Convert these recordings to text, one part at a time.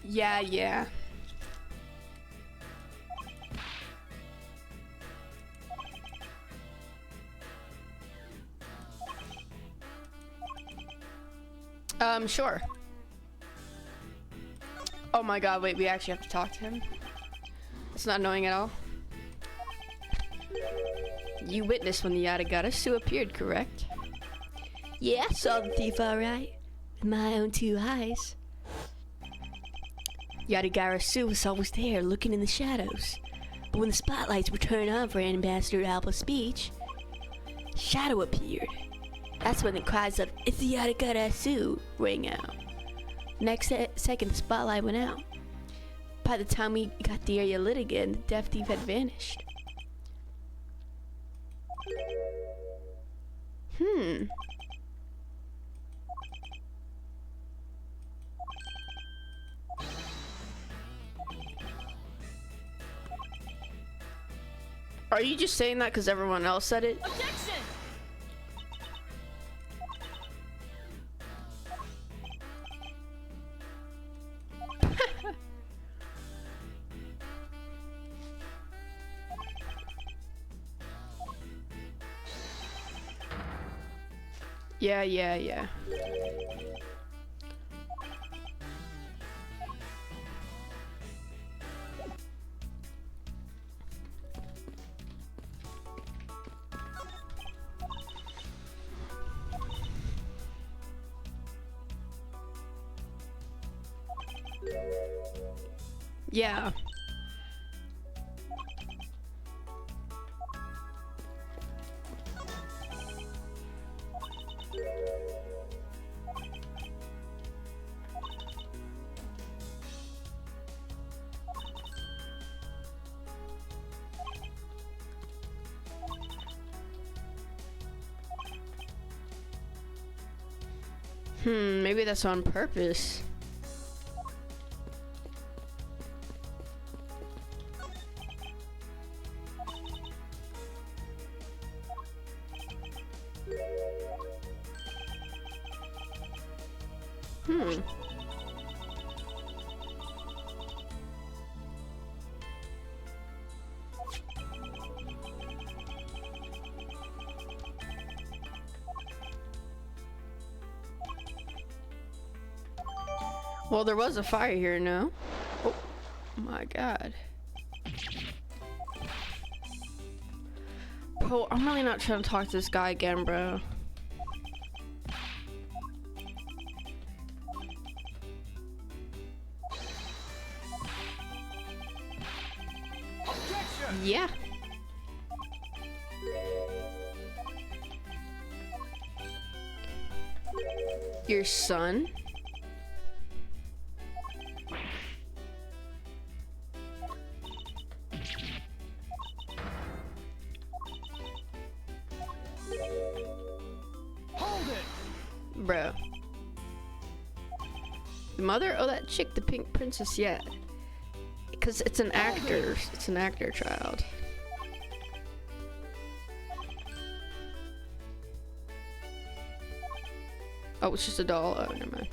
Yeah, yeah. Sure. Oh my god, wait, we actually have to talk to him? It's not annoying at all. You witnessed when the Yatagata Sue appeared, correct? Yeah, I saw the thief alright. With my own two eyes. Yatagara Sue was always there, looking in the shadows. But when the spotlights were turned on for Ambassador Alpha's speech, Shadow appeared. That's when the cries of, "It's the Yatagara Sue" rang out. Next second, the spotlight went out. By the time we got the area lit again, the deaf thief had vanished. Are you just saying that because everyone else said it? Objection! Yeah, yeah, yeah. Yeah. Maybe that's on purpose. Well, there was a fire here, no? Oh my god. Bro, I'm really not trying to talk to this guy again, bro. Objection! Yeah. Your son? Hold it! Bro. The mother? Oh, that chick, the pink princess, yeah. Because it's an actor. It's an actor child. Oh, it's just a doll. Oh, never mind.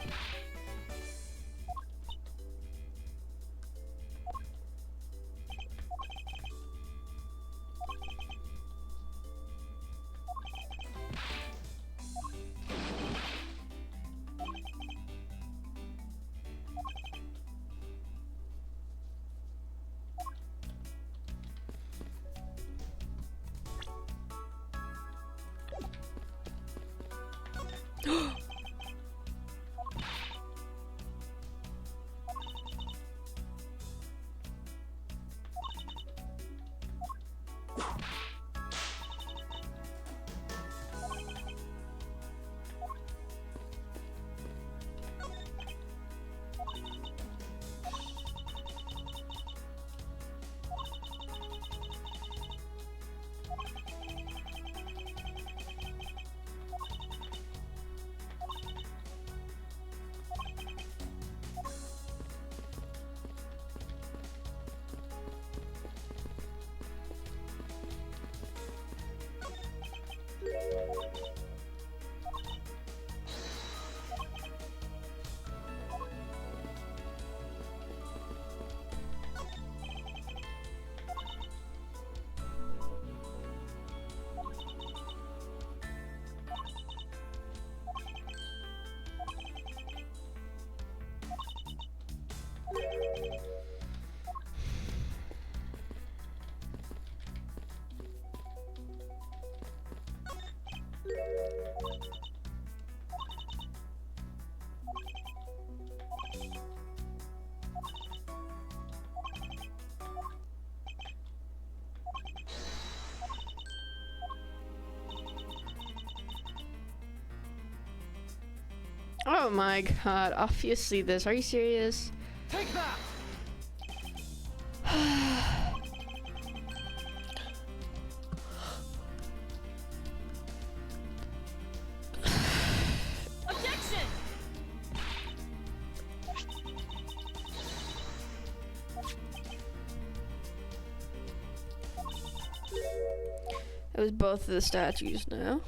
Oh my god, obviously this. Are you serious? Take that! Objection! It was both of the statues now.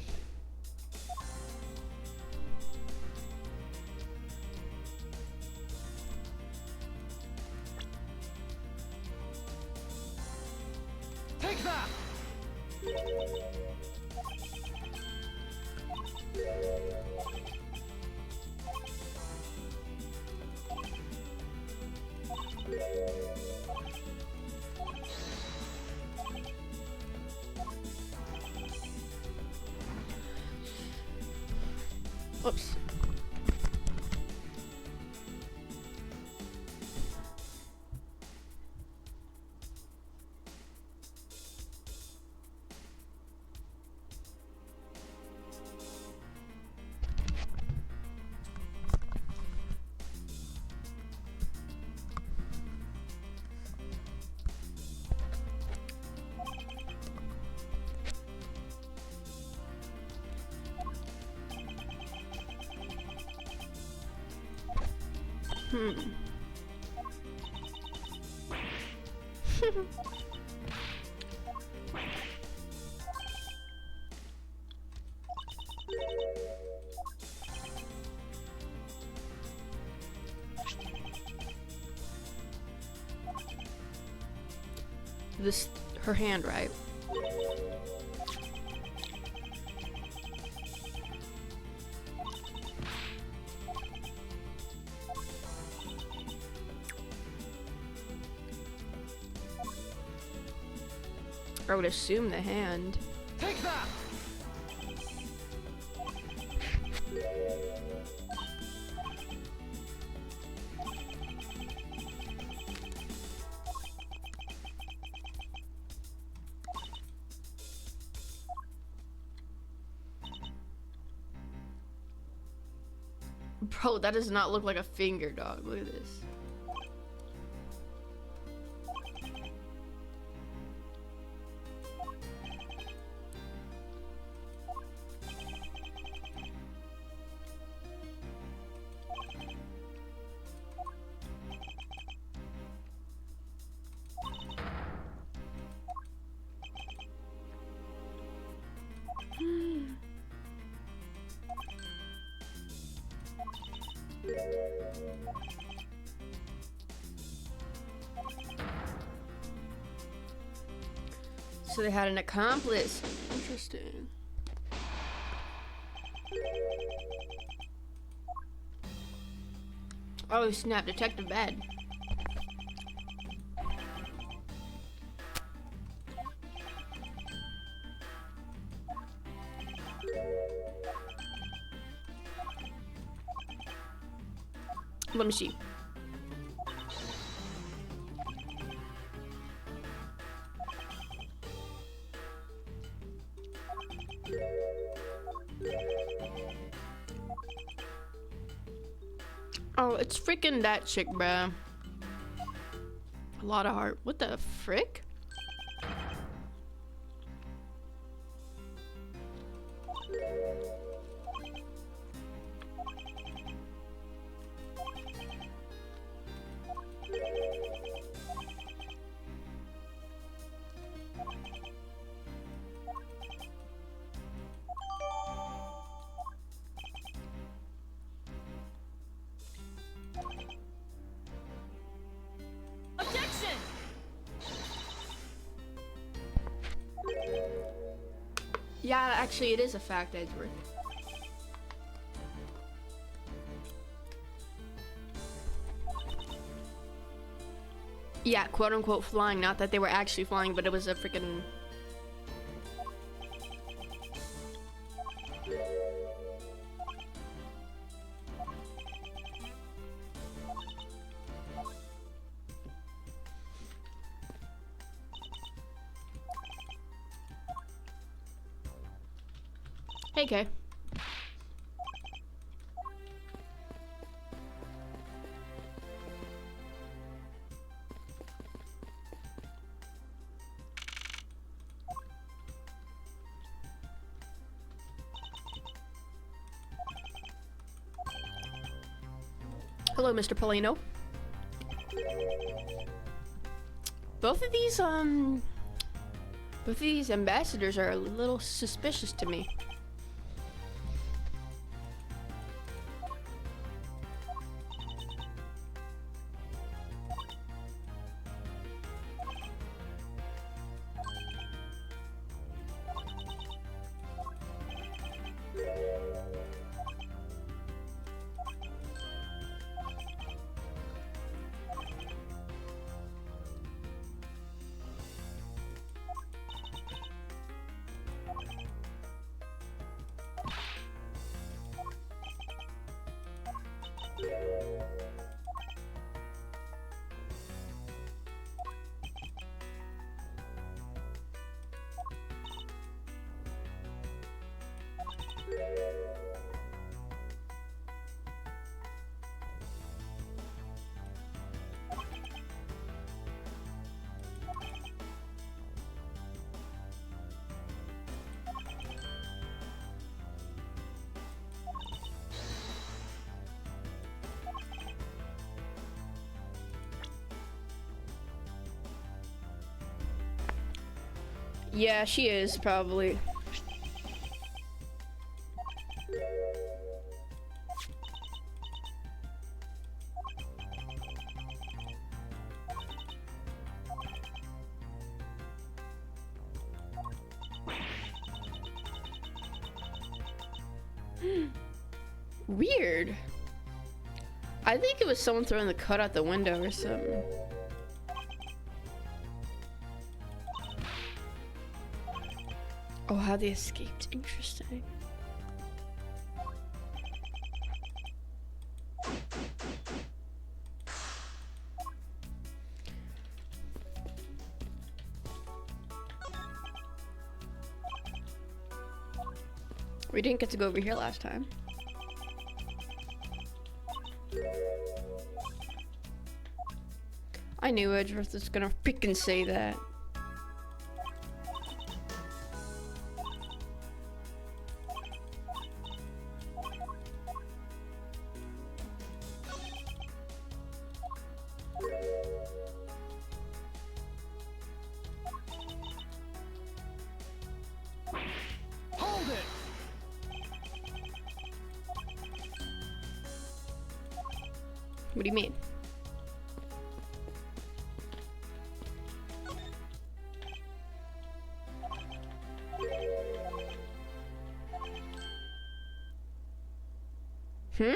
Take that! Oops. This, her hand, right? I would assume the hand. Take that! Bro, that does not look like a finger, dog. Look at this. So they had an accomplice. Interesting. Oh snap, Detective Bad. Let me see. Oh, it's freaking that chick, bruh. A lot of heart. What the frick? Objection! Yeah, actually, it is a fact, Edgeworth. Yeah, quote unquote flying. Not that they were actually flying, but it was a freaking. Hey, Kay. Hello, Mr. Polino. Both of these ambassadors are a little suspicious to me. Yeah, she is probably. Weird. I think it was someone throwing the cut out the window or something. Oh, how they escaped. Interesting. We didn't get to go over here last time. I knew Edgeworth was gonna freaking say that. Hold it! What do you mean? Hmm?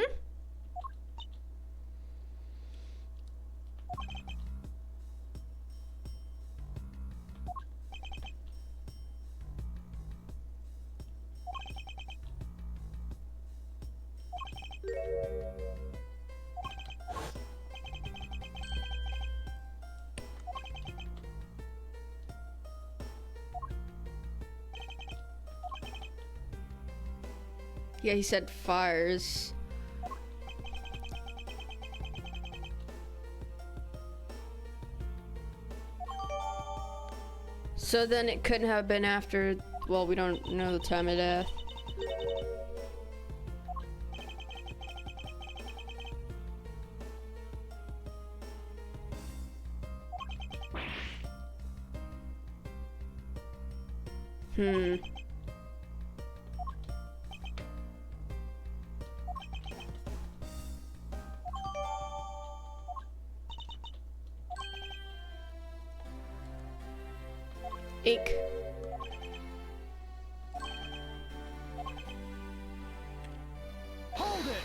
Yeah, he said fires. So then it couldn't have been after, well, we don't know the time of death. Hmm. Ink. Hold it!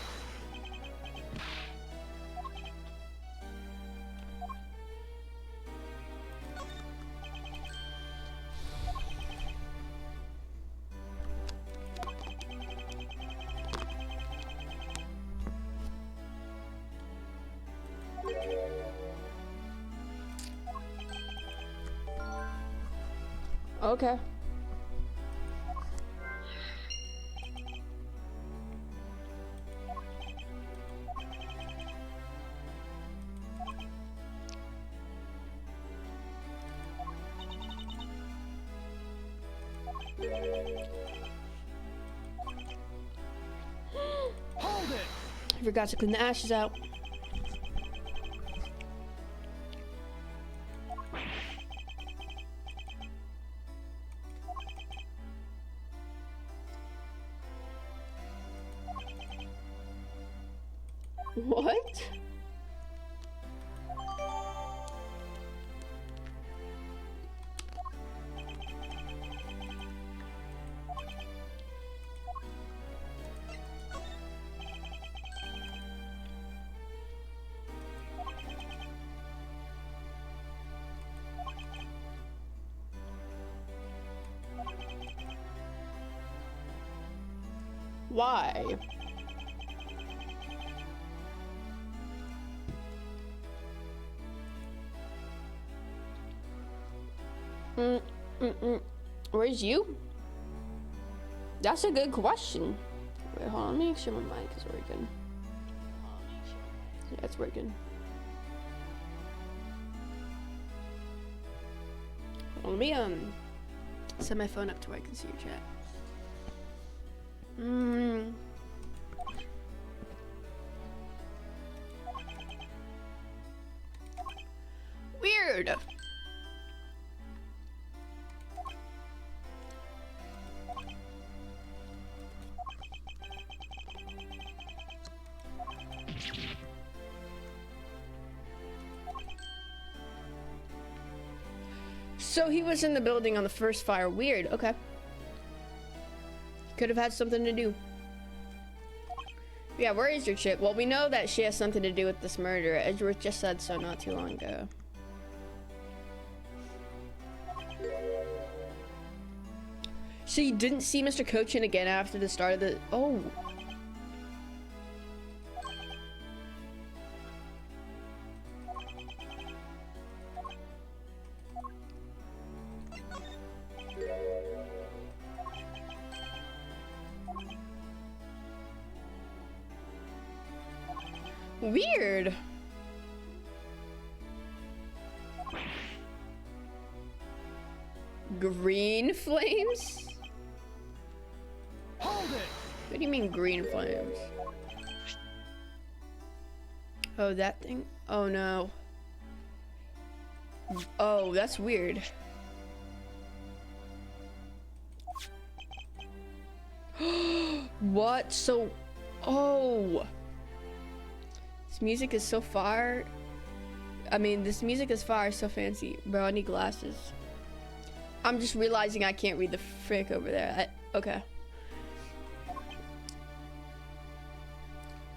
Okay. Hold it! I forgot to clean the ashes out. What? Why? Where's you? That's a good question. Wait, hold on. Let me make sure my mic is working. Yeah, it's working. Well, let me set my phone up to where I can see your chat. Weird. So he was in the building on the first fire. Weird. Okay. Could have had something to do. Yeah, where is your chick? Well, we know that she has something to do with this murder. Edgeworth just said so not too long ago. So you didn't see Mr. Cochin again after the start of the... Oh. Weird. Green flames? Hold it! What do you mean green flames? Oh, that thing? Oh no. Oh, that's weird. What? So... Oh. This music is so far. I mean, this music is far so fancy. Bro, I need glasses. I'm just realizing I can't read the frick over there. Okay.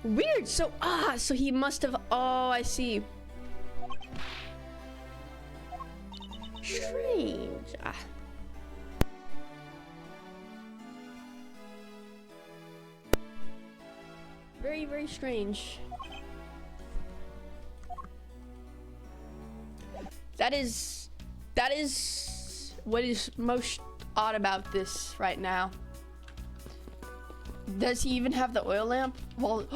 Weird. So, so he must have. Oh, I see. Strange. Very, very strange. That is what is most odd about this right now. Does he even have the oil lamp? Well,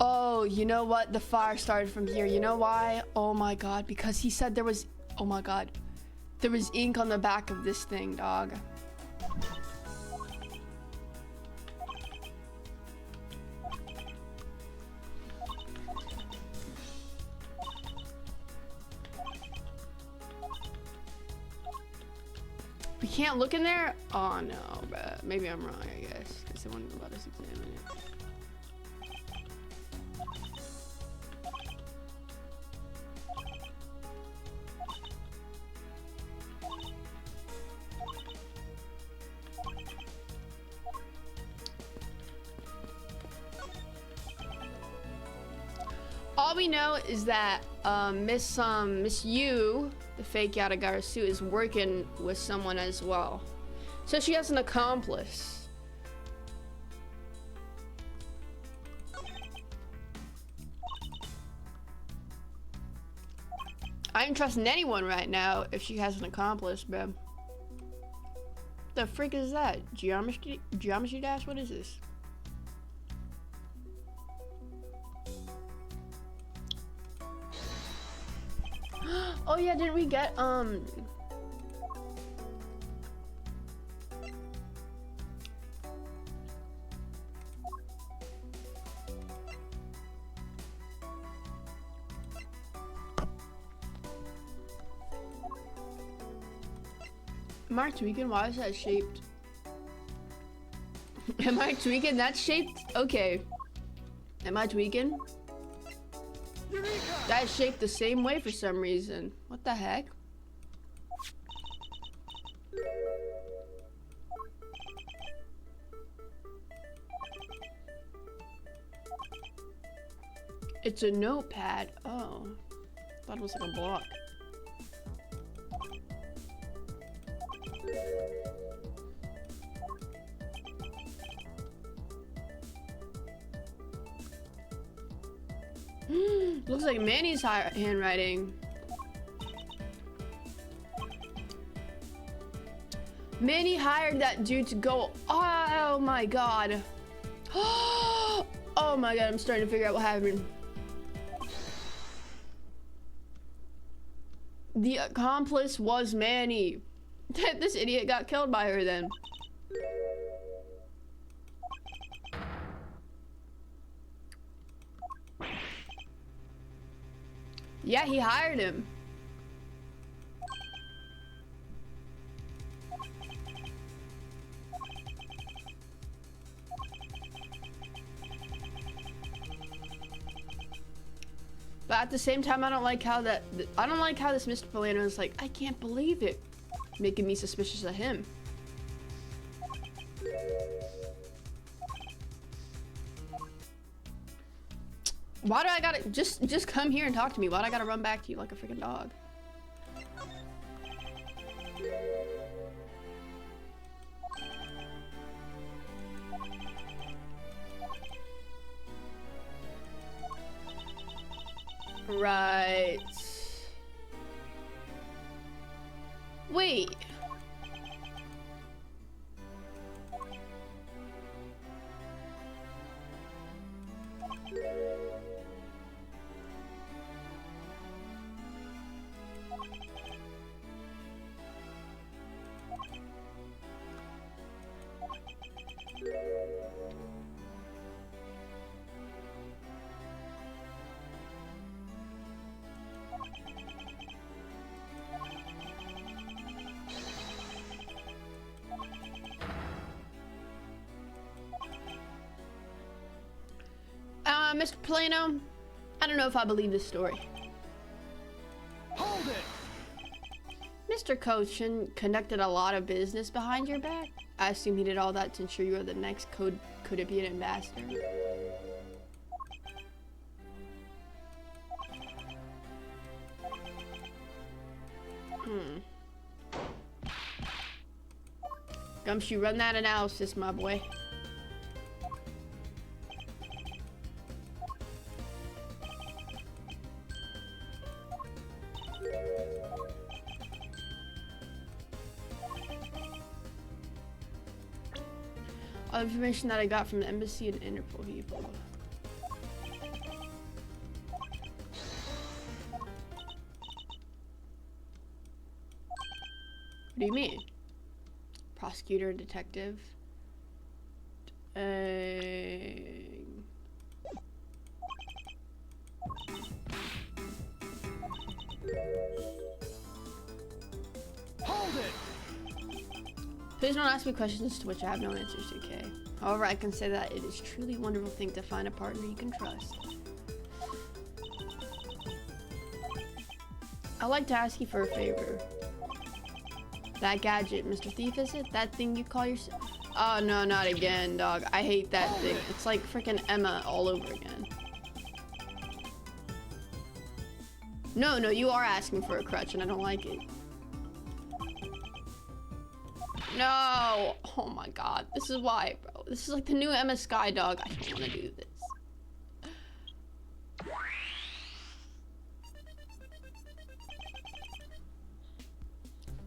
oh, you know what? The fire started from here. You know why? Oh my god, because he said there was, oh my god, there was ink on the back of this thing, dog. We can't look in there? Oh no, but maybe I'm wrong, I guess, because they wouldn't let us examine it. All we know is that Miss Yu, the fake Yatagarasu, is working with someone as well. So she has an accomplice. I ain't trusting anyone right now if she has an accomplice, bro. The frick is that? Geometry dash? What is this? Oh yeah, didn't we get Am I tweaking? Why is that shaped? Am I tweaking? That's shaped? Okay. Am I tweaking? Eureka! That is shaped the same way for some reason. What the heck? It's a notepad. Oh. Thought it was like a block. Looks like Manny's handwriting. Manny hired that dude to go. Oh my god. Oh my god, I'm starting to figure out what happened. The accomplice was Manny. This idiot got killed by her then. Yeah, he hired him. But at the same time, I don't like how this Mr. Polano is like, I can't believe it, making me suspicious of him. Why do I gotta just come here and talk to me? Why do I gotta run back to you like a freaking dog? Right. Wait. Mr. Polano, I don't know if I believe this story. Hold it! Mr. Cochin conducted a lot of business behind your back. I assume he did all that to ensure you are the next could-it-be-an ambassador. Gumshoe, run that analysis, my boy. All the information that I got from the embassy and Interpol people. What do you mean? Prosecutor, detective. Hold it! Please don't ask me questions to which I have no answers to, okay? However, I can say that it is truly a wonderful thing to find a partner you can trust. I'd like to ask you for a favor. That gadget, Mr. Thief, is it? That thing you call yourself? Oh, no, not again, dog. I hate that thing. It's like freaking Emma all over again. No, you are asking for a crutch, and I don't like it. No! Oh my god. This is why, bro. This is like the new Emma Sky, dog. I don't want to do this.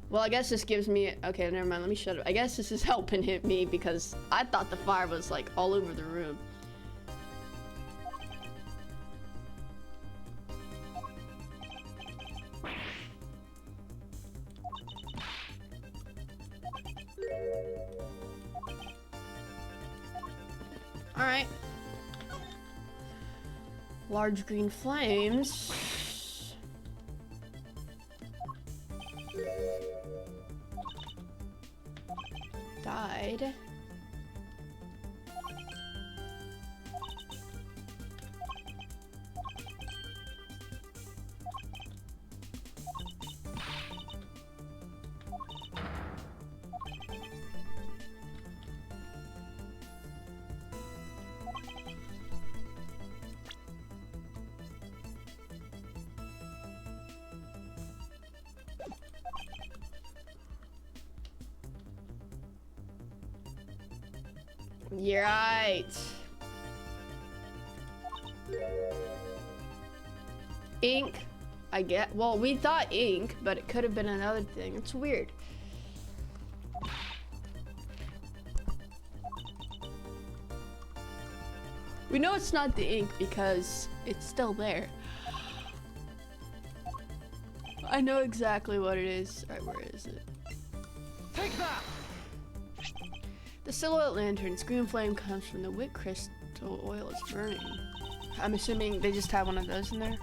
Well, I guess this gives me... Okay, never mind. Let me shut up. I guess this is helping me because I thought the fire was like all over the room. Alright. Large green flames. Died. You're right. Ink. I get. Well, we thought ink, but it could have been another thing. It's weird. We know it's not the ink because it's still there. I know exactly what it is. Alright, where is it? Take that! The silhouette lantern's green flame comes from the wick crystal oil it's burning. I'm assuming they just have one of those in there.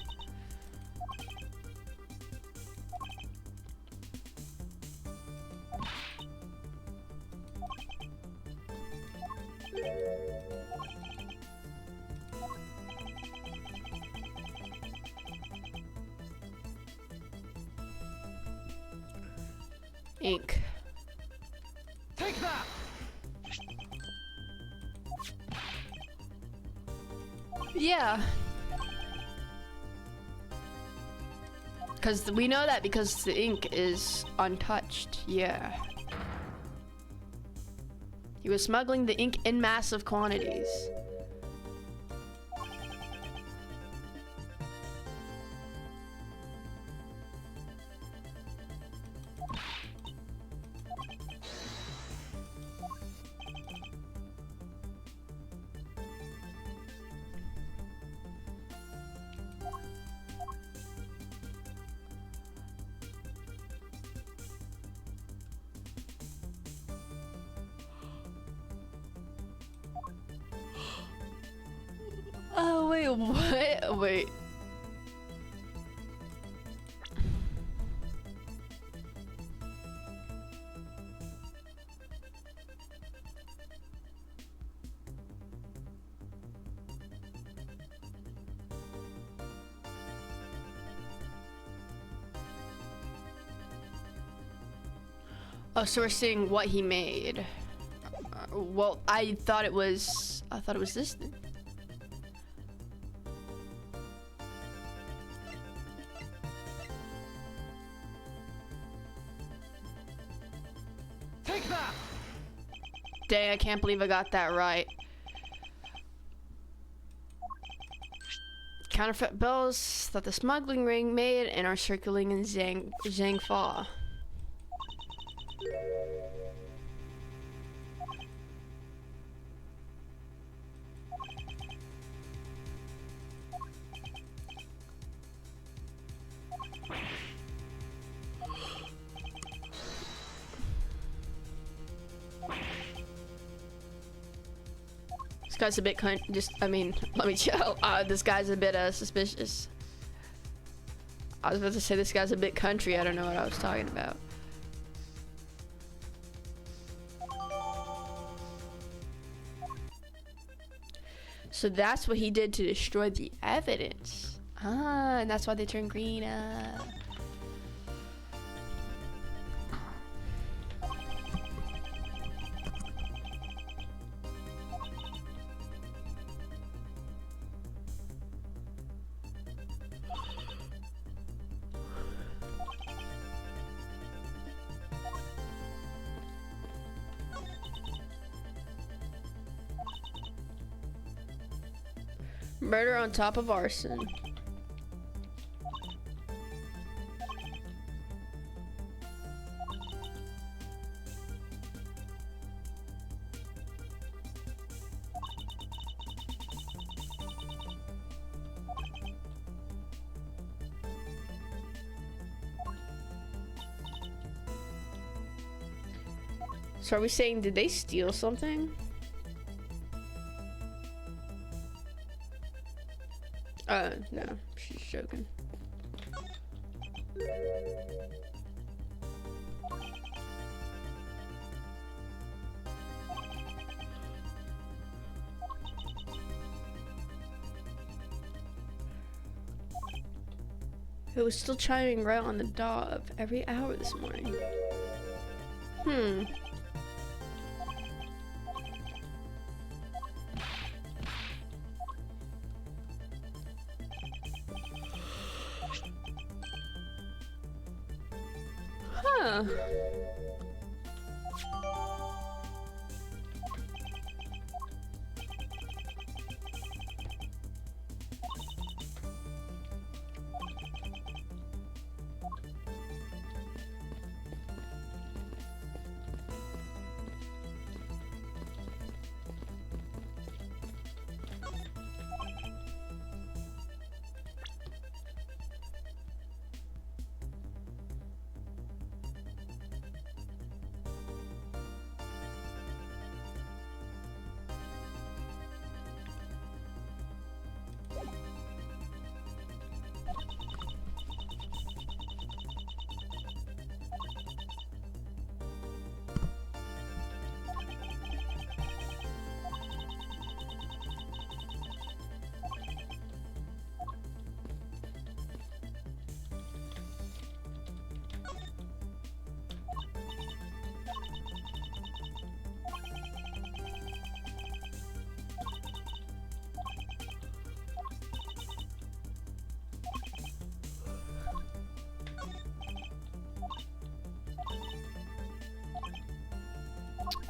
Ink. Take that! Yeah. Because we know that because the ink is untouched. Yeah. He was smuggling the ink in massive quantities. Oh, wait, what? Wait. Oh, so we're seeing what he made. Well, I thought it was this thing. Take that! Dang, I can't believe I got that right. Counterfeit bills that the smuggling ring made and are circulating in Zhangfa. This guy's a bit let me chill. This guy's a bit suspicious. I was about to say this guy's a bit country. I don't know what I was talking about. So that's what he did to destroy the evidence. Ah, and that's why they turned green. Murder on top of arson. So are we saying, did they steal something? No, she's joking. It was still chiming right on the dot of every hour this morning. Huh.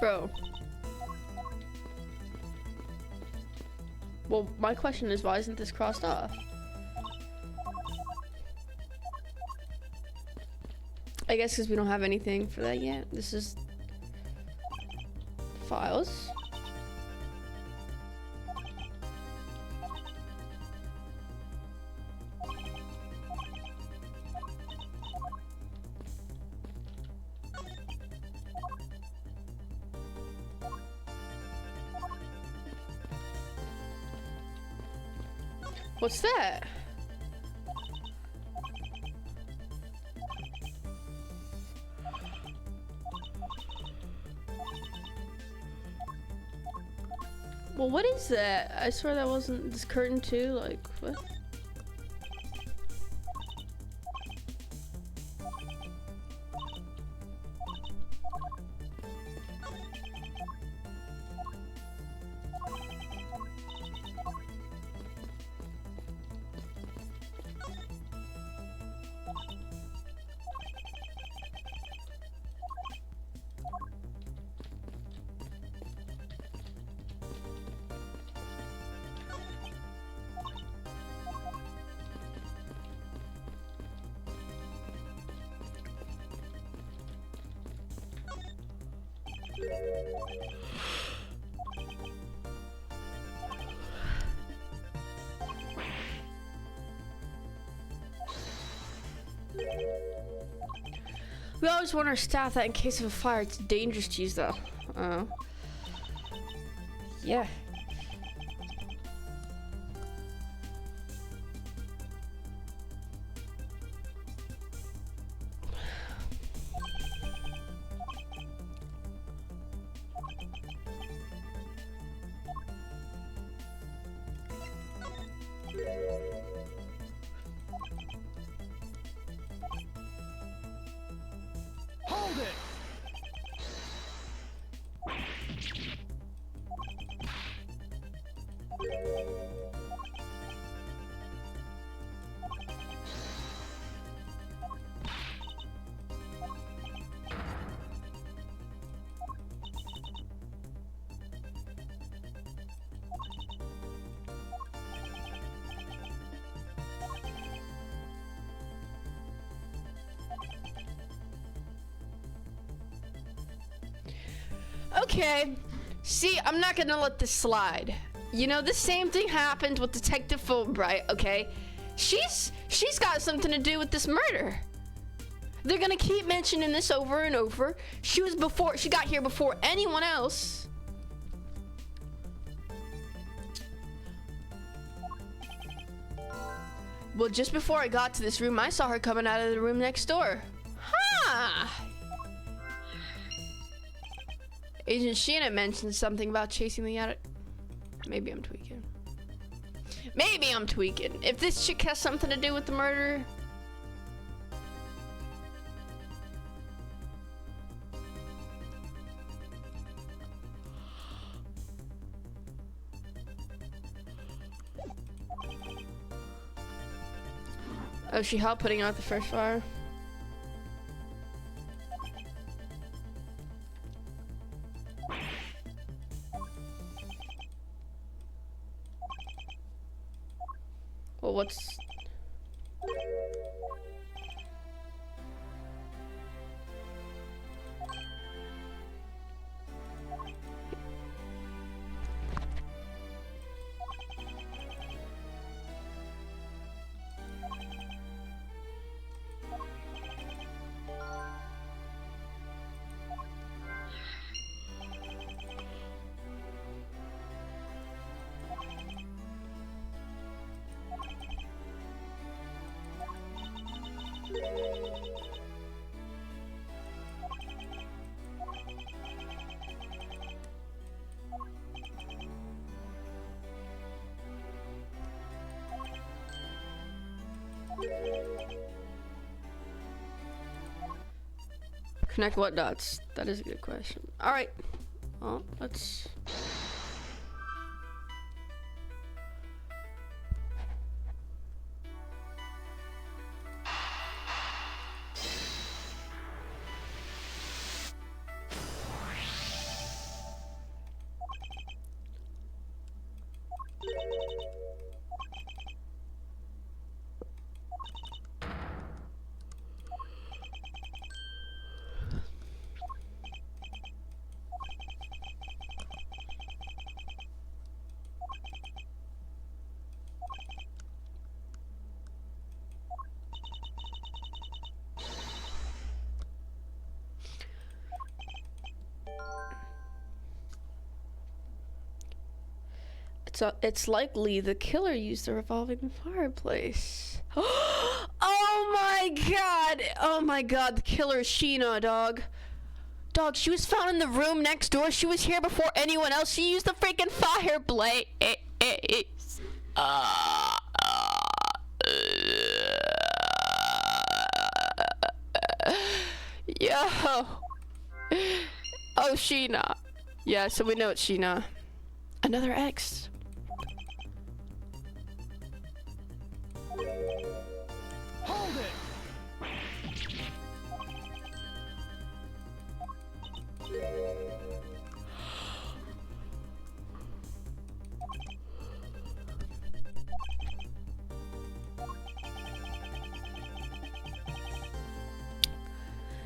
Bro. Well, my question is, why isn't this crossed off? I guess because we don't have anything for that yet. This is files. What's that? Well, what is that? I swear that wasn't this curtain too. Like, what? We always warn our staff that in case of a fire, it's dangerous to use the. Yeah. Hold it! Okay. See, I'm not gonna let this slide. You know, the same thing happened with Detective Fulbright, okay? She's got something to do with this murder. They're gonna keep mentioning this over and over. She got here before anyone else. Well, just before I got to this room, I saw her coming out of the room next door. Huh. Agent Sheena mentioned something about chasing the attic. Maybe I'm tweaking. Maybe I'm tweaking. If this chick has something to do with the murder. Oh, she helped putting out the first fire. Well, what's... Connect what dots? That is a good question. All right. Well, let's... It's likely the killer used the revolving fireplace. Oh my god! Oh my god, the killer is Sheena, dog. Dog, she was found in the room next door. She was here before anyone else. She used the freaking fireplace. Yo. Oh, Sheena. Yeah, so we know it's Sheena. Another X. Hold it!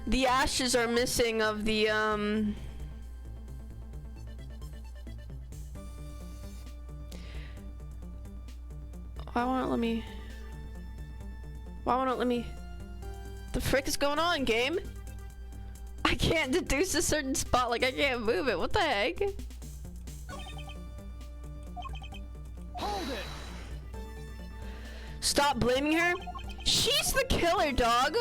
The ashes are missing of the, Why won't it let me? Why won't it let me? The frick is going on, game? I can't deduce a certain spot, like I can't move it. What the heck? Hold it! Stop blaming her. She's the killer, dog.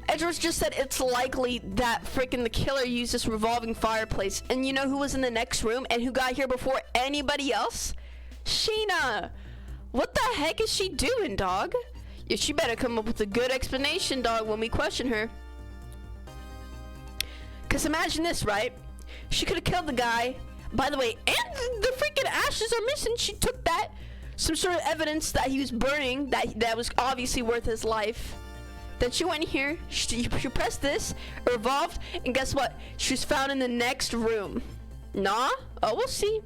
Edgeworth just said it's likely that freaking the killer used this revolving fireplace. And you know who was in the next room and who got here before anybody else? Sheena. What the heck is she doing, dog? Yeah, she better come up with a good explanation, dog, when we question her. Cause imagine this, right? She could have killed the guy. By the way, and the freaking ashes are missing. She took that, some sort of evidence that he was burning, that was obviously worth his life. Then she went here, she pressed this, it revolved, and guess what? She was found in the next room. Nah? Oh, we'll see.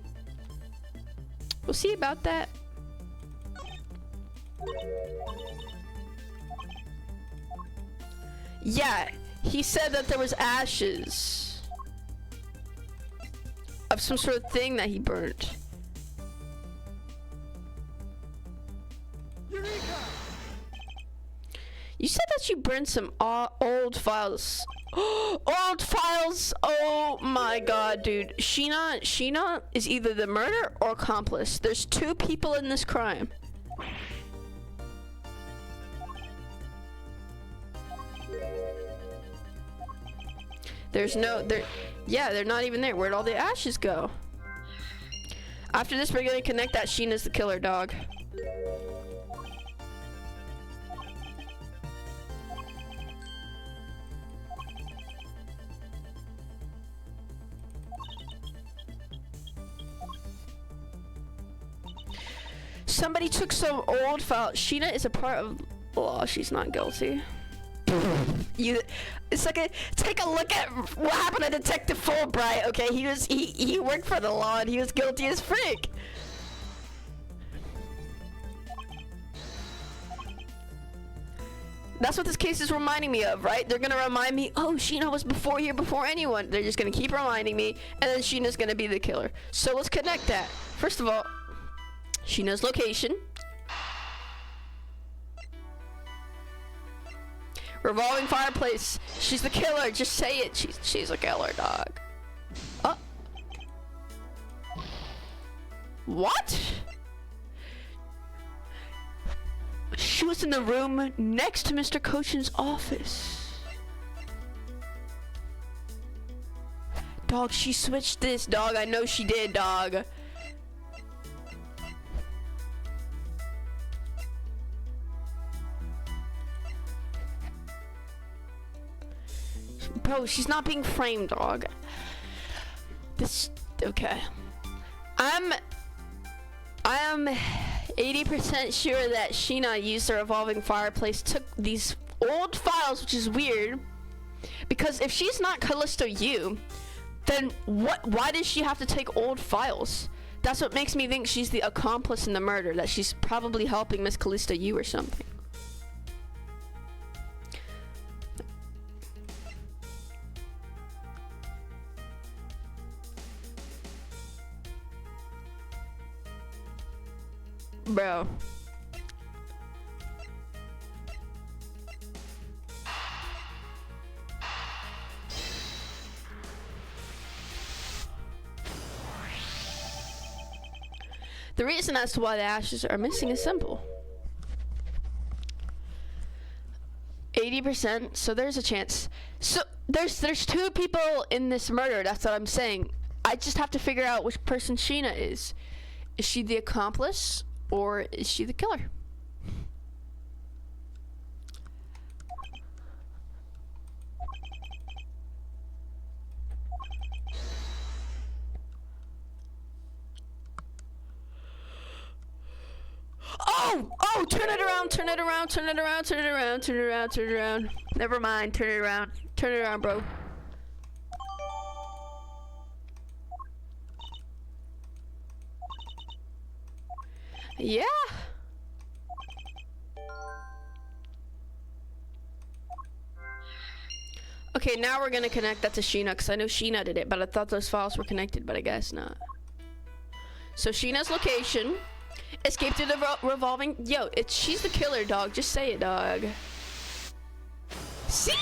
We'll see about that. Yeah, he said that there was ashes of some sort of thing that he burnt. Eureka! You said that you burned some old files. Old files! Oh my god, dude. Sheena is either the murderer or accomplice. There's two people in this crime. There's no, they're not even there. Where'd all the ashes go? After this, we're gonna connect that Sheena's the killer, dog. Somebody took some old file. Sheena is a part of law. She's not guilty. It's like take a look at what happened to Detective Fulbright. Okay, he worked for the law and he was guilty as frick. That's what this case is reminding me of, right? They're gonna remind me, oh, Sheena was here before anyone. They're just gonna keep reminding me, and then Sheena's gonna be the killer. So let's connect that. First of all, Sheena's location. Revolving fireplace. She's the killer. Just say it. She's a killer, dog. Oh. What? She was in the room next to Mr. Cochin's office. Dog, she switched this, dog. I know she did, dog. Bro, she's not being framed, dog. Okay. I am 80% sure that Sheena used the revolving fireplace, took these old files, which is weird. Because if she's not Callisto Yu, then why does she have to take old files? That's what makes me think she's the accomplice in the murder, that she's probably helping Miss Callisto Yu or something. Bro. The reason as to why the ashes are missing is simple. 80%, so there's a chance. So there's 2 people in this murder, that's what I'm saying. I just have to figure out which person Sheena is. Is she the accomplice or is she the killer? Oh, turn it around, turn it around, turn it around, turn it around, turn it around, turn it around. Never mind, turn it around. Turn it around, bro. Yeah. Okay, now we're gonna connect that to Sheena, because I know Sheena did it, but I thought those files were connected, but I guess not. So Sheena's location, escape through the revolving, yo, she's the killer, dog, just say it, dog. See?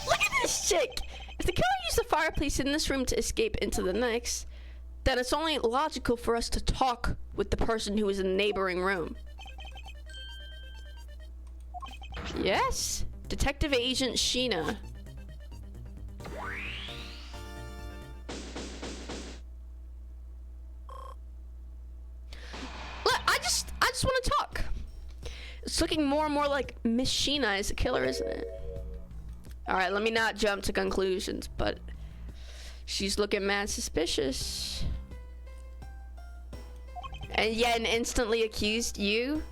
Look at this chick! If the killer used the fireplace in this room to escape into the next, then it's only logical for us to talk with the person who is in the neighboring room. Yes, Detective Agent Sheena. Look, I just want to talk. It's looking more and more like Miss Sheena is the killer, isn't it? All right, let me not jump to conclusions, but she's looking mad suspicious. And yet instantly accused you?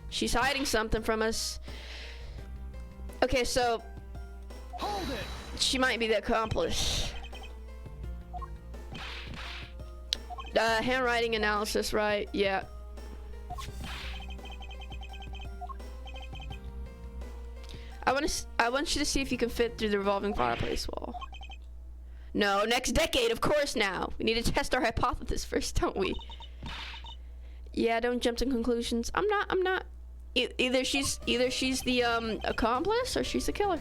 She's hiding something from us. Okay, so Hold it. she might be the accomplice. Handwriting analysis, right? Yeah. I want you to see if you can fit through the revolving fireplace wall. No, next decade, of course now. We need to test our hypothesis first, don't we? Yeah, don't jump to conclusions. I'm not. Either she's the accomplice or she's the killer.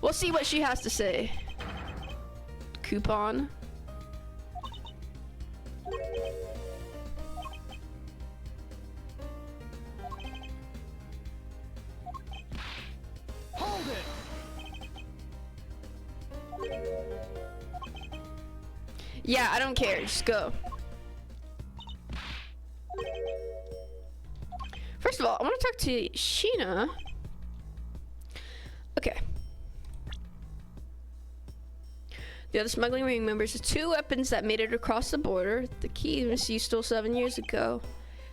We'll see what she has to say. Coupon. Hold it. Yeah, I don't care. Just go. First of all, I want to talk to Sheena. Okay. The other smuggling ring members have 2 weapons that made it across the border. The key Miss you stole 7 years ago.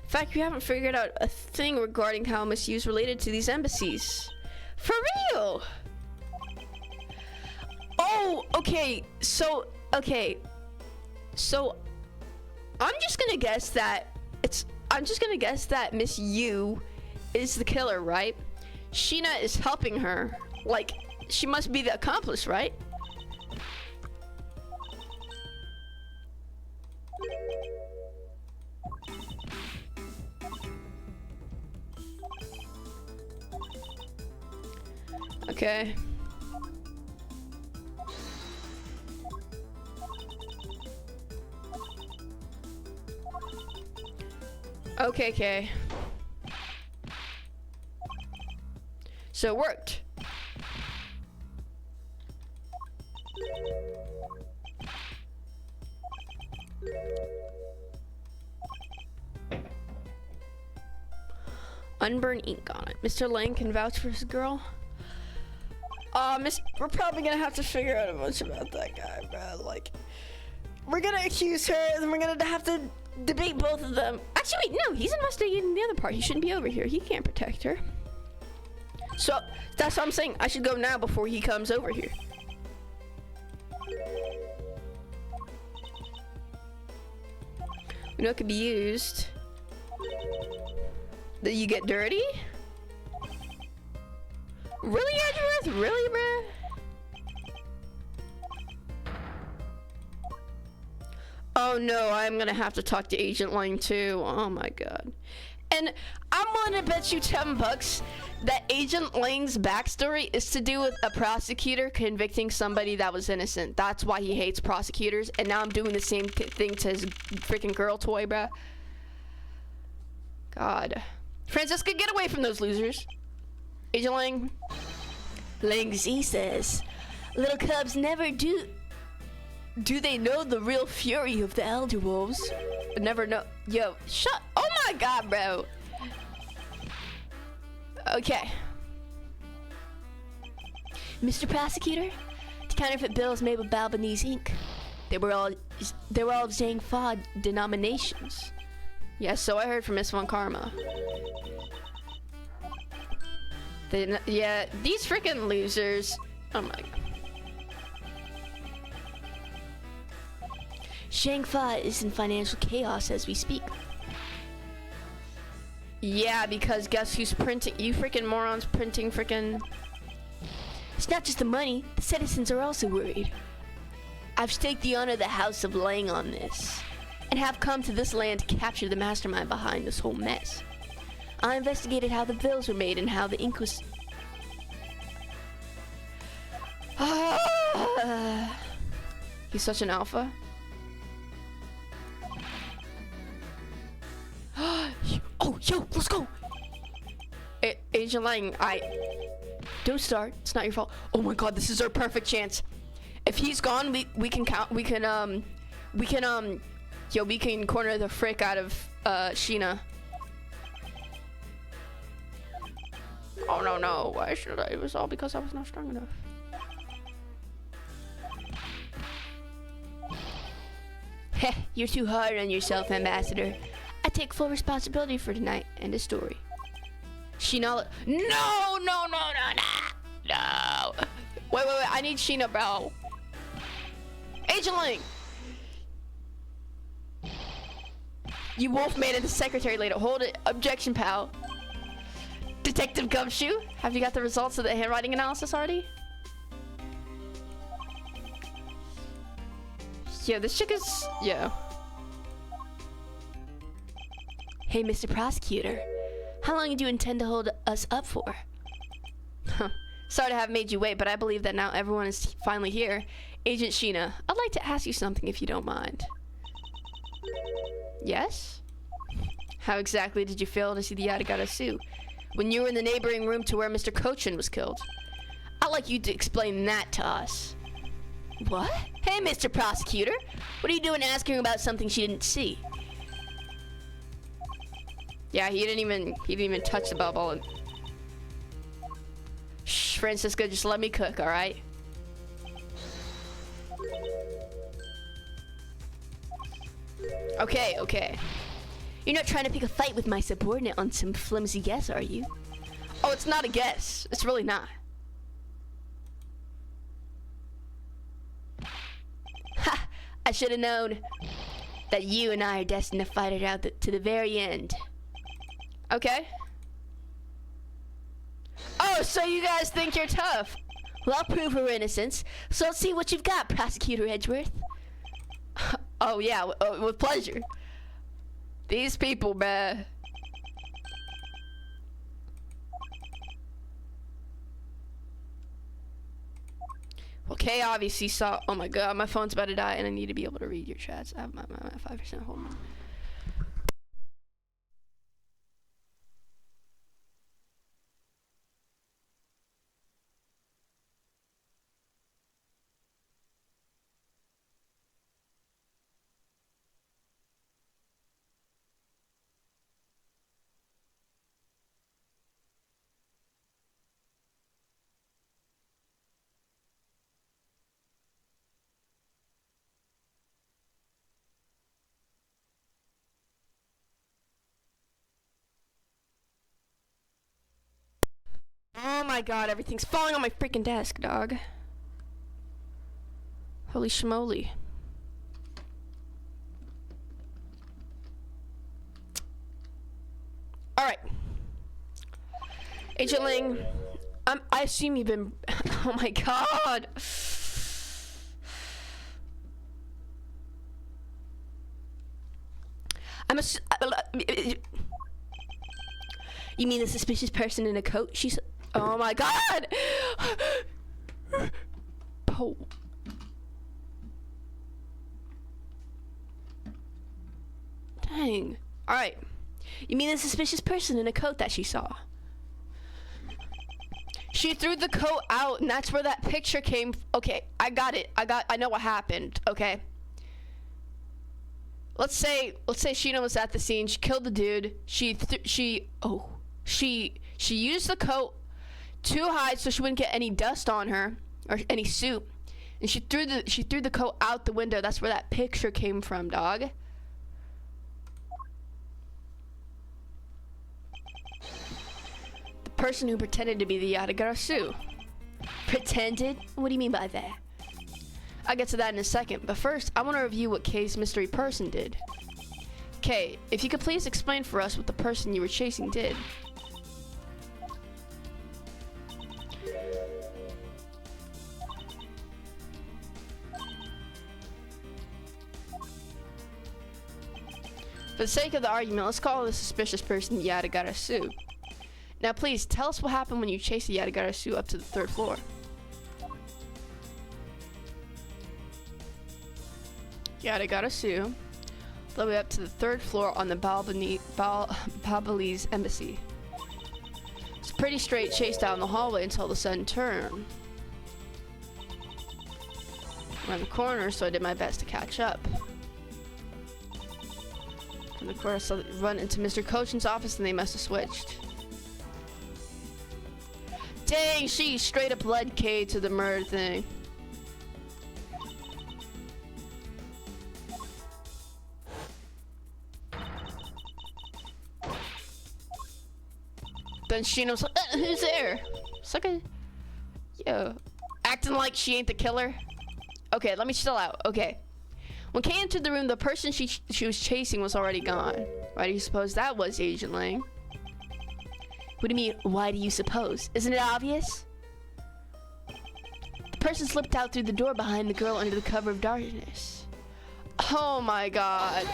In fact, you haven't figured out a thing regarding how Miss Yu's related to these embassies. For real? Oh, okay. So I'm just gonna guess that Miss Yu is the killer, right? Sheena is helping her. Like, she must be the accomplice, right? Okay. Okay. So it worked. Unburned ink on it. Mr. Lang can vouch for his girl. We're probably gonna have to figure out a bunch about that guy, bro. Like, we're gonna accuse her, and then we're gonna have to debate both of them. Actually, wait, no, he's investigating the other part. He shouldn't be over here. He can't protect her. So, that's what I'm saying. I should go now before he comes over here. We know it could be used. That you get dirty? Really, Edgeworth? Really, bruh? Oh no, I'm gonna have to talk to Agent Lang too. Oh my god. And I'm willing to bet you $10 that Agent Lang's backstory is to do with a prosecutor convicting somebody that was innocent. That's why he hates prosecutors. And now I'm doing the same thing to his freaking girl toy, bruh. God. Francisca, get away from those losers. Agent Lang. Lang Z says, little cubs never do. Do they know the real fury of the elder wolves? Never know. Yo, shut. Oh my god, bro. Okay. Mr. Prosecutor, the counterfeit bills made with Balbanese ink. They were all of Zhang Fa denominations. Yeah, so I heard from Miss Von Karma. Yeah, these freaking losers. Oh my god. Zhang Fa is in financial chaos as we speak. Yeah, because guess who's printing? You freaking morons printing freaking. It's not just the money, the citizens are also worried. I've staked the honor of the House of Lang on this, and have come to this land to capture the mastermind behind this whole mess. I investigated how the bills were made and how the ink was... He's such an alpha. Oh, yo, let's go! Agent Lang, Don't start, it's not your fault. oh my god, this is our perfect chance. If he's gone, we can corner the frick out of Sheena. Oh no, why should I? It was all because I was not strong enough. Heh, you're too hard on yourself, Ambassador. I take full responsibility for tonight and the story. Sheena, no. Wait, I need Sheena, bro. Agent Lang. You wolf made it the secretary later. Hold it. Objection, pal. Detective Gumshoe, have you got the results of the handwriting analysis already? Yeah, this chick is... yeah. Hey, Mr. Prosecutor. How long do you intend to hold us up for? Sorry to have made you wait, but I believe that now everyone is finally here. Agent Sheena, I'd like to ask you something if you don't mind. Yes? How exactly did you fail to see the Yatagata Sioux when you were in the neighboring room to where Mr. Cochin was killed? I'd like you to explain that to us. What? Hey, Mr. Prosecutor. What are you doing asking about something she didn't see? Yeah, he didn't even touch the bubble. Shh, Francisca, just let me cook, all right? Okay. You're not trying to pick a fight with my subordinate on some flimsy guess, are you? Oh, it's not a guess. It's really not. Ha! I should have known that you and I are destined to fight it out to the very end. Okay. Oh, so you guys think you're tough? Well, I'll prove her innocence. So let's see what you've got, Prosecutor Edgeworth. Oh yeah, with pleasure. These people, man. Well, Kay obviously saw. Oh my god, my phone's about to die, and I need to be able to read your chats. I have my 5%. Hold on. Oh my god, everything's falling on my freaking desk, dog. Holy schmoly. Alright. Agent Lang, I assume you've been... Oh my god. You mean the suspicious person in a coat? She's. Oh my god! Oh. Dang. Alright. You mean the suspicious person in a coat that she saw? She threw the coat out, and that's where that picture came. Okay, I got it. I know what happened. Okay. Let's say Sheena was at the scene. She killed the dude. She used the coat to hide so she wouldn't get any dust on her or any soup. And she threw the coat out the window. That's where that picture came from, dog. Person who pretended to be the Yatagarasu. Pretended? What do you mean by that? I'll get to that in a second, but first, I want to review what Kay's mystery person did. Kay, if you could please explain for us what the person you were chasing did. For the sake of the argument, let's call the suspicious person Yatagarasu. Now please, tell us what happened when you chased the Yatagarasu up to the 3rd floor. Yatagarasu, all the way up to the 3rd floor on the Babalese embassy. It's a pretty straight chase down the hallway until the sudden turn. Around the corner, so I did my best to catch up. And of course, I run into Mr. Cochin's office and they must have switched. Dang, she straight up led Kay to the murder thing. Then Sheena was like, who's there? It's like a... Yo. Acting like she ain't the killer. Okay, let me chill out. Okay. When Kay entered the room, the person she was chasing was already gone. Why do you suppose that was, Agent Lang? What do you mean, why do you suppose? Isn't it obvious? The person slipped out through the door behind the girl under the cover of darkness. Oh my god.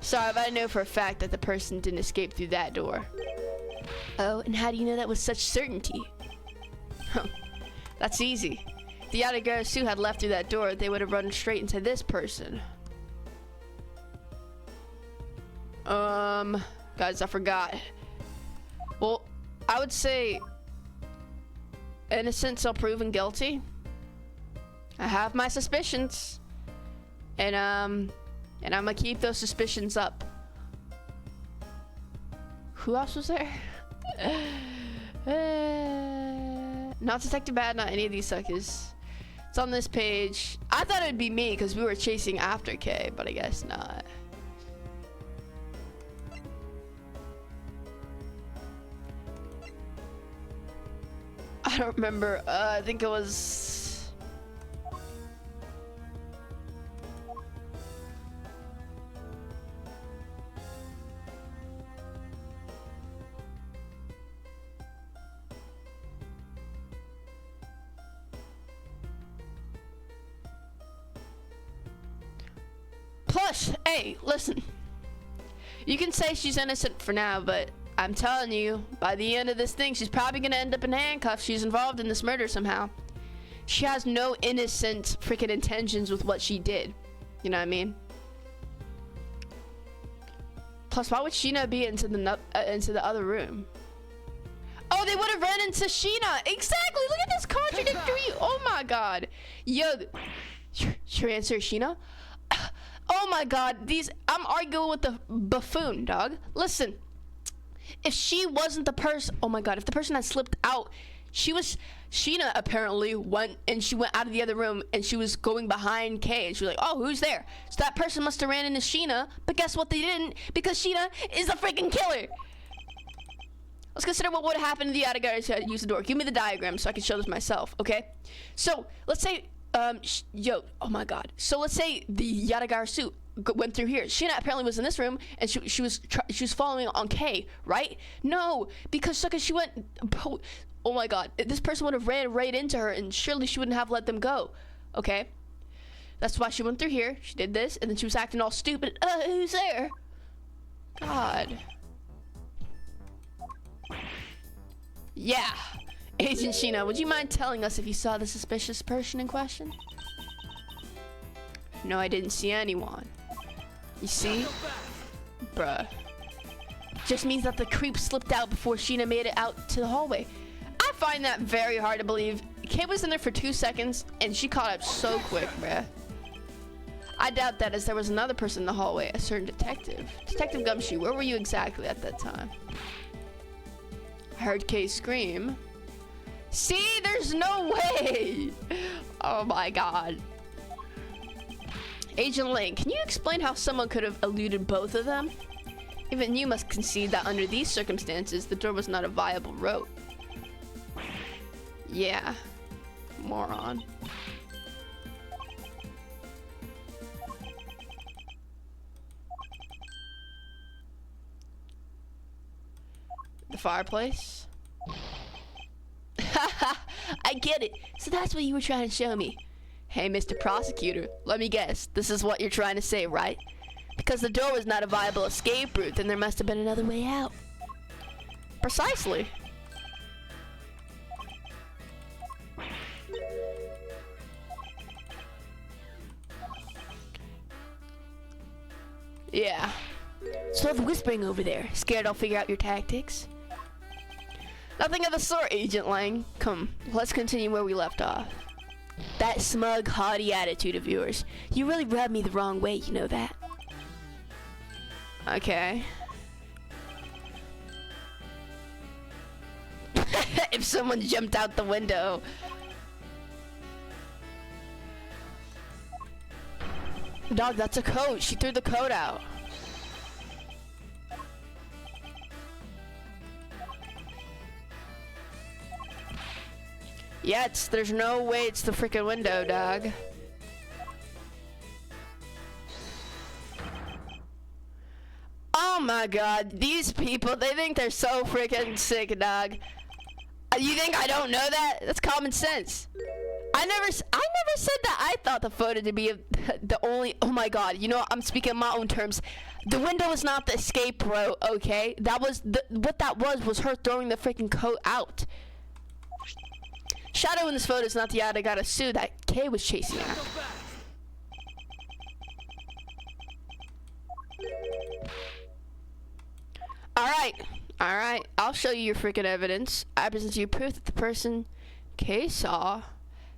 Sorry, but I know for a fact that the person didn't escape through that door. Oh, and how do you know that with such certainty? Huh. That's easy. If the Yatagarasu had left through that door, they would have run straight into this person. Guys, I forgot. Well, I would say innocent till proven guilty. I have my suspicions. And I'm gonna keep those suspicions up. Who else was there? Not Detective Bad, not any of these suckers. It's on this page. I thought it'd be me because we were chasing after Kay, but I guess not. I don't remember. I think it was... Plus, hey, listen. You can say she's innocent for now, but I'm telling you, by the end of this thing, she's probably gonna end up in handcuffs. She's involved in this murder somehow. She has no innocent freaking intentions with what she did. You know what I mean? Plus, why would Sheena be into the other room? Oh, they would have run into Sheena. Exactly. Look at this contradictory. Oh my god. Yo, your answer is Sheena? Oh my god. I'm arguing with the buffoon, dog. Listen. If she wasn't the person, oh my god, if the person had slipped out, Sheena apparently went out of the other room and she was going behind Kay and she was like, oh, who's there? So that person must have ran into Sheena, but guess what, they didn't, because Sheena is the freaking killer. Let's consider what would have happened to the Yatagarasu who had used the door. Give me the diagram so I can show this myself, okay? So let's say, oh my god. So let's say the Yatagarasu went through here. Sheena apparently was in this room and she was following on Kay, right? No, because she went, oh my god, this person would have ran right into her and surely she wouldn't have let them go. Okay, that's why she went through here. She did this and then she was acting all stupid. Who's there? God. Yeah. Agent Sheena, would you mind telling us if you saw the suspicious person in question? No, I didn't see anyone. You see? Bruh. Just means that the creep slipped out before Sheena made it out to the hallway. I find that very hard to believe. Kay was in there for 2 seconds, and she caught up so quick, bruh. I doubt that, as there was another person in the hallway, a certain detective. Detective Gumshoe, where were you exactly at that time? I heard Kay scream. See, there's no way. Oh my god. Agent Lane, can you explain how someone could have eluded both of them? Even you must concede that under these circumstances, the door was not a viable route. Yeah. Moron. The fireplace? I get it. So that's what you were trying to show me. Hey, Mr. Prosecutor, let me guess. This is what you're trying to say, right? Because the door was not a viable escape route, then there must have been another way out. Precisely. Yeah. Stop whispering over there. Scared I'll figure out your tactics? Nothing of the sort, Agent Lang. Come, let's continue where we left off. That smug, haughty attitude of yours. You really rubbed me the wrong way, you know that? Okay. If someone jumped out the window. Dog, that's a coat. She threw the coat out. Yeah, there's no way it's the freaking window, dog. Oh my god, these people, they think they're so freaking sick, dog. You think I don't know that? That's common sense. I never said that I thought the photo to be the only, oh my god, you know, I'm speaking in my own terms. The window is not the escape route, okay? That was, what that was her throwing the freaking coat out. Shadow in this photo is not the Yada Sue that Kay was chasing after. Alright, I'll show you your freaking evidence. I present you proof that the person Kay saw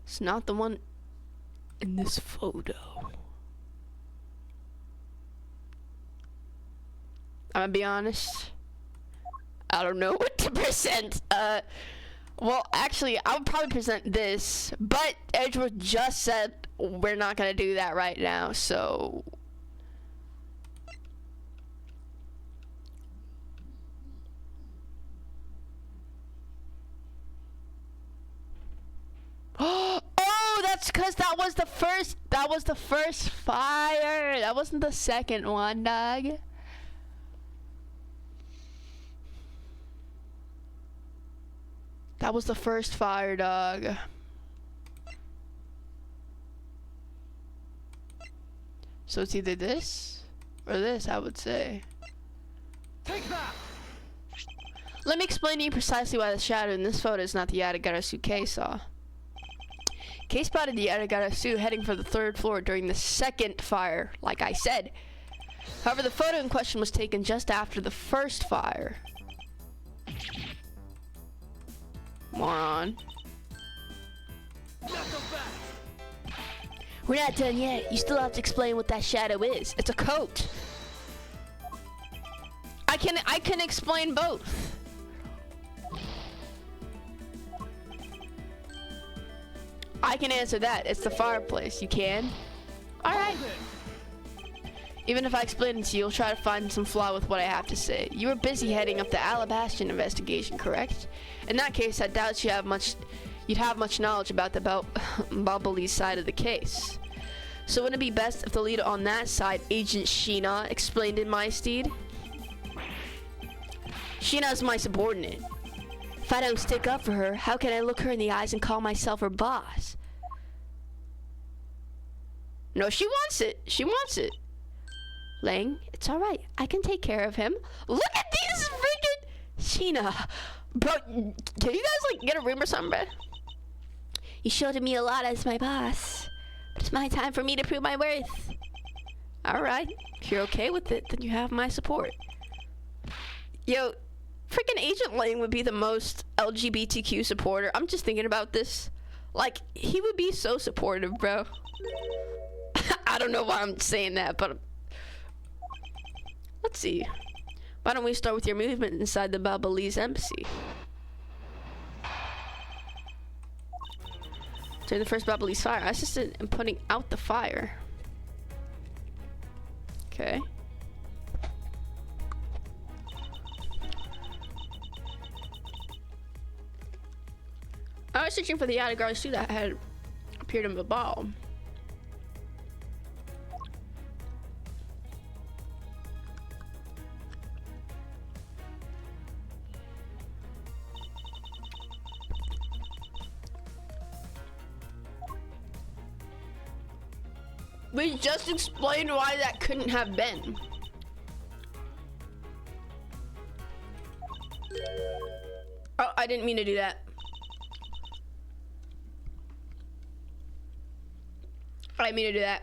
is not the one in this photo. I'm gonna be honest, I don't know what to present. Well, actually, I would probably present this, but Edgeworth just said we're not gonna do that right now, so. Oh, that's because that was the first fire. That wasn't the second one, dog. That was the first fire, dog. So it's either this or this, I would say. Take that! Let me explain to you precisely why the shadow in this photo is not the Yadagarasu Kay saw. Kay spotted the Yadagarasu heading for the 3rd floor during the second fire, like I said. However, the photo in question was taken just after the first fire. Moron. We're not done yet. You still have to explain what that shadow is. It's a coat. I can explain both. I can answer that. It's the fireplace. You can? Alright. Even if I explain it to you, you'll try to find some flaw with what I have to say. You were busy heading up the Alabastian investigation, correct? In that case, I doubt you'd have much knowledge about the Bubbly's side of the case. So wouldn't it be best if the leader on that side, Agent Sheena, explained in my stead? Sheena's my subordinate. If I don't stick up for her, how can I look her in the eyes and call myself her boss? No, she wants it. She wants it. Lang, it's alright. I can take care of him. Look at these freaking... Sheena, Bro, can you guys like get a room or something, bro? You showed me a lot as my boss, but it's my time for me to prove my worth. Alright, if you're okay with it, then you have my support. Yo, freaking Agent Lang would be the most LGBTQ supporter. I'm just thinking about this. Like, he would be so supportive, bro. I don't know why I'm saying that, but let's see. Why don't we start with your movement inside the Balbalese embassy? Turn the first Balbalese fire. I assisted in putting out the fire. Okay. I was searching for the Yadigar suit that had appeared in the ball. We just explained why that couldn't have been. Oh, I didn't mean to do that. I didn't mean to do that.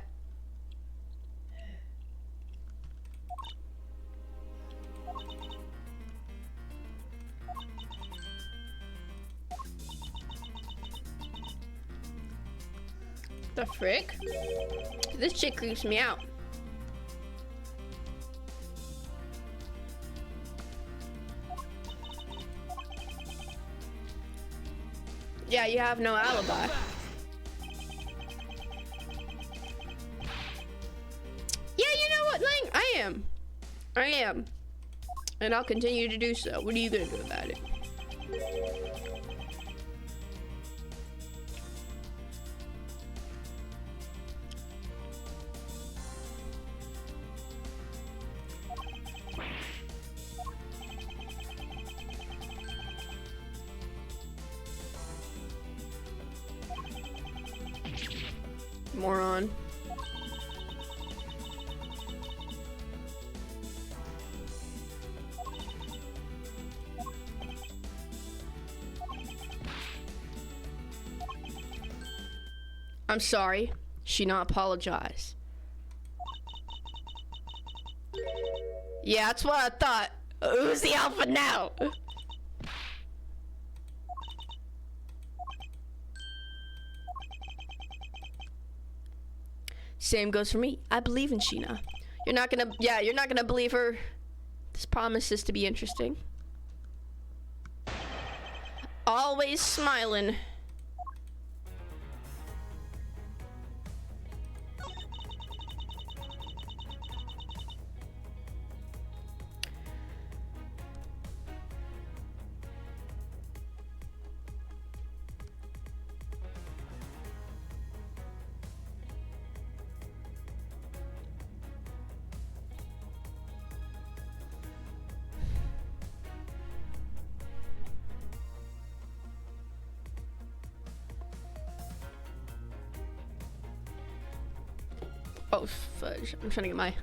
The frick? This chick creeps me out. Yeah, you have no alibi. Yeah, you know what, Lang? I am. And I'll continue to do so. What are you gonna do about it? Moron. I'm sorry. She not apologize. Yeah, that's what I thought. Who's the alpha now? Same goes for me. I believe in Sheena. You're not gonna believe her. This promises to be interesting. Always smiling. Oh, fudge. I'm trying to get my...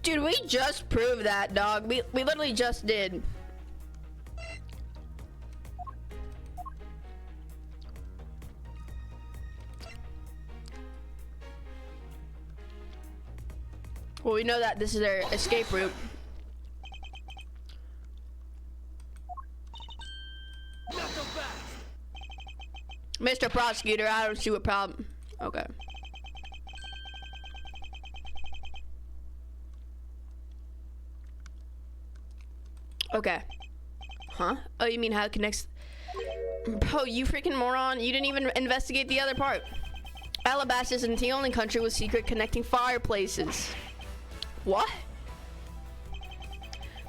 Dude, we just proved that, dog. We literally just did. Well, we know that this is their escape route. Mr. Prosecutor, I don't see what problem. Okay. Okay. Huh? Oh, you mean how it connects? Bro, you freaking moron. You didn't even investigate the other part. Alabasta isn't the only country with secret connecting fireplaces. What?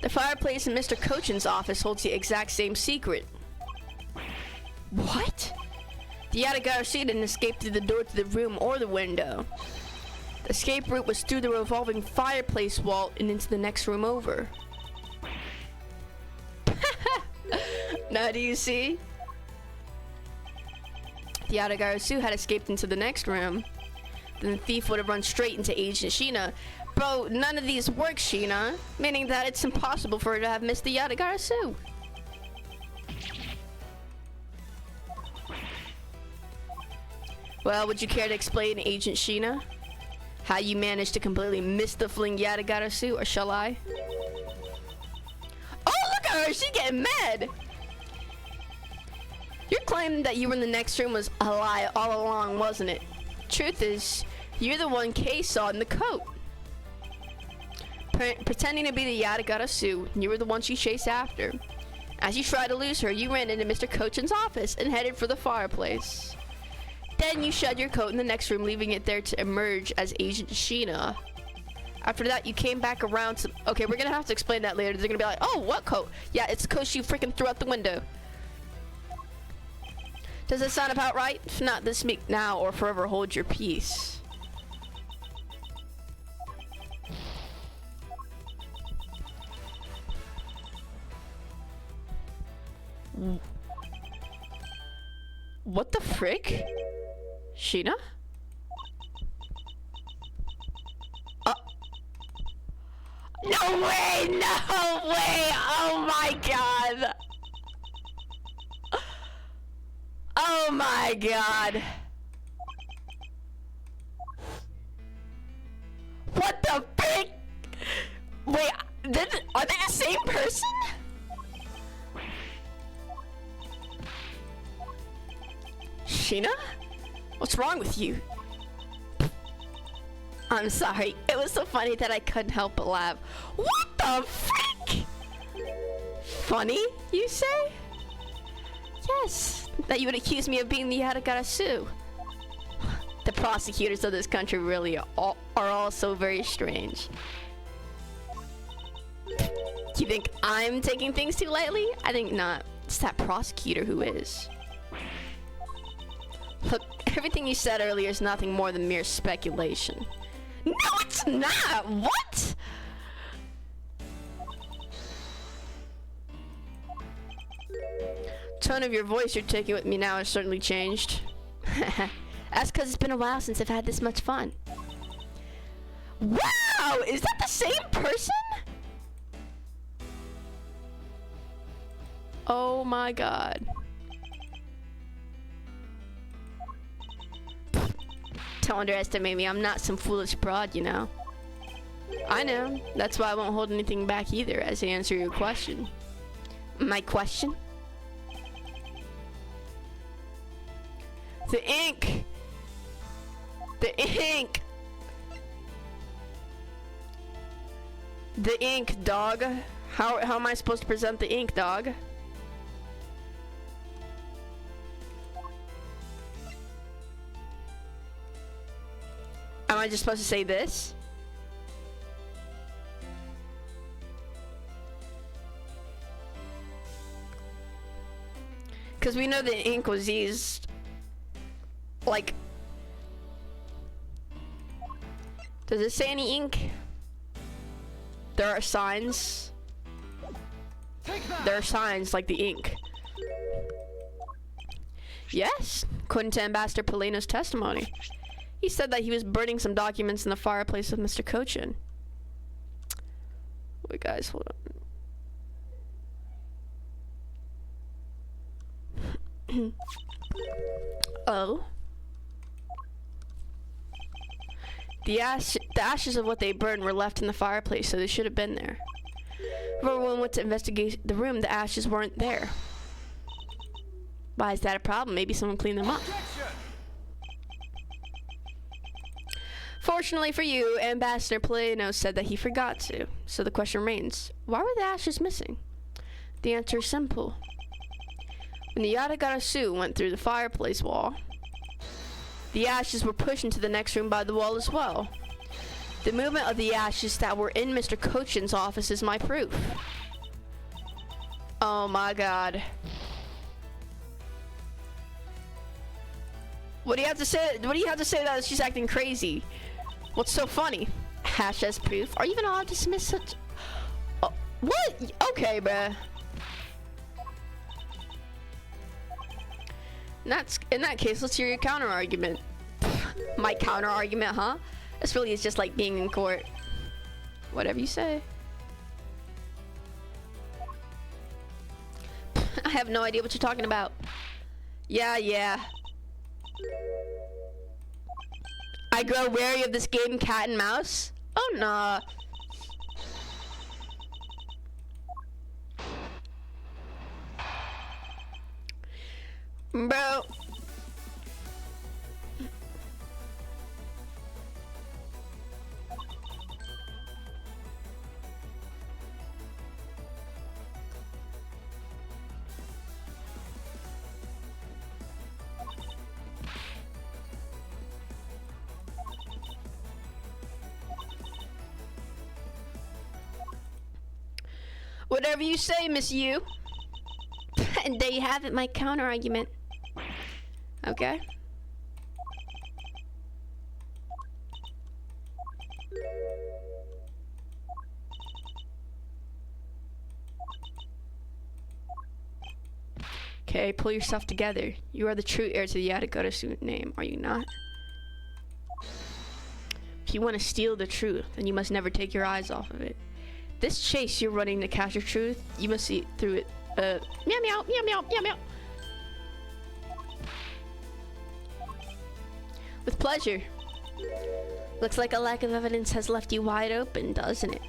The fireplace in Mr. Cochin's office holds the exact same secret. What? The Yadigar didn't escape through the door to the room or the window. The escape route was through the revolving fireplace wall and into the next room over. Now do you see? The Yatagarasu had escaped into the next room. Then the thief would have run straight into Agent Sheena. Bro, none of these work, Sheena. Meaning that it's impossible for her to have missed the Yatagarasu. Well, would you care to explain, Agent Sheena, how you managed to completely miss the fling Yatagarasu, or shall I? Oh, look at her! She's getting mad! Your claim that you were in the next room was a lie all along, wasn't it? Truth is, you're the one Kay saw in the coat. Pretending to be the Yatagarasu, you were the one she chased after. As you tried to lose her, you ran into Mr. Cochin's office and headed for the fireplace. Then you shed your coat in the next room, leaving it there to emerge as Agent Sheena. After that, you came back around to... Okay, we're gonna have to explain that later. They're gonna be like, oh, what coat? Yeah, it's the coat she freaking threw out the window. Does that sound about right? If not, then speak now or forever hold your peace. What the frick? Sheena? No way! No way! Oh my god! Oh my god! What the frick? Wait, are they the same person? Sheena? What's wrong with you? I'm sorry. It was so funny that I couldn't help but laugh. What the frick? Funny, you say? Yes, that you would accuse me of being the Yatagarasu. The prosecutors of this country really are all so very strange. Do you think I'm taking things too lightly? I think not. It's that prosecutor who is. Look, everything you said earlier is nothing more than mere speculation. No, it's not! What? Tone of your voice you're taking with me now has certainly changed. That's because it's been a while since I've had this much fun. Wow! Is that the same person? Oh my god. Don't underestimate me. I'm not some foolish broad, you know. I know. That's why I won't hold anything back either as I answer your question. My question? The ink! The ink! The ink, dog. How am I supposed to present the ink, dog? Am I just supposed to say this? Because we know the ink was used, like, does it say any ink? There are signs. There are signs like the ink. Yes, according to Ambassador Polino's testimony. He said that he was burning some documents in the fireplace with Mr. Cochin. Wait, guys, hold on. Oh. The ashes of what they burned were left in the fireplace, so they should have been there. If everyone went to investigate the room, the ashes weren't there. Why is that a problem? Maybe someone cleaned them up. Fortunately for you, Ambassador Polino said that he forgot to. So the question remains, why were the ashes missing? The answer is simple. When the Yatagarasu went through the fireplace wall, the ashes were pushed into the next room by the wall as well. The movement of the ashes that were in Mr. Cochin's office is my proof. Oh my god. What do you have to say? What do you have to say that she's acting crazy? What's so funny? Hash as proof. Are you even allowed to dismiss such... Oh, what? Okay, bruh. In that case, let's hear your counter argument. My counter argument, huh? This really is just like being in court. Whatever you say. I have no idea what you're talking about. Yeah. I grow wary of this game cat and mouse? Oh, nah. Bro. Whatever you say, Miss You. And there you have it, my counter argument. Okay. Okay, pull yourself together. You are the true heir to the Yatagata name, are you not? If you want to steal the truth, then you must never take your eyes off of it. This chase you're running to capture truth, you must see through it. Meow meow, meow meow, meow meow. With pleasure. Looks like a lack of evidence has left you wide open, doesn't it?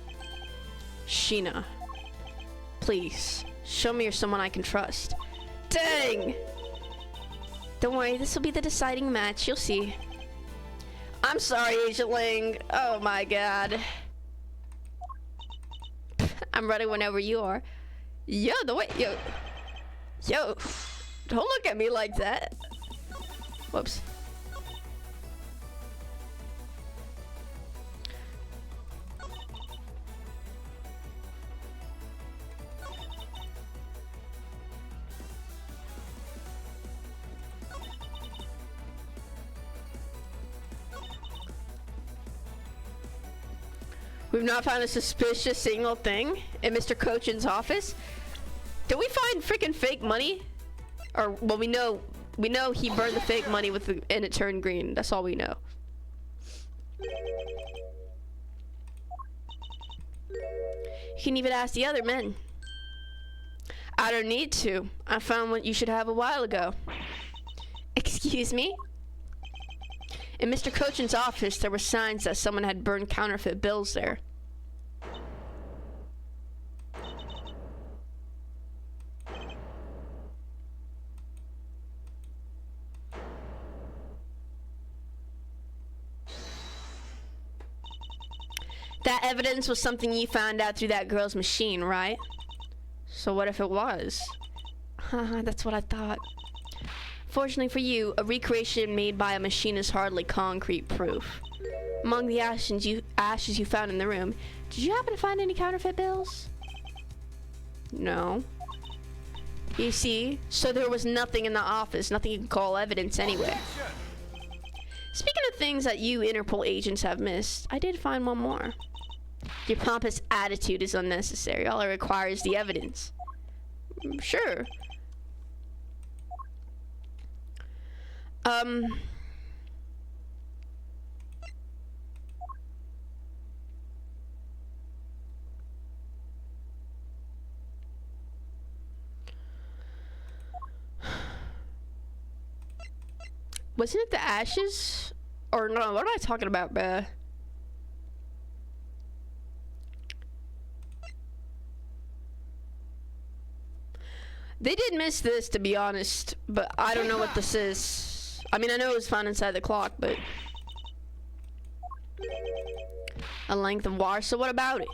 Sheena, please, show me you're someone I can trust. Dang! Don't worry, this will be the deciding match, you'll see. I'm sorry, Agent Ling. Oh my god. I'm ready whenever you are. Yo, yo, don't look at me like that. Whoops. We've not found a suspicious single thing in Mr. Cochin's office. Did we find freaking fake money? Or, well, we know he burned the fake money and it turned green. That's all we know. You can even ask the other men. I don't need to. I found what you should have a while ago. Excuse me? In Mr. Cochin's office, there were signs that someone had burned counterfeit bills there. That evidence was something you found out through that girl's machine, right? So what if it was? Haha, that's what I thought. Fortunately for you, a recreation made by a machine is hardly concrete proof. Among the ashes you found in the room, did you happen to find any counterfeit bills? No. You see, so there was nothing in the office, nothing you can call evidence anyway. Speaking of things that you Interpol agents have missed, I did find one more. Your pompous attitude is unnecessary. All it requires is the evidence. Sure. Wasn't it the ashes? Or no, what am I talking about, bruh? They did miss this, to be honest, but I don't know what this is. I mean, I know it was found inside the clock, but... a length of wire, so what about it?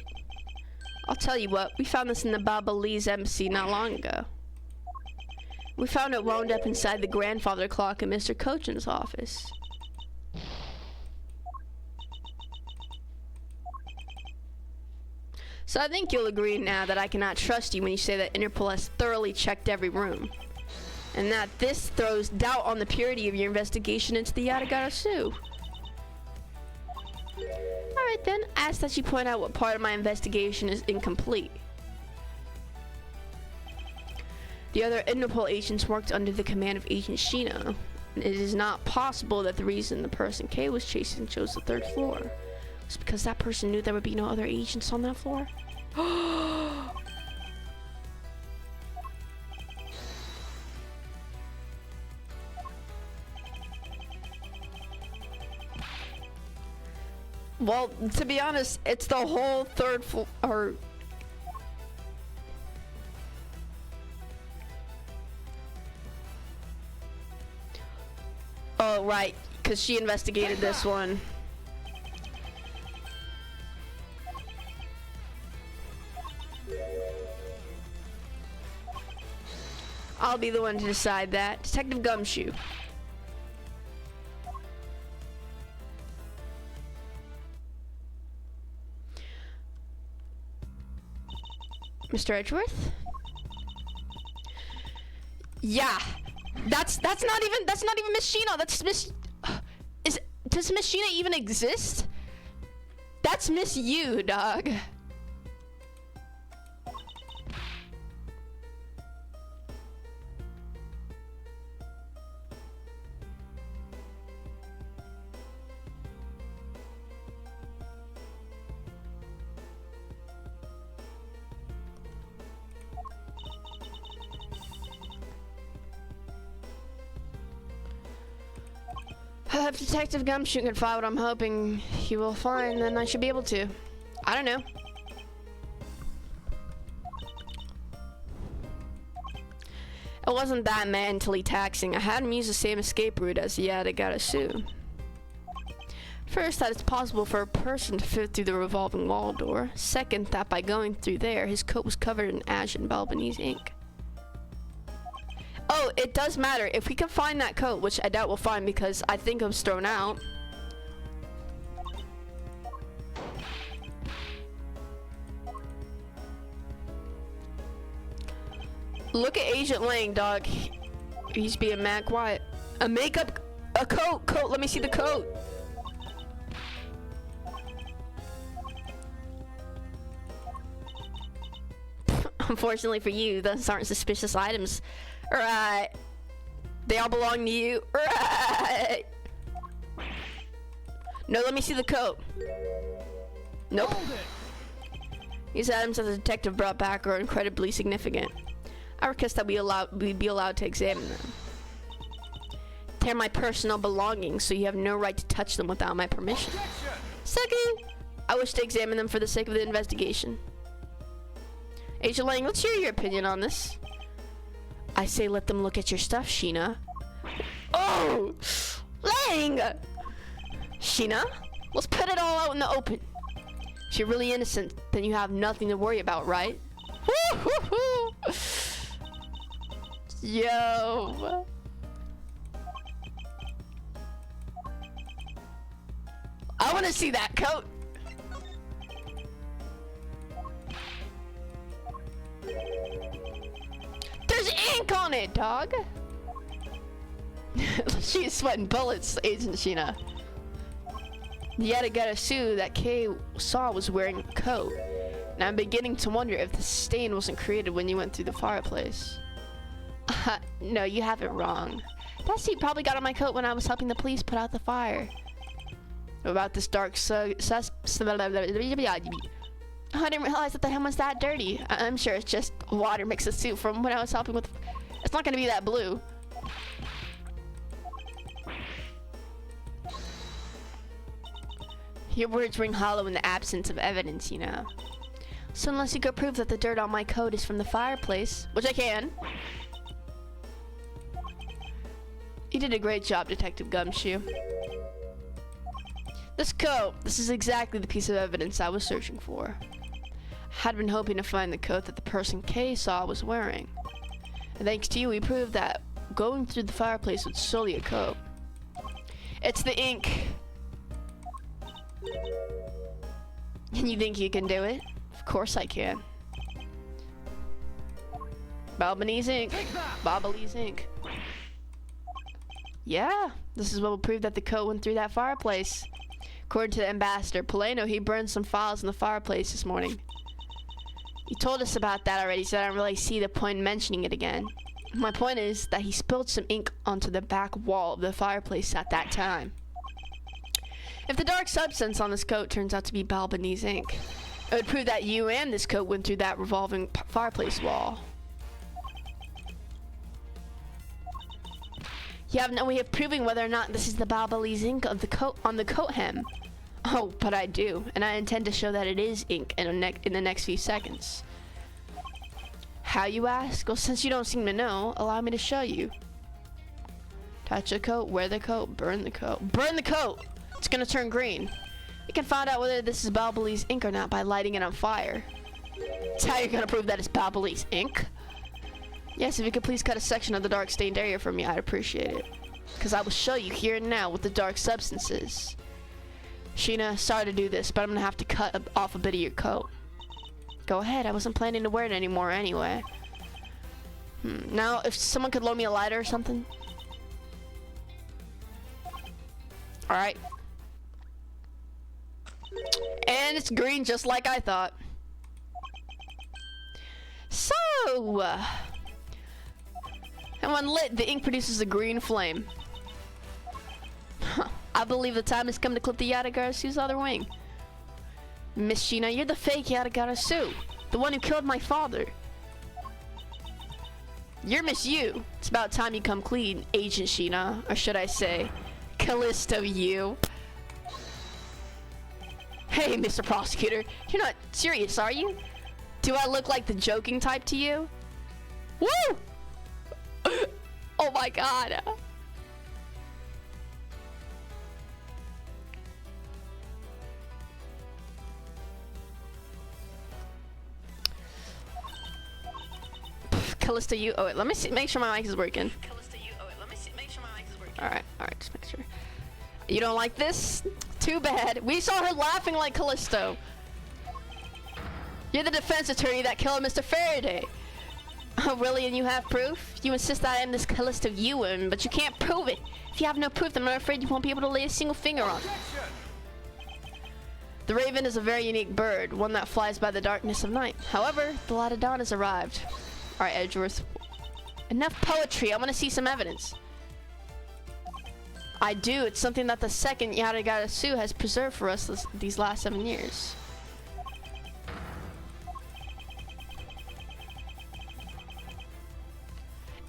I'll tell you what, we found this in the Babalese embassy not long ago. We found it wound up inside the grandfather clock in Mr. Cochin's office. So I think you'll agree now that I cannot trust you when you say that Interpol has thoroughly checked every room. And that this throws doubt on the purity of your investigation into the Yatagata Sioux. Alright then, ask that you point out what part of my investigation is incomplete. The other Interpol agents worked under the command of Agent Sheena. It is not possible that the reason the person K was chasing chose the 3rd floor was because that person knew there would be no other agents on that floor. Well, to be honest, it's the whole 3rd floor, or... Oh, right, because she investigated this one. I'll be the one to decide that. Detective Gumshoe. Mr. Edgeworth? Yeah. That's not even Miss Sheena. That's Miss... Does Miss Sheena even exist? That's Miss You, dog. If Detective Gumshoe can find what I'm hoping he will find, then I should be able to. I don't know. It wasn't that mentally taxing. I had him use the same escape route as the Investigaytions. First, that it's possible for a person to fit through the revolving wall door. Second, that by going through there, his coat was covered in ash and Balbanese ink. Oh, it does matter. If we can find that coat, which I doubt we'll find because I think it was thrown out. Look at Agent Lang, dog. He's being mad quiet. A coat, let me see the coat. Unfortunately for you, those aren't suspicious items. Right. They all belong to you. Right. No, let me see the coat. Nope. These items that the detective brought back are incredibly significant. I request that we be allowed to examine them. They're my personal belongings, so you have no right to touch them without my permission. Second, I wish to examine them for the sake of the investigation. Agent Lang, let's hear your opinion on this. I say let them look at your stuff, Sheena. Oh! Lang! Sheena, let's put it all out in the open. If you're really innocent, then you have nothing to worry about, right? Yo! I want to see that coat. There's ink on it, dog. She's sweating bullets, Agent Sheena. You had to get a suit that Kay saw was wearing a coat. And I'm beginning to wonder if the stain wasn't created when you went through the fireplace. No, you have it wrong. That suit probably got on my coat when I was helping the police put out the fire. About this dark I didn't realize that the hem was that dirty. I'm sure it's just water mixed with soup from when I was helping with... It's not gonna be that blue. Your words ring hollow in the absence of evidence, you know. So unless you could prove that the dirt on my coat is from the fireplace, which I can. You did a great job, Detective Gumshoe. This coat, this is exactly the piece of evidence I was searching for. I had been hoping to find the coat that the person Kay saw was wearing. And thanks to you, we proved that going through the fireplace was solely a coat. It's the ink. And you think you can do it? Of course I can. Balbanese ink. Balbanese ink. Yeah, this is what will prove that the coat went through that fireplace. According to the ambassador, Polano, he burned some files in the fireplace this morning. He told us about that already, so I don't really see the point in mentioning it again. My point is that he spilled some ink onto the back wall of the fireplace at that time. If the dark substance on this coat turns out to be Balbany's ink, it would prove that you and this coat went through that revolving fireplace wall. You have no way of proving whether or not this is the Balbany's ink of the coat on the coat hem. Oh, but I do, and I intend to show that it is ink in the next few seconds. How, you ask? Well, since you don't seem to know, allow me to show you. Touch the coat, wear the coat, burn the coat. Burn the coat! It's gonna turn green. You can find out whether this is Balbany's ink or not by lighting it on fire. That's how you're gonna prove that it's Balbany's ink? Yes, if you could please cut a section of the dark stained area for me, I'd appreciate it. Because I will show you here and now what the dark substance is. Sheena, sorry to do this, but I'm gonna have to cut off a bit of your coat. Go ahead, I wasn't planning to wear it anymore anyway. Now, if someone could loan me a lighter or something. Alright. And it's green just like I thought. So, and when lit, the ink produces a green flame. I believe the time has come to clip the Yatagarasu's other wing. Miss Sheena, you're the fake Yatagarasu, the one who killed my father. You're Miss Yu. It's about time you come clean, Agent Sheena, or should I say, Callisto Yu. Hey, Mr. Prosecutor, you're not serious, are you? Do I look like the joking type to you? Woo! Oh my god. Callisto, you. Oh wait, let me see. Make sure my mic is working. Callisto, you. Oh wait, let me see. Make sure my mic is working. All right, just make sure. You don't like this? Too bad. We saw her laughing like Callisto. You're the defense attorney that killed Mr. Faraday. Oh really? And you have proof? You insist that I am this Callisto Ewan, but you can't prove it. If you have no proof, then I'm afraid you won't be able to lay a single finger on it. The raven is a very unique bird, one that flies by the darkness of night. However, the light of dawn has arrived. Alright, Edgeworth. Enough poetry. I want to see some evidence. I do. It's something that the second Yatagarasu has preserved for us these last 7 years.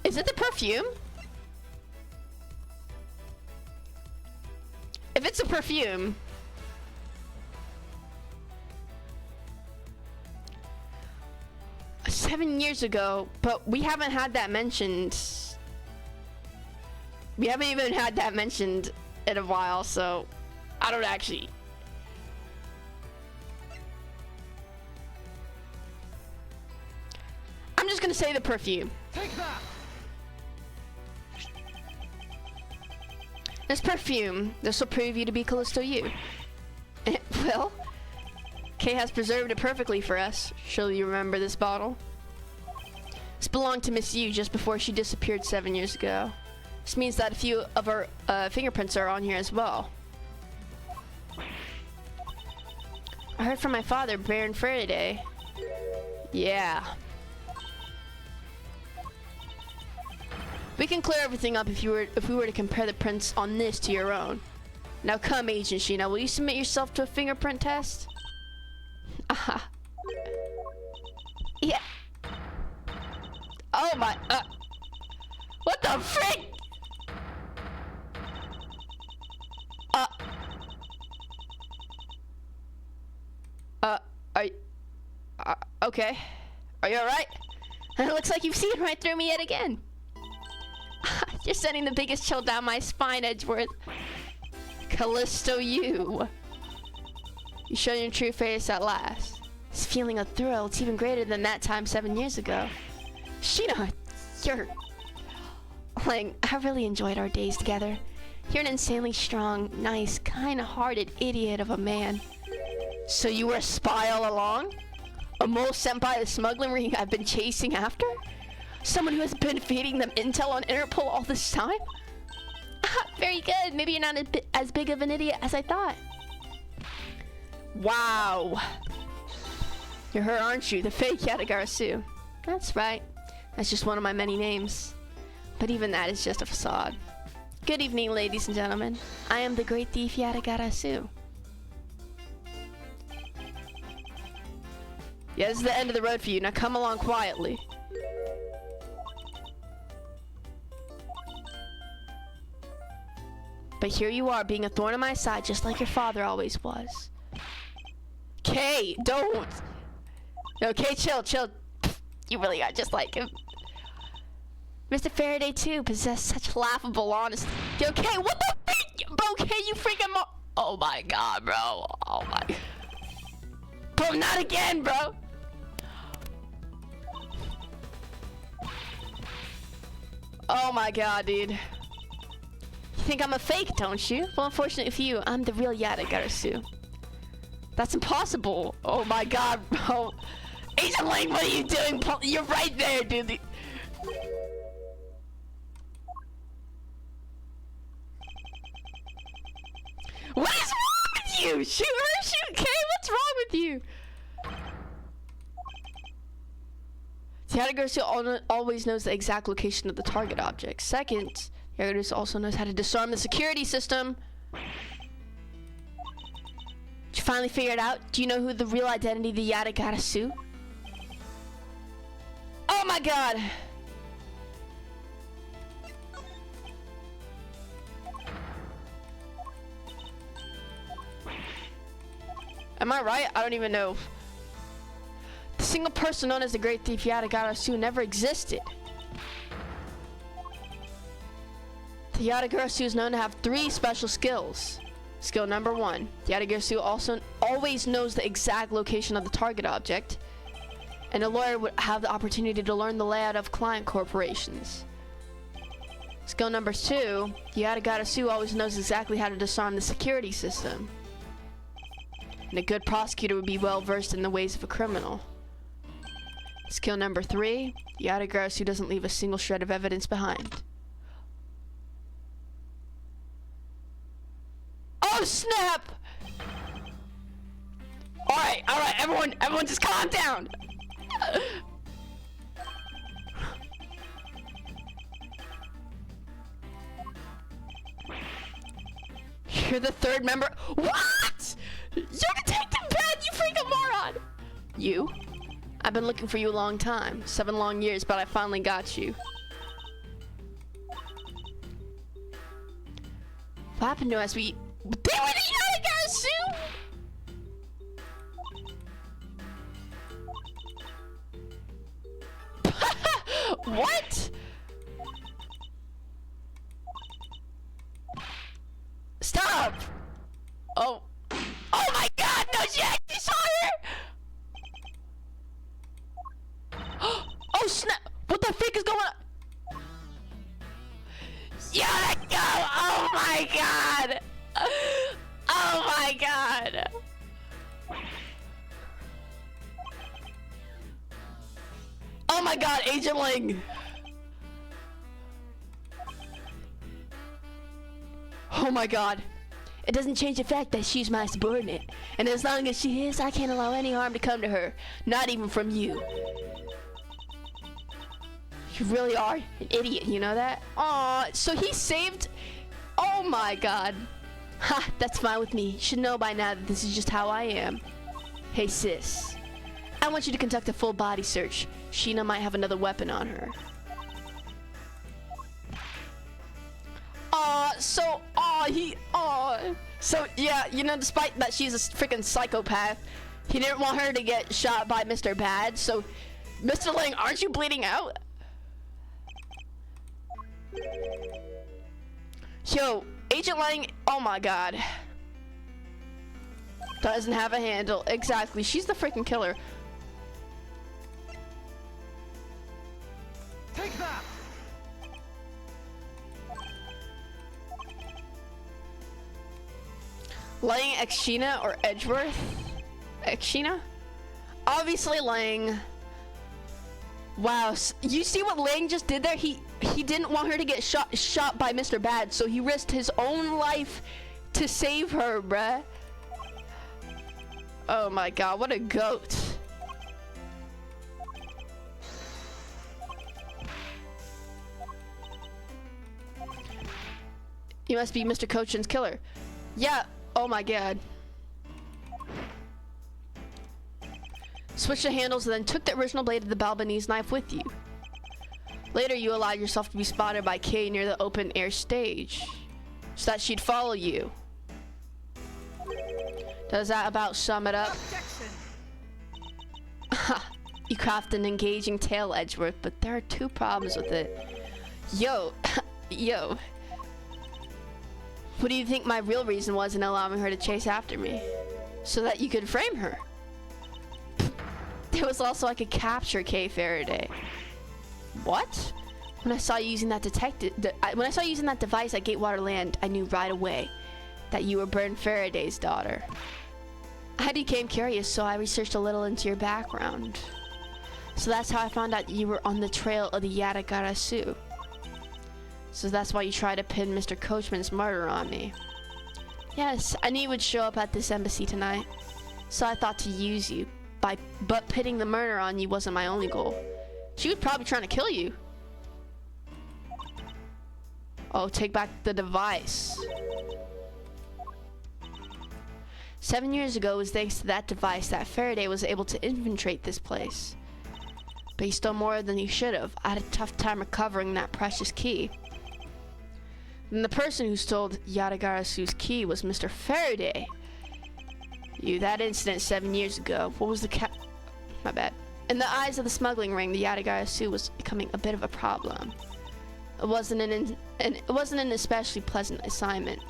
Is it the perfume? If it's a perfume... 7 years ago, but we haven't had that mentioned. We haven't even had that mentioned in a while, so I don't actually. I'm just gonna say the perfume. Take that. This perfume, this will prove you to be Callisto Yu. Well, Kay has preserved it perfectly for us. Surely you remember this bottle? This belonged to Miss Yu just before she disappeared 7 years ago. This means that a few of her fingerprints are on here as well. I heard from my father, Baron Faraday. Yeah. We can clear everything up if we were to compare the prints on this to your own. Now come, Agent Sheena, will you submit yourself to a fingerprint test? Aha. Yeah. Oh my, what the frick? Are you, okay. Are you alright? It looks like you've seen right through me yet again. You're sending the biggest chill down my spine, Edgeworth. Callisto Yu. You show your true face at last. This feeling of thrill, it's even greater than that time 7 years ago. Sheena, you're... Like, I really enjoyed our days together. You're an insanely strong, nice, kind-hearted idiot of a man. So you were a spy all along? A mole sent by the smuggling ring I've been chasing after? Someone who has been feeding them intel on Interpol all this time? Very good. Maybe you're not as big of an idiot as I thought. Wow. You're her, aren't you? The fake Yatagarasu. That's right. That's just one of my many names. But even that is just a facade. Good evening, ladies and gentlemen. I am the great thief Yatagarasu. Yeah, this is the end of the road for you. Now come along quietly. But here you are, being a thorn in my side, just like your father always was. Kay, don't! No, Kay, chill. You really are just like him. Mr. Faraday, too, possessed such laughable honesty. Yo, Kay, what the freak? Bro, Kay, you freaking oh my god, bro. Oh my. Bro, not again, bro. Oh my god, dude. You think I'm a fake, don't you? Well, unfortunately for you, I'm the real Yatagarasu. That's impossible. Oh my god, bro. Agent Lang, what are you doing? You're right there, dude. What is wrong with you? Shoot her, shoot Kay, what's wrong with you? Yatagarasu always knows the exact location of the target object. Second, Yatagarasu also knows how to disarm the security system. Did you finally figure it out? Do you know who the real identity of the Yatagarasu? Oh my god! Am I right? I don't even know. The single person known as the Great Thief Yatagarasu never existed. The Yatagarasu is known to have 3 special skills. Skill number 1. The Yatagarasu also always knows the exact location of the target object. And a lawyer would have the opportunity to learn the layout of client corporations. Skill number 2. The Yatagarasu always knows exactly how to disarm the security system. And a good prosecutor would be well versed in the ways of a criminal. Skill number 3, the Yatagarasu doesn't leave a single shred of evidence behind. Oh snap! Alright, everyone just calm down! You're the 3rd member. What? You're Detective Ben, you freaking moron! You? I've been looking for you a long time. 7 long years, but I finally got you. What happened to us? They were the Yatagarasu! What? Stop! Oh. Oh my god, no, she actually saw her! Oh snap! What the freak is going on? Yeah, let go! Oh my god! Oh my god! Oh my god, Agent Lang! Oh my god. It doesn't change the fact that she's my subordinate. And as long as she is, I can't allow any harm to come to her. Not even from you. You really are an idiot, you know that? Aw, so he saved... Oh my god. Ha, that's fine with me. You should know by now that this is just how I am. Hey sis. I want you to conduct a full body search. Sheena might have another weapon on her. So yeah, you know, despite that she's a freaking psychopath, he didn't want her to get shot by Mr. Bad, so Mr. Lang, aren't you bleeding out? Yo, Agent Lang, oh my god. Doesn't have a handle. Exactly, she's the freaking killer. Take that! Lang, Sheena, or Edgeworth? Sheena? Obviously Lang. Wow, you see what Lang just did there? He didn't want her to get shot by Mr. Bad, so he risked his own life to save her, bruh. Oh my god, what a goat. You must be Mr. Cochin's killer. Yeah, oh my god. Switched the handles and then took the original blade of the Balbanese knife with you. Later, you allowed yourself to be spotted by Kay near the open air stage, so that she'd follow you. Does that about sum it up? You craft an engaging tale, Edgeworth, but there are two problems with it. Yo, yo. What do you think my real reason was in allowing her to chase after me? So that you could frame her. It was also I could capture Kay Faraday. What? When I saw you using that device at Gatewater Land, I knew right away that you were Bern Faraday's daughter. I became curious, so I researched a little into your background. So that's how I found out you were on the trail of the Yatagara Sioux. So that's why you tried to pin Mr. Coachman's murder on me. Yes, I knew you would show up at this embassy tonight, so I thought to use you. But pitting the murder on you wasn't my only goal. She was probably trying to kill you. Oh, take back the device. 7 years ago, it was thanks to that device that Faraday was able to infiltrate this place. But he stole more than he should have. I had a tough time recovering that precious key. And the person who stole Yatagara Sioux's key was Mr. Faraday. That incident 7 years ago. What was the my bad. In the eyes of the smuggling ring, the Yatagara Sioux was becoming a bit of a problem. It wasn't an especially pleasant assignment.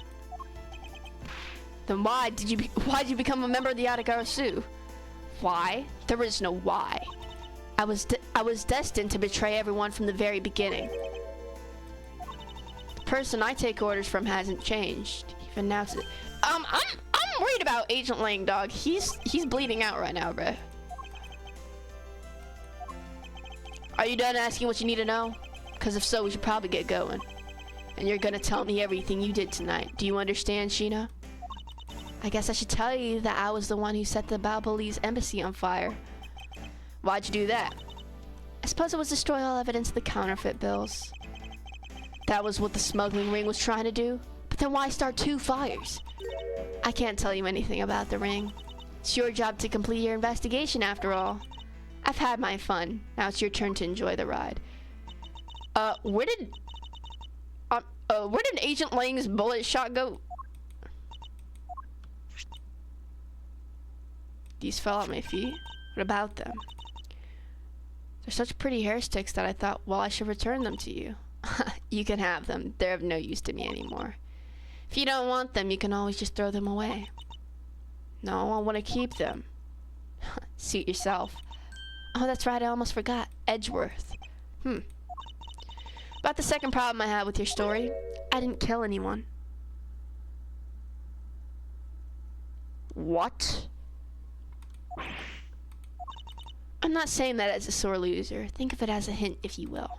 Then why did you become a member of the Yatagara Sioux? Why? There is no why. I was destined to betray everyone from the very beginning. The person I take orders from hasn't changed. Even now, I'm worried about Agent Lang, dog. He's bleeding out right now, bruh. Are you done asking what you need to know? Because if so, we should probably get going. And you're gonna tell me everything you did tonight. Do you understand, Sheena? I guess I should tell you that I was the one who set the Balbalese embassy on fire. Why'd you do that? I suppose it was destroy all evidence of the counterfeit bills. That was what the smuggling ring was trying to do? But then why start two fires? I can't tell you anything about the ring. It's your job to complete your investigation, after all. I've had my fun. Now it's your turn to enjoy the ride. Where did Agent Lang's bullet shot go? These fell at my feet. What about them? They're such pretty hair sticks that I thought, well, I should return them to you. You can have them. They're of no use to me anymore. If you don't want them, you can always just throw them away. No, I want to keep them. Suit yourself. Oh, that's right, I almost forgot. Edgeworth. About the second problem I had with your story, I didn't kill anyone. What? I'm not saying that as a sore loser. Think of it as a hint, if you will.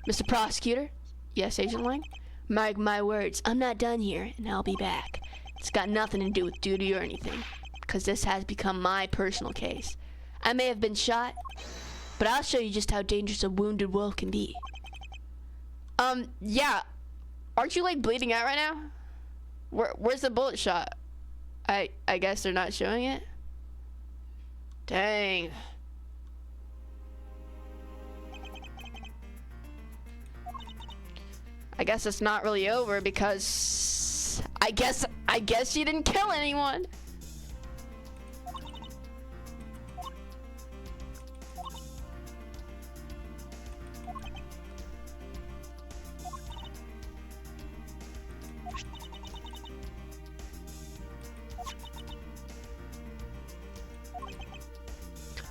Mr. Prosecutor? Yes, Agent Lang? Mark my words, I'm not done here, and I'll be back. It's got nothing to do with duty or anything, because this has become my personal case. I may have been shot, but I'll show you just how dangerous a wounded wolf can be. Yeah. Aren't you, like, bleeding out right now? Where's the bullet shot? I guess they're not showing it? Dang. I guess it's not really over because I guess you didn't kill anyone.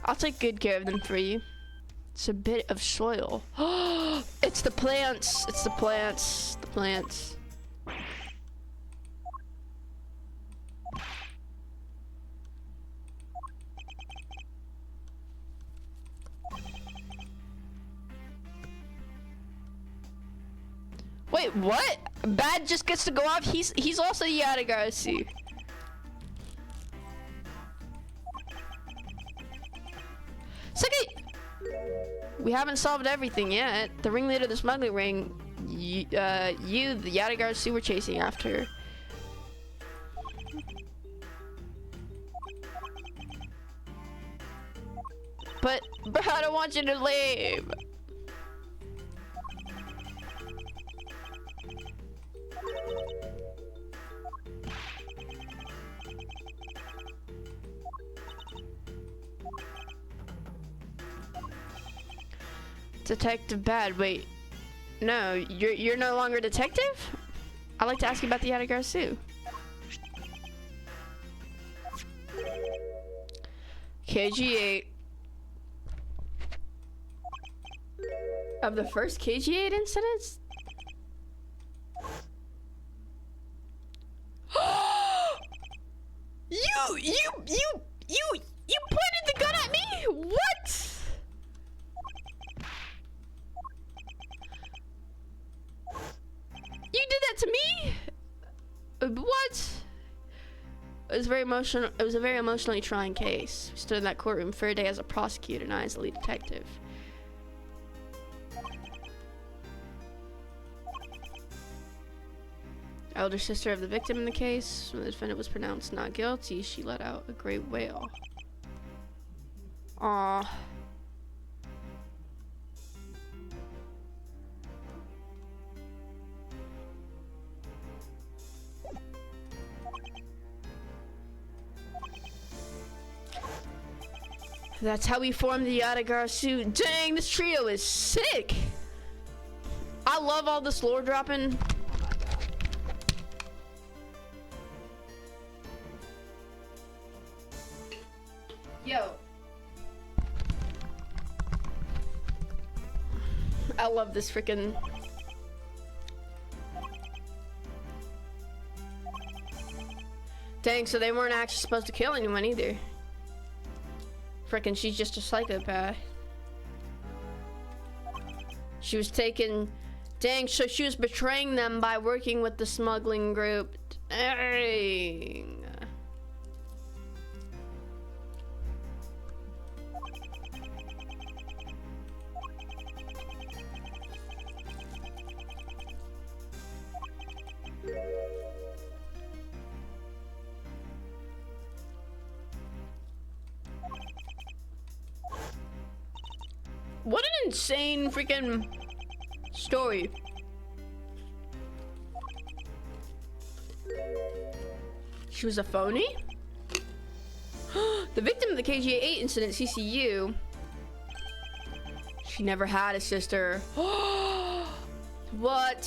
I'll take good care of them for you. It's a bit of soil. It's the plants. It's the plants. The plants. Wait, what? Bad just gets to go off? He's also the Yatagara Sioux. We haven't solved everything yet. The ringleader of the smuggling ring, the Yadigar Sue were chasing after. But I don't want you to leave. Detective Bad, wait. No, you're no longer a detective? I'd like to ask you about the Yadigar Sue. KG8. Of the first KG8 incidents? You pointed the gun at me? What? You did that to me? What? It was very emotional. It was a very emotionally trying case. We stood in that courtroom for a day as a prosecutor and I as the lead detective. Elder sister of the victim in the case. When the defendant was pronounced not guilty, she let out a great wail. Aww. That's how we formed the Yadigar Sue. Dang, this trio is sick. I love all this lore dropping. Yo. I love this freaking. Dang, so they weren't actually supposed to kill anyone either. Frickin', she's just a psychopath. She was taken. Dang, so she was betraying them by working with the smuggling group. Dang. What an insane freaking story. She was a phony? The victim of the KGA-8 incident, CCU. She never had a sister. What?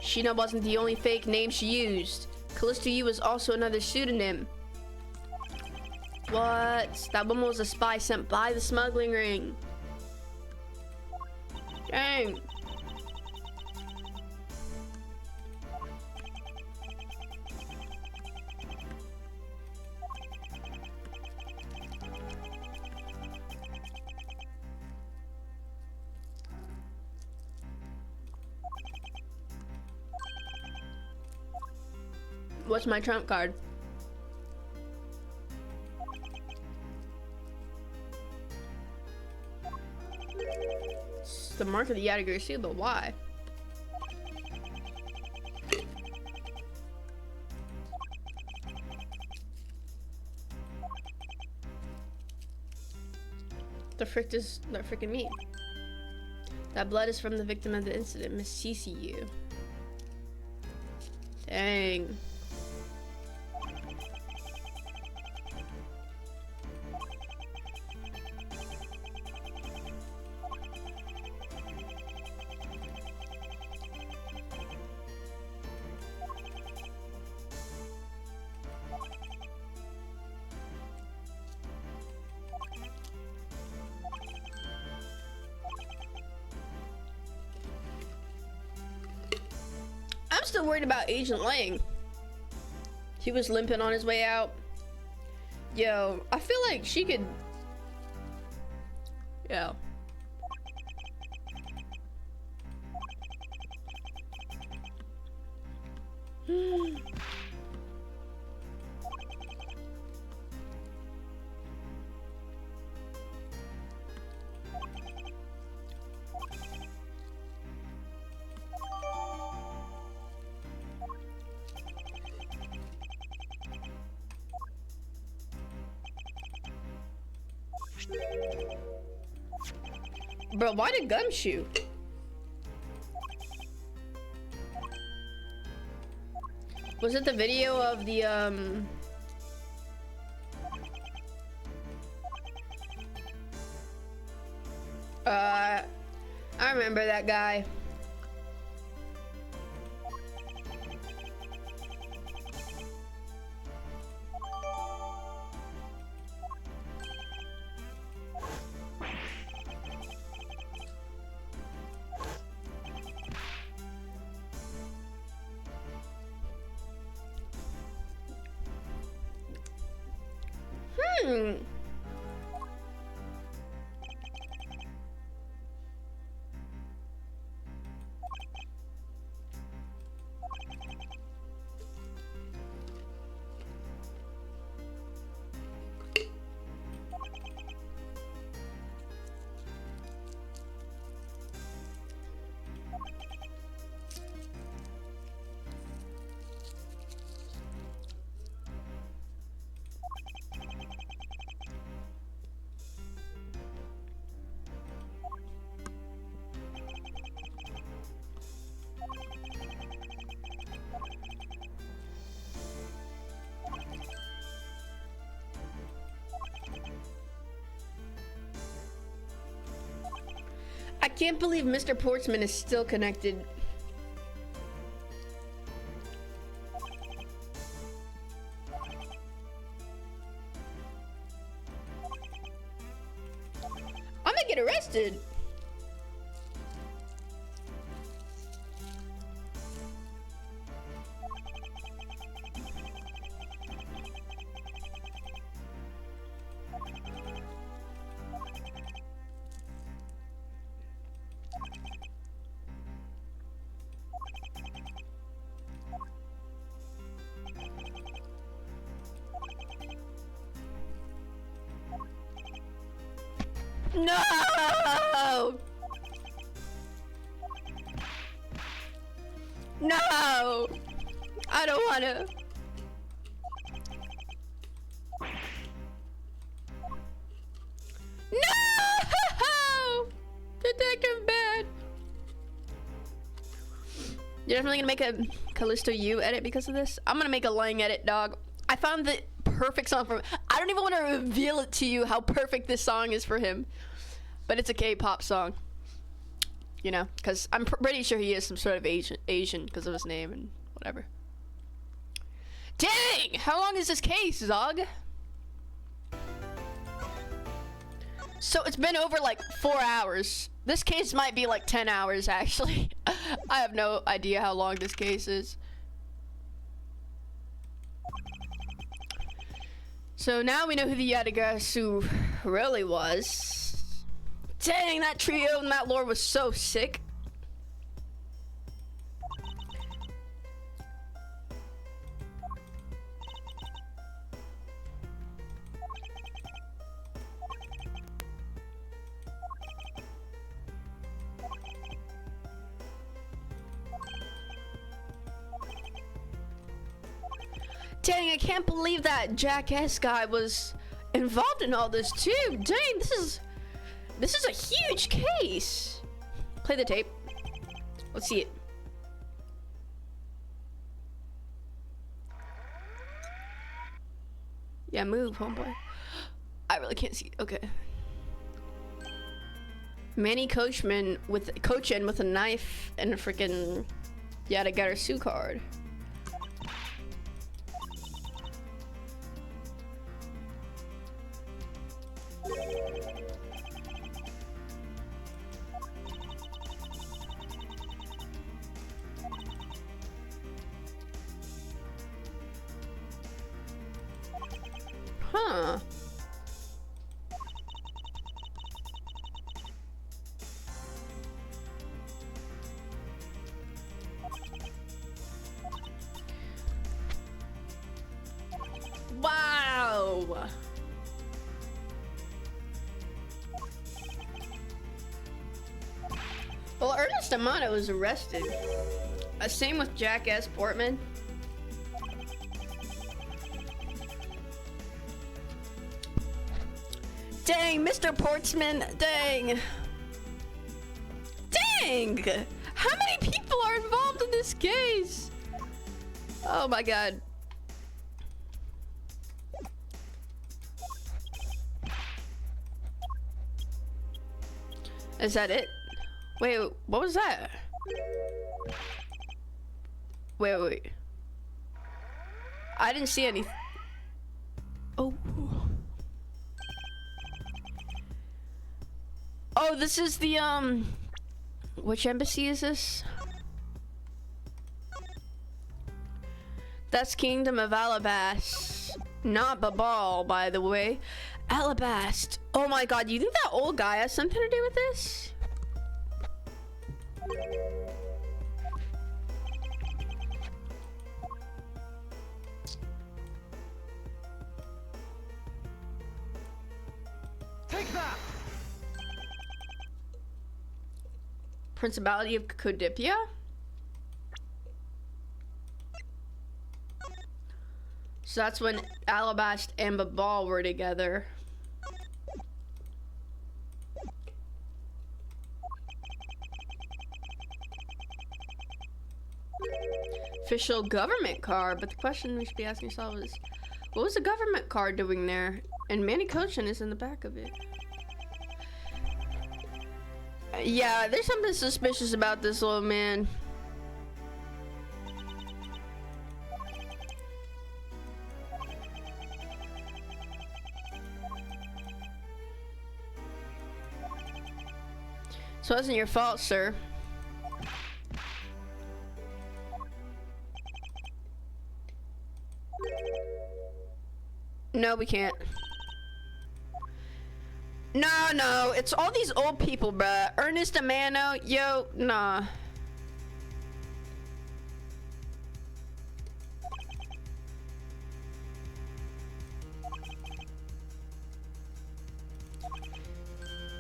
Sheena wasn't the only fake name she used. Callisto U was also another pseudonym. What? That woman was a spy sent by the smuggling ring. Dang. What's my trump card? It's the mark of the Yadigar Sue, but why? The frick does that freaking mean? That blood is from the victim of the incident, Miss CCU. Dang. I'm still worried about Agent Lang. He was limping on his way out. Yo, I feel like she could. Yo. Bro, why the gumshoe? Was it the video of the, I remember that guy. I can't believe Mr. Portsman is still connected. I'm gonna get arrested. No! No! I don't wanna. No! Detective Bad. You're definitely gonna make a Callisto U edit because of this? I'm gonna make a Lang edit, dog. I found the perfect song for him. I don't even want to reveal it to you how perfect this song is for him. But it's a K-pop song. You know, because I'm pretty sure he is some sort of Asian because of his name and whatever. Dang! How long is this case, Zog? So it's been over like 4 hours. This case might be like 10 hours, actually. I have no idea how long this case is. So now we know who the Yatagarasu really was. Dang, that trio and that lore was so sick. Dang, I can't believe that jackass guy was involved in all this too. Dang, this is a huge case. Play the tape. Let's see it. Yeah, move, homeboy. I really can't see. Okay. Manny Coachin with a knife and a freaking Yatagarasu card. Huh. Wow. Well, Ernest Amato was arrested. Same with Jackass Portman. Dang, Mr. Portsman, dang. Lang! How many people are involved in this case? Oh my god. Is that it? Wait, what was that? Wait. I didn't see anything. Oh. Oh, this is the, which embassy is this? That's Kingdom of Alabast. Not Babal, by the way. Alabast. Oh my god, you think that old guy has something to do with this? Take that! Principality of Kodipia? So that's when Alabast and Babal were together. Official government card, but the question we should be asking ourselves is, what was the government card doing there? And Manny Cochin is in the back of it. Yeah, there's something suspicious about this little man. So it wasn't your fault, sir. No, we can't. No, it's all these old people, bruh. Ernest Amano, yo, nah.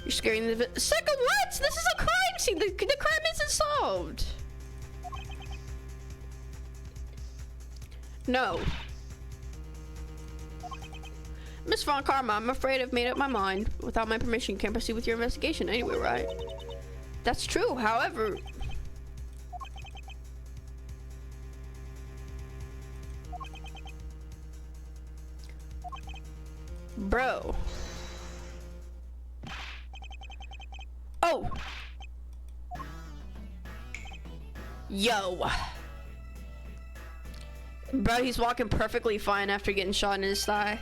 You're scaring the second what? This is a crime scene. The crime isn't solved. No. Miss Von Karma, I'm afraid I've made up my mind. Without my permission, you can't proceed with your investigation anyway, right? That's true, however... Bro. Oh! Yo! Bro, he's walking perfectly fine after getting shot in his thigh.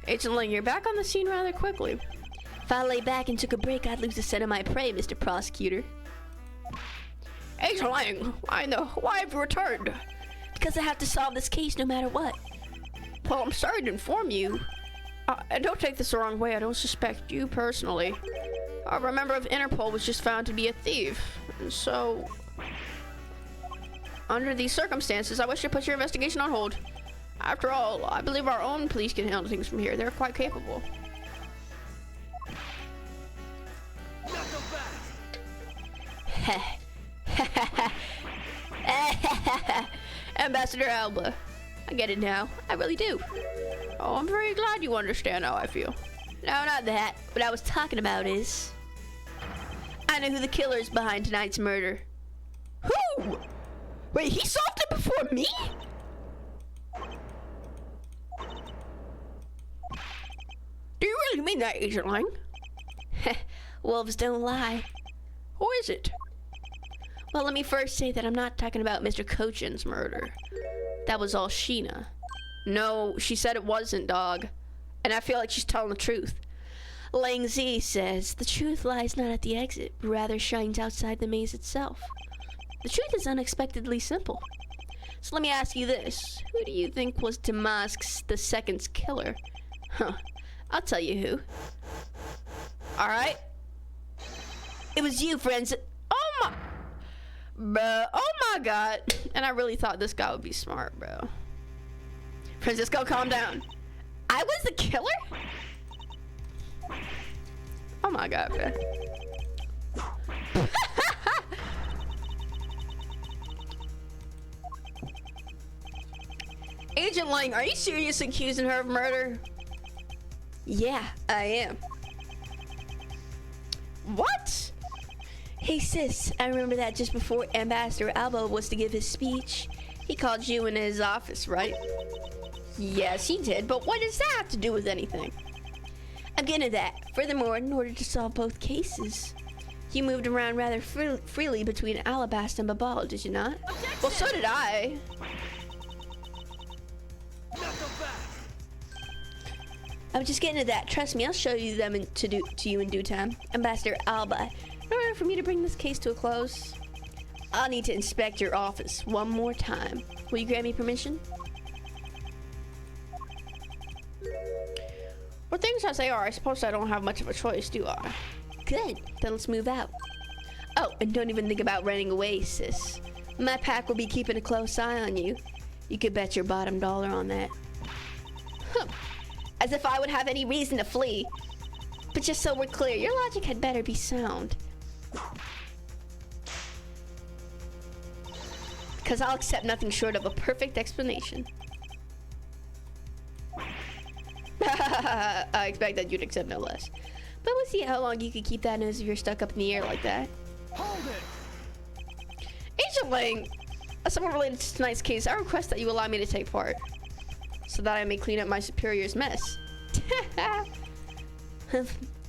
Agent Lang, you're back on the scene rather quickly. If I lay back and took a break, I'd lose the scent of my prey, Mr. Prosecutor. Agent Lang, why have you returned? Because I have to solve this case no matter what. Well, I'm sorry to inform you. And don't take this the wrong way, I don't suspect you personally. A member of Interpol was just found to be a thief. And so... under these circumstances, I wish to put your investigation on hold. After all, I believe our own police can handle things from here. They're quite capable. Ambassador Alba. I get it now. I really do. Oh, I'm very glad you understand how I feel. No, not that. What I was talking about is... I know who the killer is behind tonight's murder. Who? Wait, he solved it before me? Do you really mean that, Agent Lang? Wolves don't lie. Who is it? Well, let me first say that I'm not talking about Mr. Cochin's murder. That was all Sheena. No, she said it wasn't, dog. And I feel like she's telling the truth. Lang Z says the truth lies not at the exit, but rather shines outside the maze itself. The truth is unexpectedly simple. So let me ask you this. Who do you think was Damask II's killer? Huh. I'll tell you who. Alright. It was you, friends. Oh my... Bro, oh my god. And I really thought this guy would be smart, bro. Francisco, calm down. I was the killer? Oh my god, bro. Agent Lang, are you serious accusing her of murder? Yeah, I am. What? Hey sis, I remember that just before Ambassador Alba was to give his speech, he called you into his office, right? Yes, he did, but what does that have to do with anything? I'm getting to that. Furthermore, in order to solve both cases, you moved around rather freely between Alabasta and Babal, did you not? Well, so did I. I'm just getting to that. Trust me, I'll show you them to you in due time. Ambassador Alba, in order for me to bring this case to a close, I'll need to inspect your office one more time. Will you grant me permission? Well, things as they are, I suppose I don't have much of a choice, do I? Good. Then let's move out. Oh, and don't even think about running away, sis. My pack will be keeping a close eye on you. You could bet your bottom dollar on that. Huh. As if I would have any reason to flee. But just so we're clear, your logic had better be sound. Because I'll accept nothing short of a perfect explanation. I expect that you'd accept no less. But we'll see how long you can keep that nose of yours stuck up in the air like that. Hold it! Agent Lang, as someone related to tonight's case, I request that you allow me to take part, so that I may clean up my superior's mess. I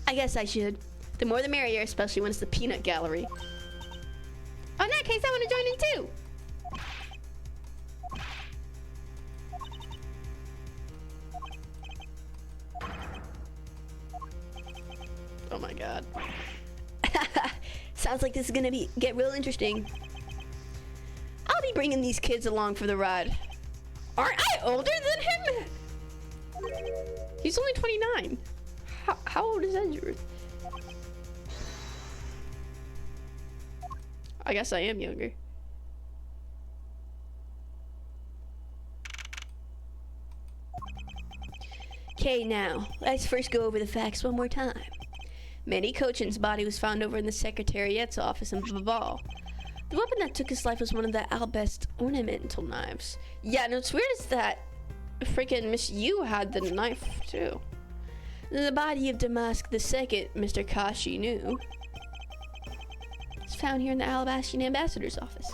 guess I should. The more the merrier, especially when it's the peanut gallery. Oh, in that case, I want to join in too. Oh my god. Sounds like this is gonna get real interesting. I'll be bringing these kids along for the ride. Aren't I older than him? He's only 29. How old is Andrew? I guess I am younger. Okay, now, let's first go over the facts one more time. Manny Cochin's body was found over in the Secretariat's office in Babal. The weapon that took his life was one of the Albest ornamental knives. Yeah, and what's weird is that freaking Miss Yu had the knife too. The body of Damask II, Mr. Kashi knew, is found here in the Alabastian ambassador's office.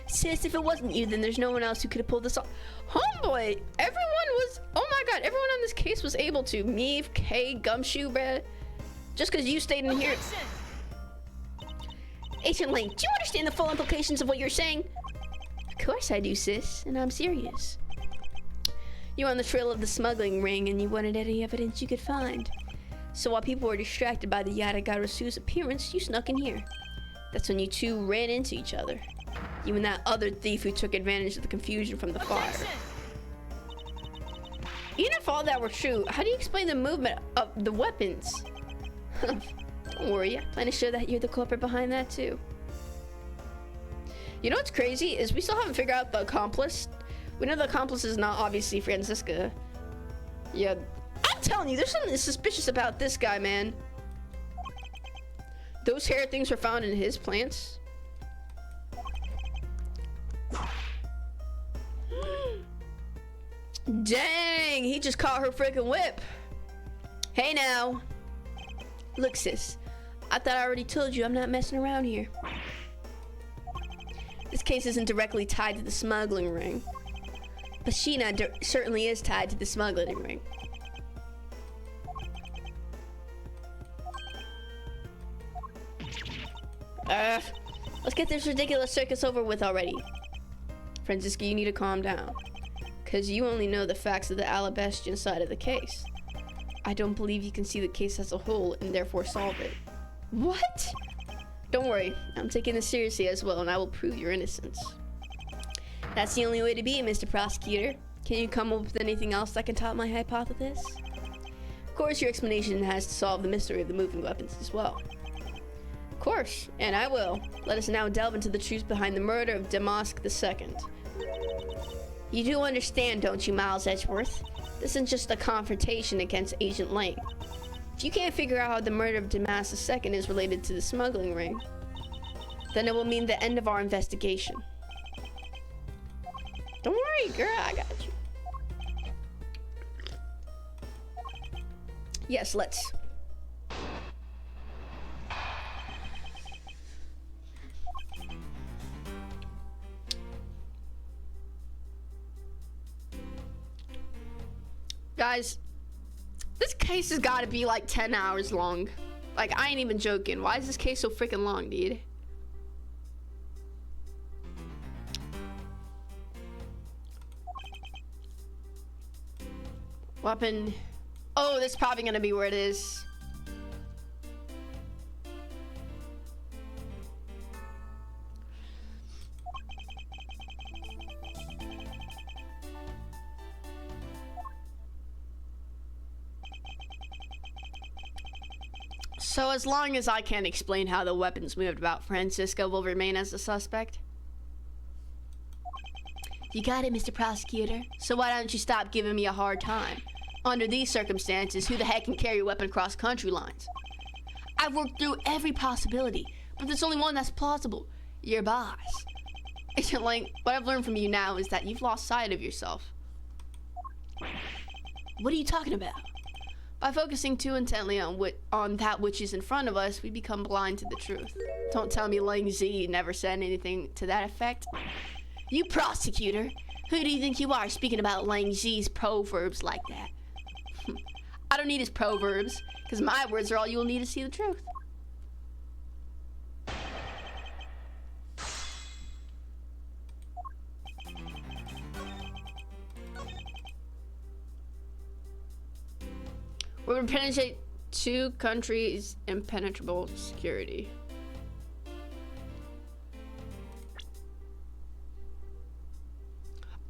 Sis, if it wasn't you, then there's no one else who could have pulled this off. Homeboy, everyone was, oh my god, everyone on this case was able to. Meave, Kay, Gumshoe, bruh. Just because you stayed in here. Agent Lang, do you understand the full implications of what you're saying? Of course I do, sis, and I'm serious. You're on the trail of the smuggling ring, and you wanted any evidence you could find. So while people were distracted by the Yadagarusu's appearance, you snuck in here. That's when you two ran into each other. You and that other thief who took advantage of the confusion from the fire. Even if all that were true, how do you explain the movement of the weapons? Don't worry, I plan to show that you're the culprit behind that too. You know what's crazy is we still haven't figured out the accomplice. We know the accomplice is not obviously Francisca. Yeah, I'm telling you, there's something suspicious about this guy, man. Those hair things were found in his plants. Dang, he just caught her freaking whip. Hey now. Look, sis, I thought I already told you I'm not messing around here. This case isn't directly tied to the smuggling ring, but Sheena certainly is tied to the smuggling ring. Let's get this ridiculous circus over with already. Francisca, you need to calm down, because you only know the facts of the Alabastian side of the case. I don't believe you can see the case as a whole and therefore solve it. What? Don't worry, I'm taking this seriously as well, and I will prove your innocence. That's the only way to be, Mr. Prosecutor. Can you come up with anything else that can top my hypothesis? Of course, your explanation has to solve the mystery of the moving weapons as well. Of course, and I will. Let us now delve into the truth behind the murder of Damask II. You do understand, don't you, Miles Edgeworth? This isn't just a confrontation against Agent Lang. If you can't figure out how the murder of Damask II is related to the smuggling ring, then it will mean the end of our investigation. Don't worry, girl, I got you. Yes, let's. Guys, this case has got to be like 10 hours long. Like, I ain't even joking. Why is this case so freaking long, dude? Weapon. Oh, that's probably gonna be where it is. So as long as I can't explain how the weapons moved about, Francisco will remain as a suspect? You got it, Mr. Prosecutor. So why don't you stop giving me a hard time? Under these circumstances, who the heck can carry a weapon across country lines? I've worked through every possibility, but there's only one that's plausible. Your boss. Agent Lang, what I've learned from you now is that you've lost sight of yourself. What are you talking about? By focusing too intently on that which is in front of us, we become blind to the truth. Don't tell me Lang Z never said anything to that effect. You prosecutor? Who do you think you are speaking about Lang Z's proverbs like that? I don't need his proverbs, because my words are all you'll need to see the truth. We would penetrate 2 countries' impenetrable security.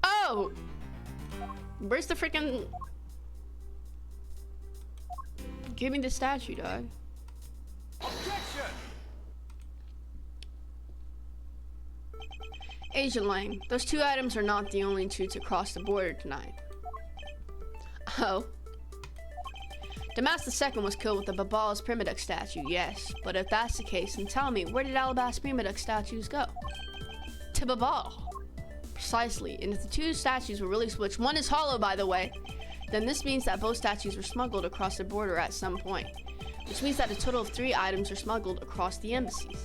Oh! Where's the freaking... Give me the statue, dog. Objection! Agent Lang, those 2 items are not the only 2 to cross the border tonight. Oh. Damas II was killed with the Babal's Primaduck statue, yes. But if that's the case, then tell me, where did Alabas Primaduck statues go? To Babal. Precisely, and if the 2 statues were really switched, one is hollow, by the way, then this means that both statues were smuggled across the border at some point, which means that a total of 3 items are smuggled across the embassies.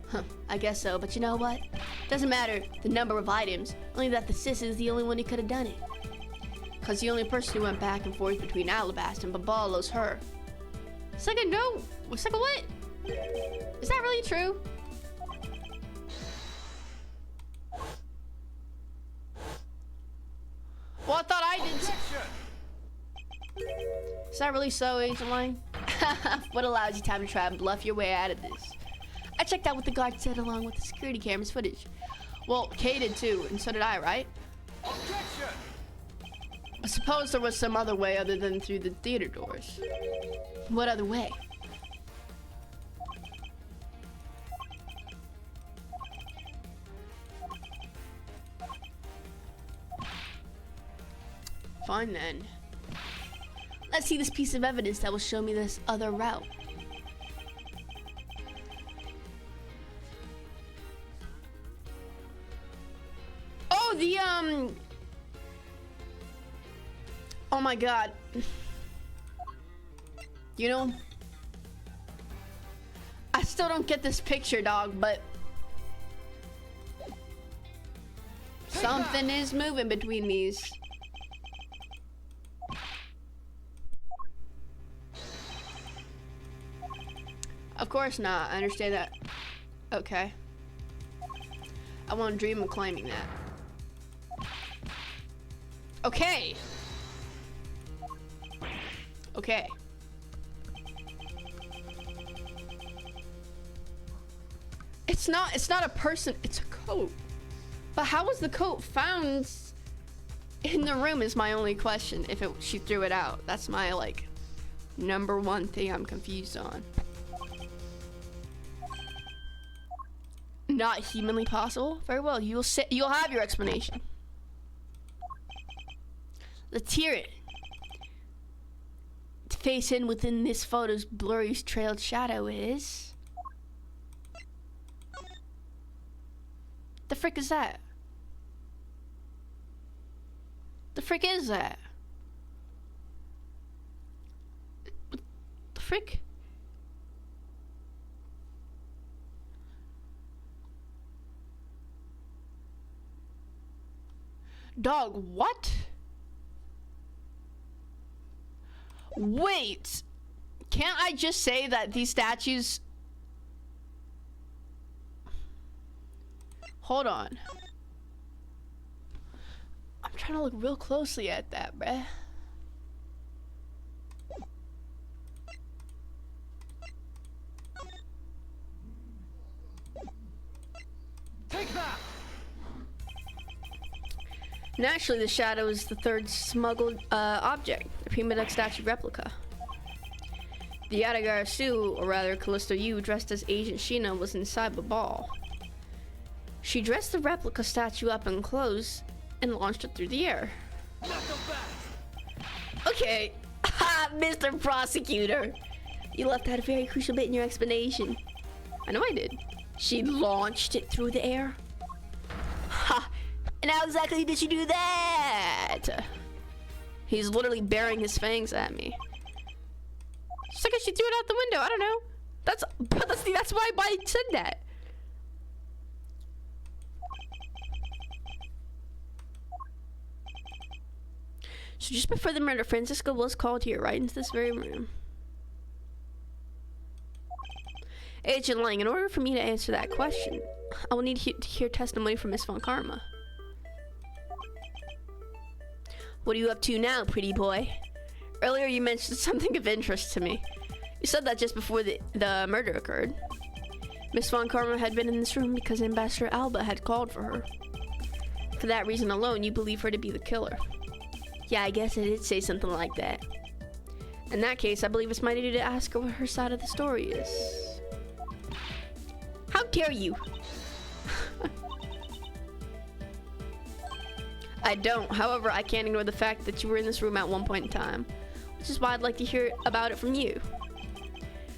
Huh, I guess so, but you know what? Doesn't matter the number of items, only that the sis is the only one who could have done it. Cause the only person who went back and forth between Alabasta and Babal was her. Second, no! Second, what? Is that really true? Well, I thought I did. Is that really so, Agent Lang? What allows you time to try and bluff your way out of this? I checked out what the guard said along with the security camera's footage. Well, Kay did too, and so did I, right? Objection! I suppose there was some other way other than through the theater doors. What other way? Fine then. Let's see this piece of evidence that will show me this other route. Oh, oh my god. You know, I still don't get this picture, dog, but something is moving between these. Of course not. I understand that. Okay. I won't dream of claiming that. Okay. Okay. It's not a person, it's a coat. But how was the coat found in the room is my only question. If she threw it out. That's my like #1 thing I'm confused on. Not humanly possible? Very well, you'll have your explanation. Let's hear it. To face in within this photo's blurry trailed shadow is... The frick is that? The frick is that? What the frick? Dog, what? Wait. Can't I just say that these statues... Hold on. I'm trying to look real closely at that, bruh. Take that! Naturally, the shadow is the third smuggled object, the prima duck statue replica. The Yadagara Sue, or rather Callisto Yu, dressed as Agent Sheena, was inside the ball. She dressed the replica statue up in clothes and launched it through the air. Not the best! Okay, ha, Mr. Prosecutor. You left out a very crucial bit in your explanation. I know I did. She launched it through the air? Ha! And how exactly did she do that? He's literally baring his fangs at me. Just like she threw it out the window. I don't know. That's why I said that. So just before the murder, Francisco was called here, right into this very room. Agent Lang, in order for me to answer that question, I will need to hear testimony from Miss Von Karma. What are you up to now, pretty boy? Earlier you mentioned something of interest to me. You said that just before the murder occurred. Miss Von Karma had been in this room because Ambassador Alba had called for her. For that reason alone, you believe her to be the killer. Yeah, I guess I did say something like that. In that case, I believe it's my duty to ask her what her side of the story is. How dare you? I don't. However, I can't ignore the fact that you were in this room at one point in time, which is why I'd like to hear about it from you.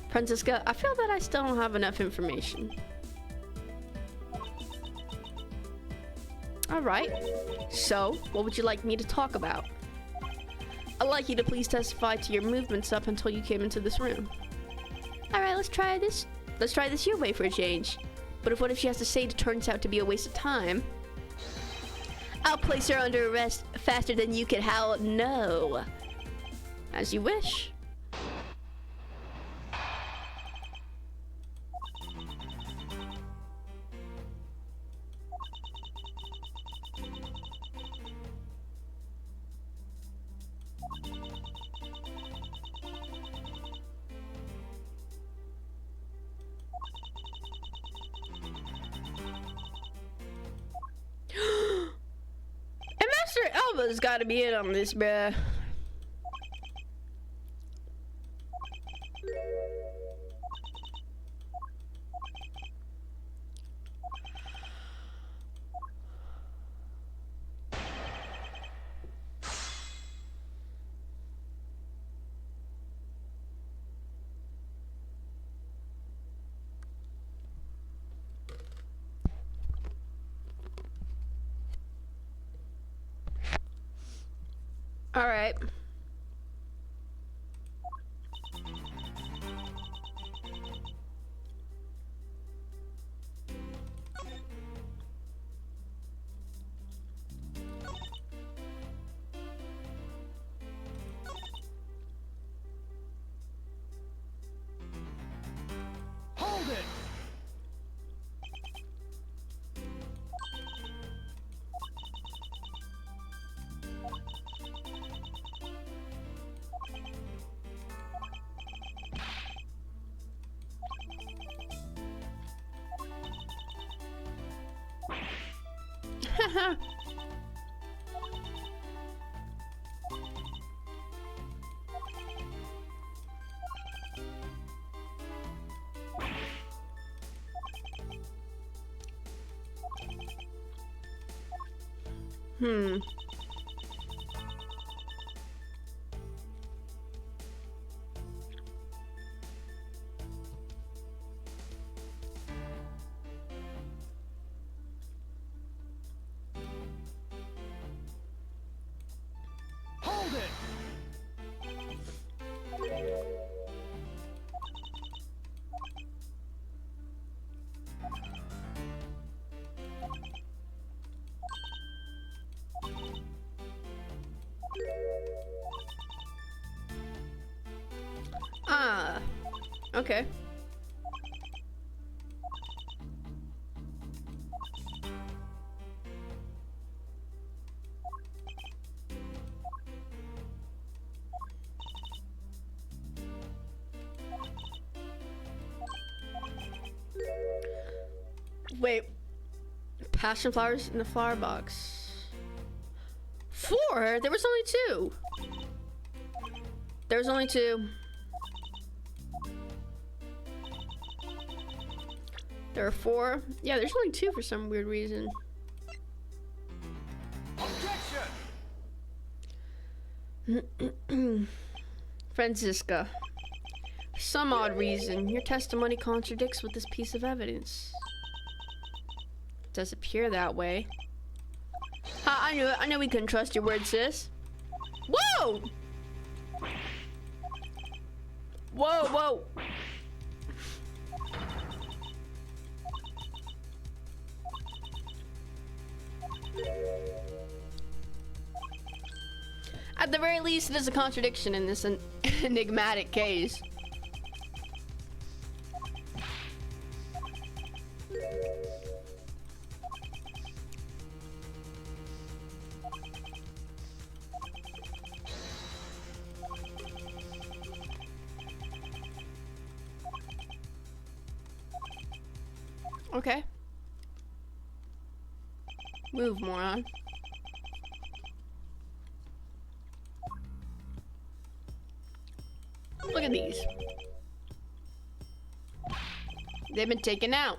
Francisca, I feel that I still don't have enough information. Alright. So, what would you like me to talk about? I'd like you to please testify to your movements up until you came into this room. Alright, let's try this. Let's try this your way for a change. But what if she has to say it turns out to be a waste of time? I'll place her under arrest faster than you can howl no. As you wish. Ambassador Elba's gotta be in on this, bruh. All right. Hold it! Hmm. Hold it! Ah, okay. Wait, passion flowers in the flower box. 4? There was only 2. There was only 2. There are 4. Yeah, there's only 2 for some weird reason. Objection! Francisca. For some odd reason, your testimony contradicts with this piece of evidence. It does appear that way. Ha, I knew it. I knew we couldn't trust your word, sis. Whoa! Whoa, whoa. At the very least, there's a contradiction in this enigmatic case. Okay. Move, moron. Look at these. They've been taken out.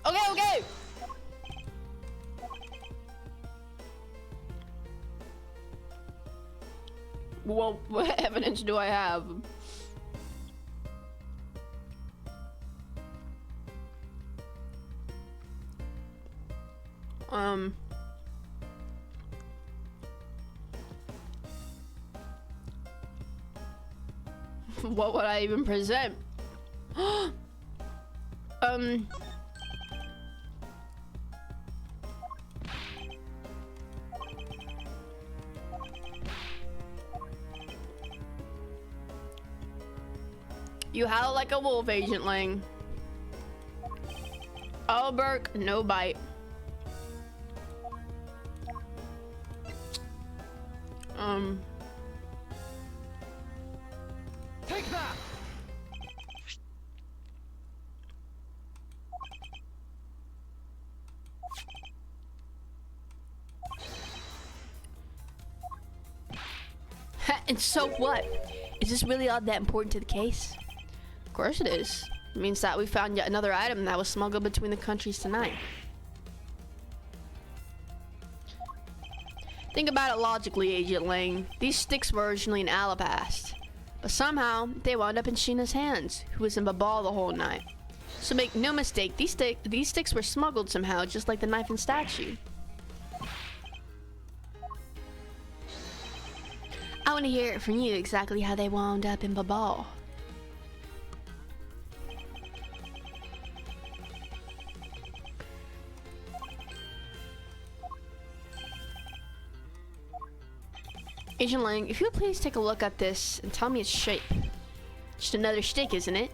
Okay, okay. Well, what evidence do I have? What would I even present? You howl like a wolf, Agent Lang. All bark, no bite. Take that! And so what? Is this really all that important to the case? Of course it is. It means that we found yet another item that was smuggled between the countries tonight. Think about it logically, Agent Lang. These sticks were originally in Alabast, but somehow they wound up in Sheena's hands, who was in Babal the whole night. So make no mistake, these sticks were smuggled somehow, just like the knife and statue. I want to hear it from you exactly how they wound up in Babal. Agent Lang, if you would please take a look at this and tell me its shape. Just another stick, isn't it?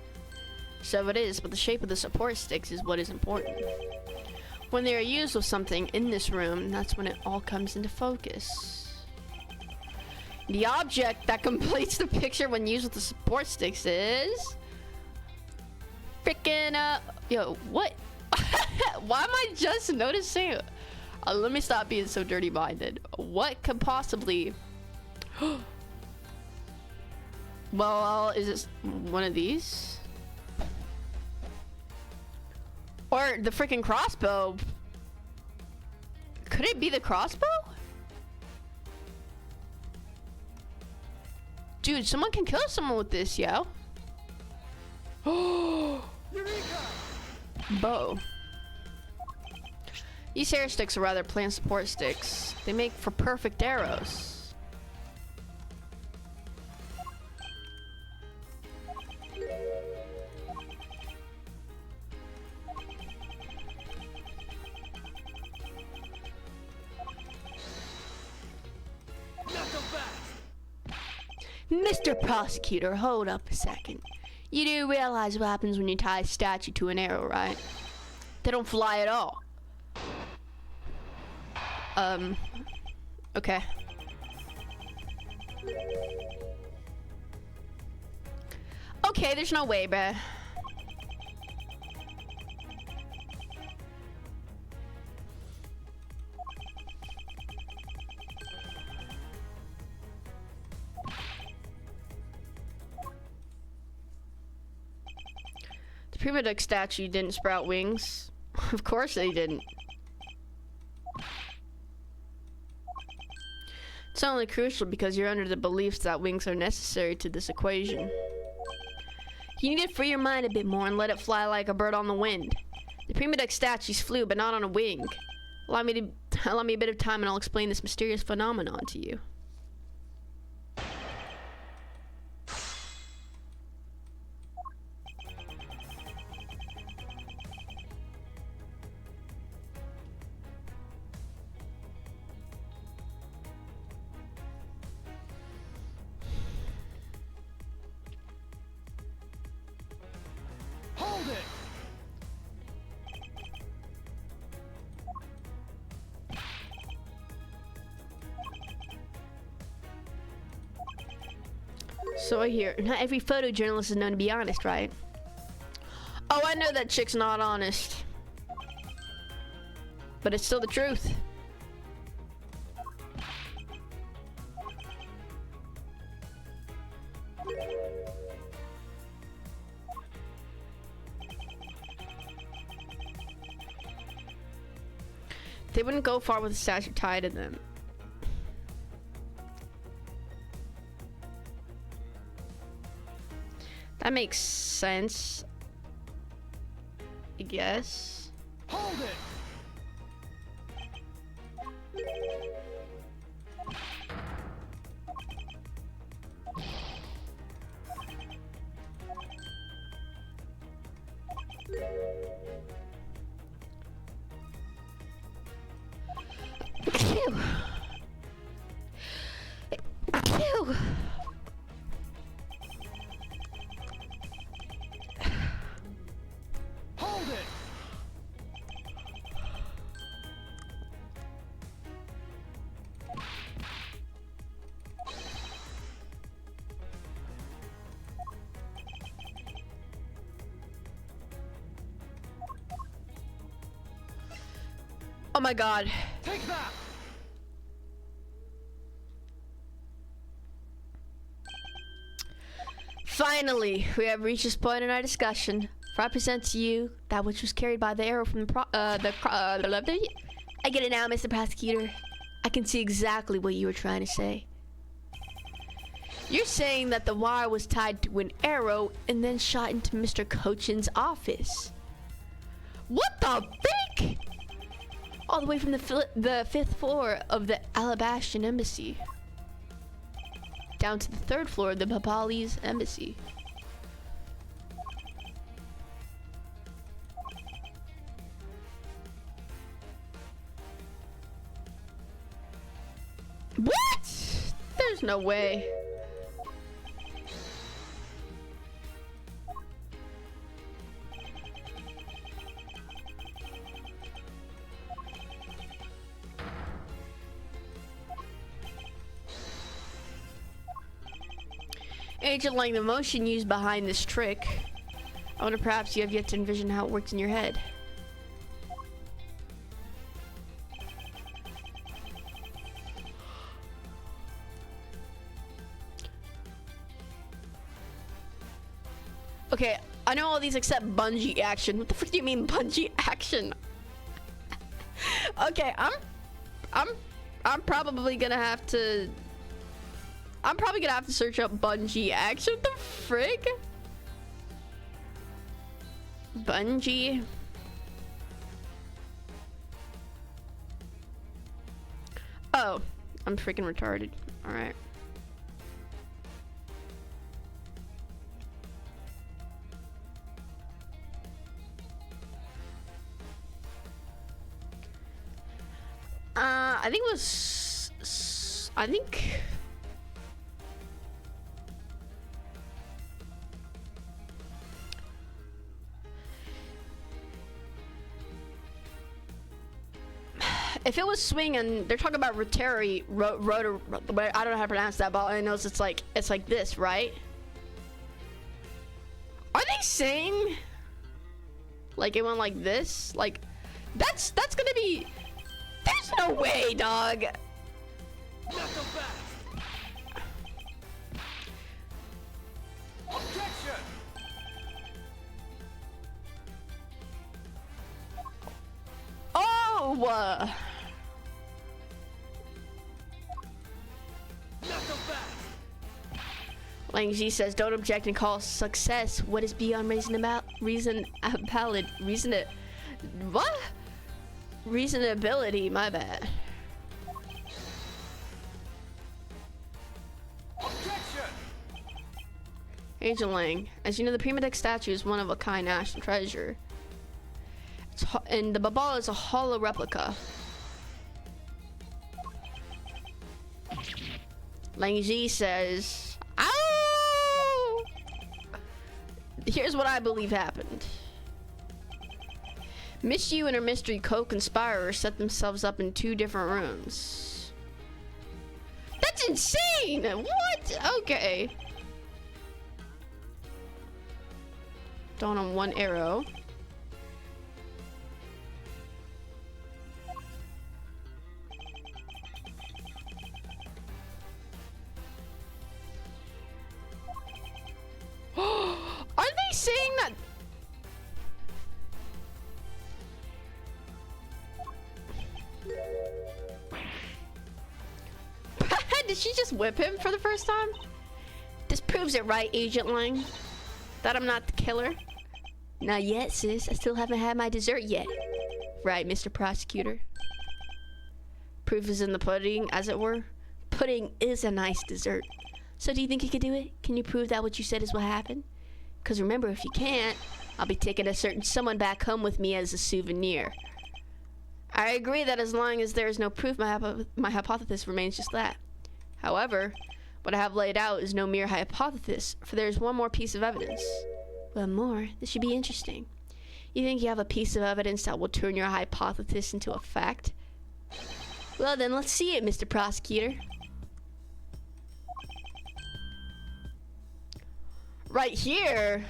So it is, but the shape of the support sticks is what is important. When they are used with something in this room, that's when it all comes into focus. The object that completes the picture when used with the support sticks is... Frickin' yo, what? Why am I just noticing? Let me stop being so dirty-minded. What could possibly... Well, is it one of these? Or the freaking crossbow? Could it be the crossbow? Dude, someone can kill someone with this, yo. Oh, bow. These arrow sticks are rather plant support sticks. They make for perfect arrows. Mr. Prosecutor, hold up a second. You do realize what happens when you tie a statue to an arrow, right? They don't fly at all. Okay. Okay, there's no way, bruh. The Prima Duck statue didn't sprout wings. Of course they didn't. It's only crucial because you're under the beliefs that wings are necessary to this equation. You need to free your mind a bit more and let it fly like a bird on the wind. The Prima Duck statues flew, but not on a wing. Allow me a bit of time and I'll explain this mysterious phenomenon to you. Hold it! So I hear, Not every photojournalist is known to be honest, right? oh, I know that chick's not honest. But it's still the truth. They wouldn't go far with a statue tied to them. That makes sense, I guess. Hold it! Phew. Phew. Hold it! Oh my god. Take that! Finally, we have reached this point in our discussion. For I present to you that which was carried by the arrow from the I get it now, Mr. Prosecutor. I can see exactly what you were trying to say. You're saying that the wire was tied to an arrow and then shot into Mr. Cochin's office. What the frick? All the way from the fifth floor of the Alabastion Embassy Down to the third floor of the Papali's embassy. What? There's no way. Agent Lang, the motion used behind this trick, I wonder perhaps you have yet to envision how it works in your head. Okay, I know all these except bungee action. What the frick do you mean bungee action? Okay, I'm probably gonna have to. I'm probably gonna have to search up bungee action. What the frick? Bungee. Oh, I'm freaking retarded. All right. I think it was. I think. If it was swing and they're talking about rotary, rotor, I don't know how to pronounce that, but all I know is it's like this, right? Are they saying like it went like this? Like that's gonna be. There's no way, dog. Not so fast. Objection. Oh. Not so fast. Lang Ji says, "Don't object and call success what is beyond what? Reasonability, my bad." Objection. Agent Lang, as you know, the Prima Deck statue is one of a kind national treasure. And the Babal is a hollow replica. Lang Ji says, "Ow!" Here's what I believe happened. Miss Yu and her mystery co-conspirators set themselves up in 2 different rooms. That's insane! What? Okay. Dawn on 1 arrow. Are they saying that? Did she just whip him for the first time? This proves it, right, Agent Lang? That I'm not the killer? Not yet, sis. I still haven't had my dessert yet. Right, Mr. Prosecutor? Proof is in the pudding, as it were. Pudding is a nice dessert. So do you think you could do it? Can you prove that what you said is what happened? Because remember, if you can't, I'll be taking a certain someone back home with me as a souvenir. I agree that as long as there is no proof, my hypothesis remains just that. However, what I have laid out is no mere hypothesis, for there is one more piece of evidence. One more? This should be interesting. You think you have a piece of evidence that will turn your hypothesis into a fact? Well then, let's see it, Mr. Prosecutor. Right here.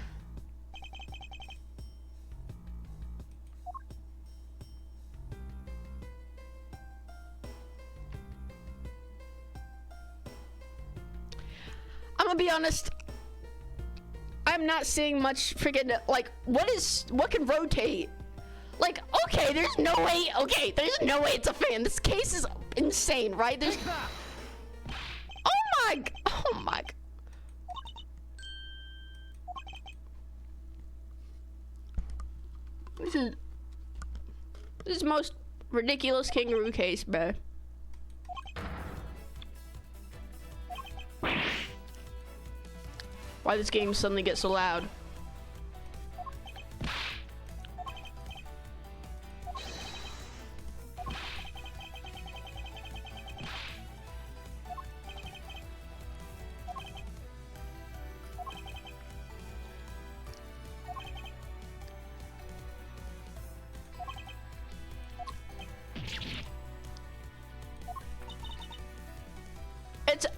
I'm gonna be honest. I'm not seeing much freaking, like, what can rotate? Like, okay, there's no way, it's a fan. This case is insane, right? There's, oh my. This is the most ridiculous kangaroo case, bro. Why this game suddenly gets so loud?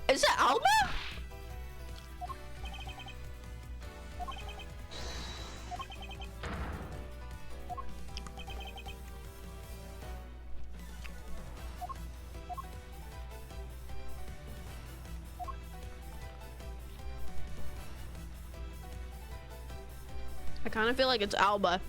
Is it Alma? I kind of feel like it's Alba.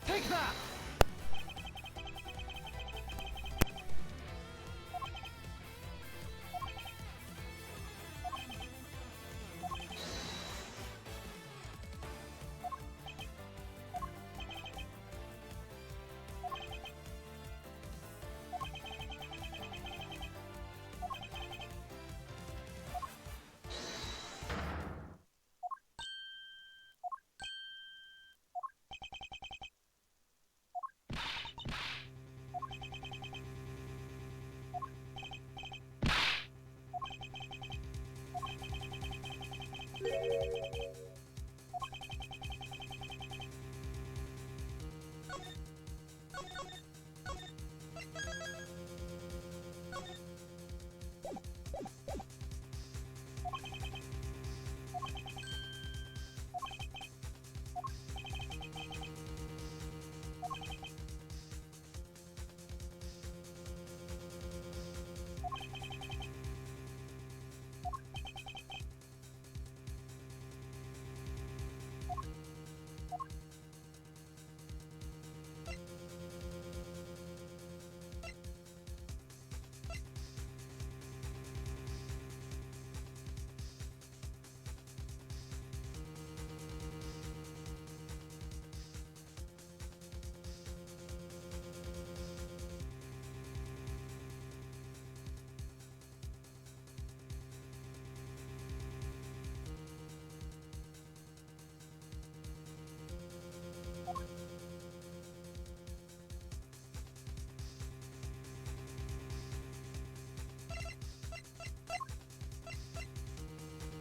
Take that!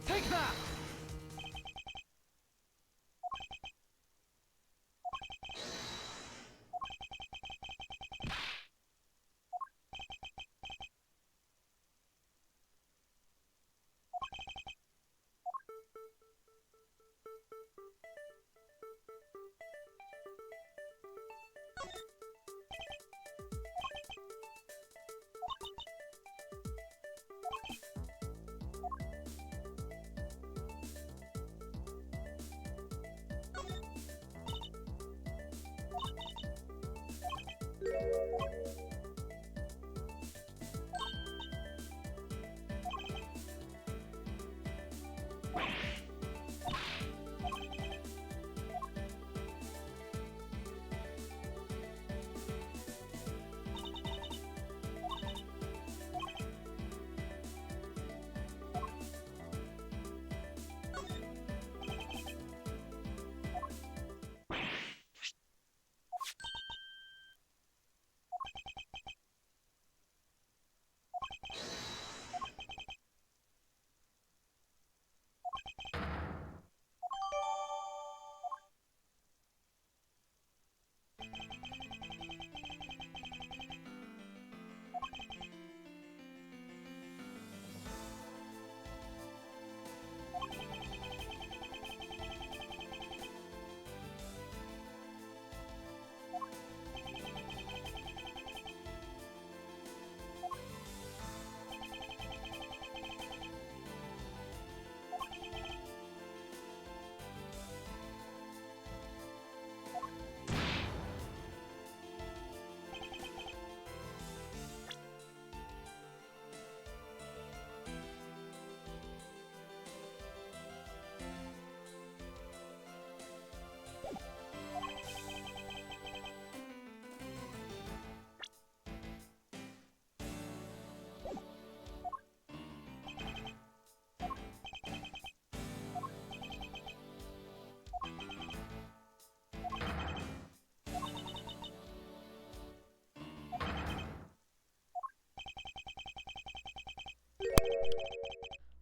Take that!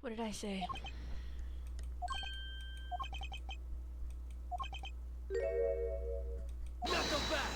What did I say? Knuckle back!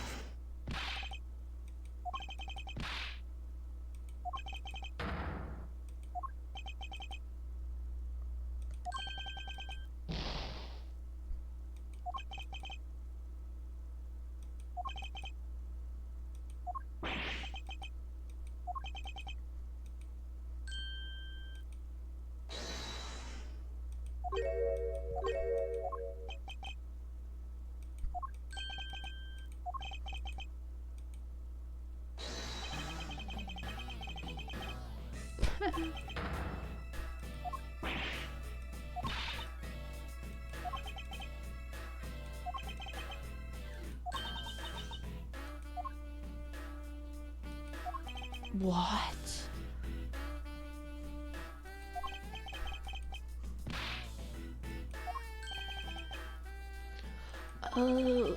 What? Oh.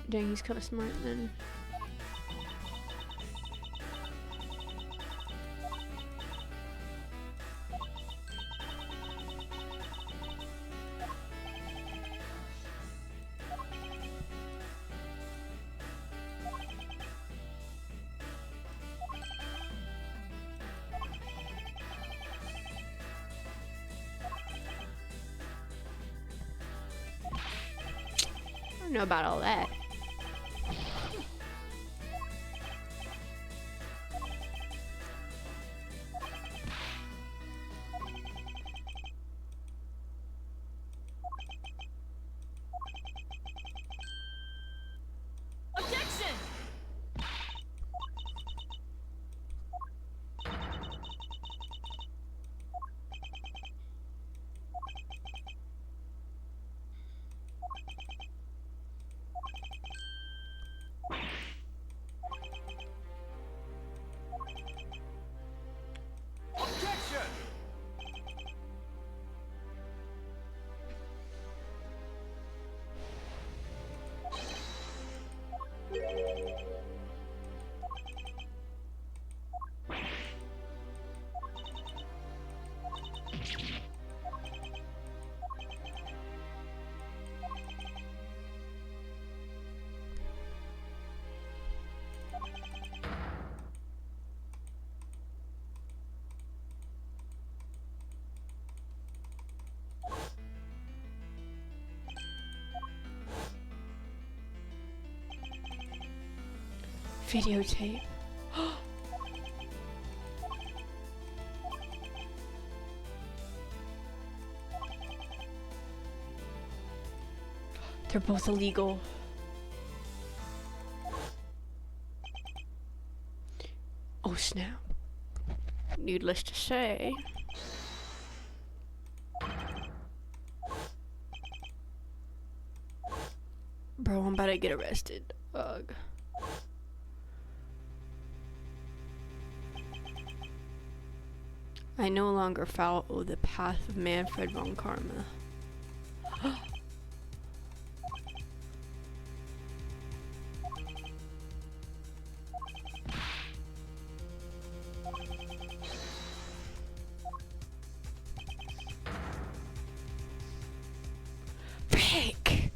Dang, he's kind of smart then. don't know about all that. Objection! Objection! Videotape. They're both illegal. Oh snap. Needless to say. Bro, I'm about to get arrested. Ugh. I no longer follow the path of Manfred von Karma. Frick!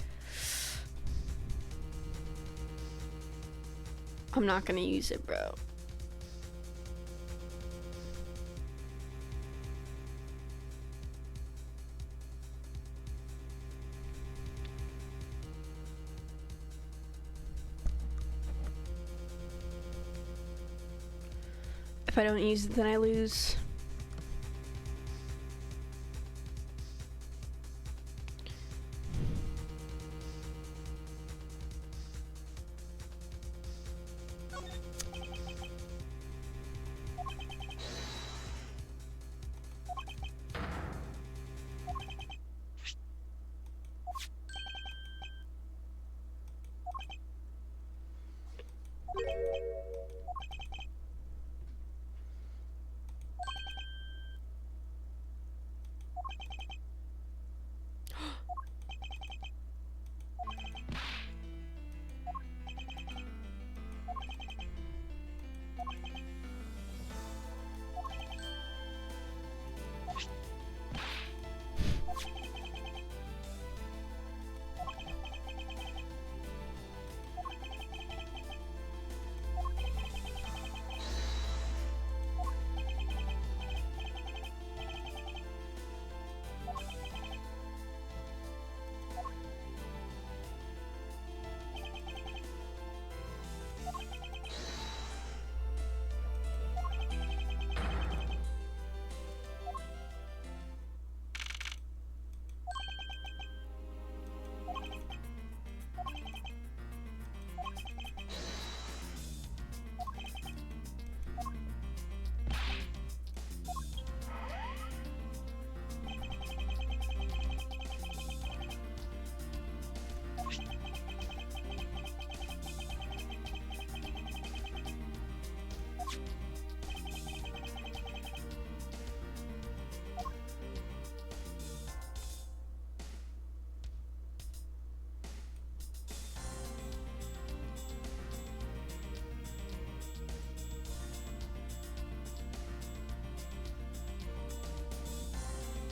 I'm not gonna use it, bro. If I don't use it, then I lose.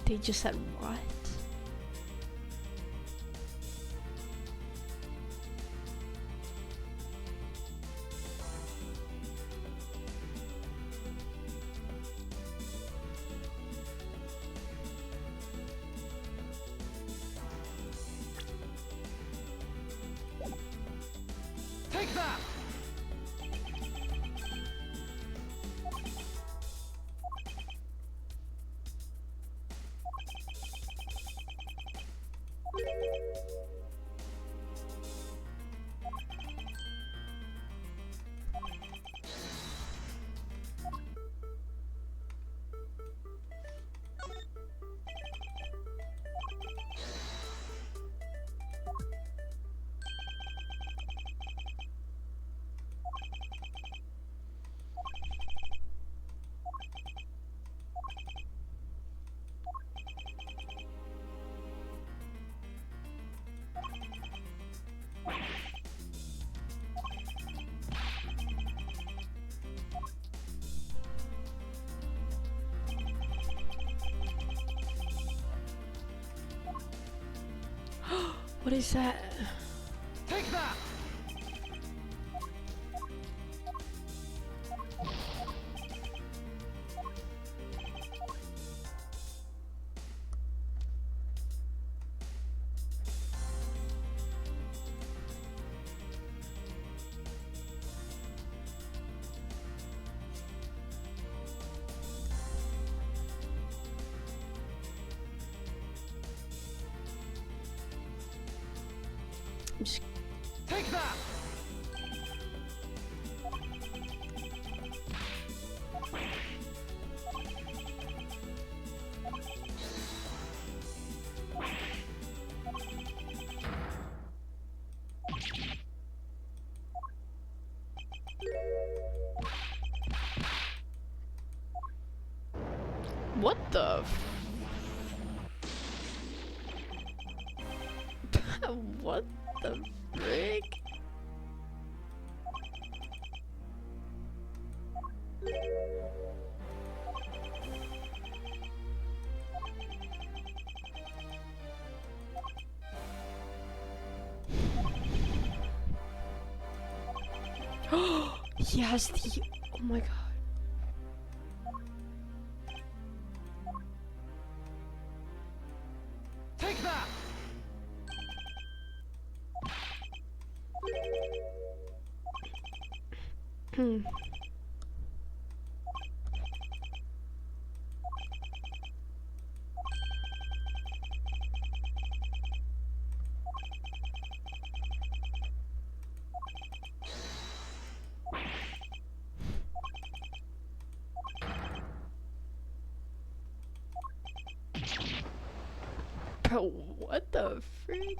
They just said what? Take that! What is that? Take that! I'm just Take that! What the? What the frick? He has the. Oh my god. Take that! Hmm. Bro, what the freak?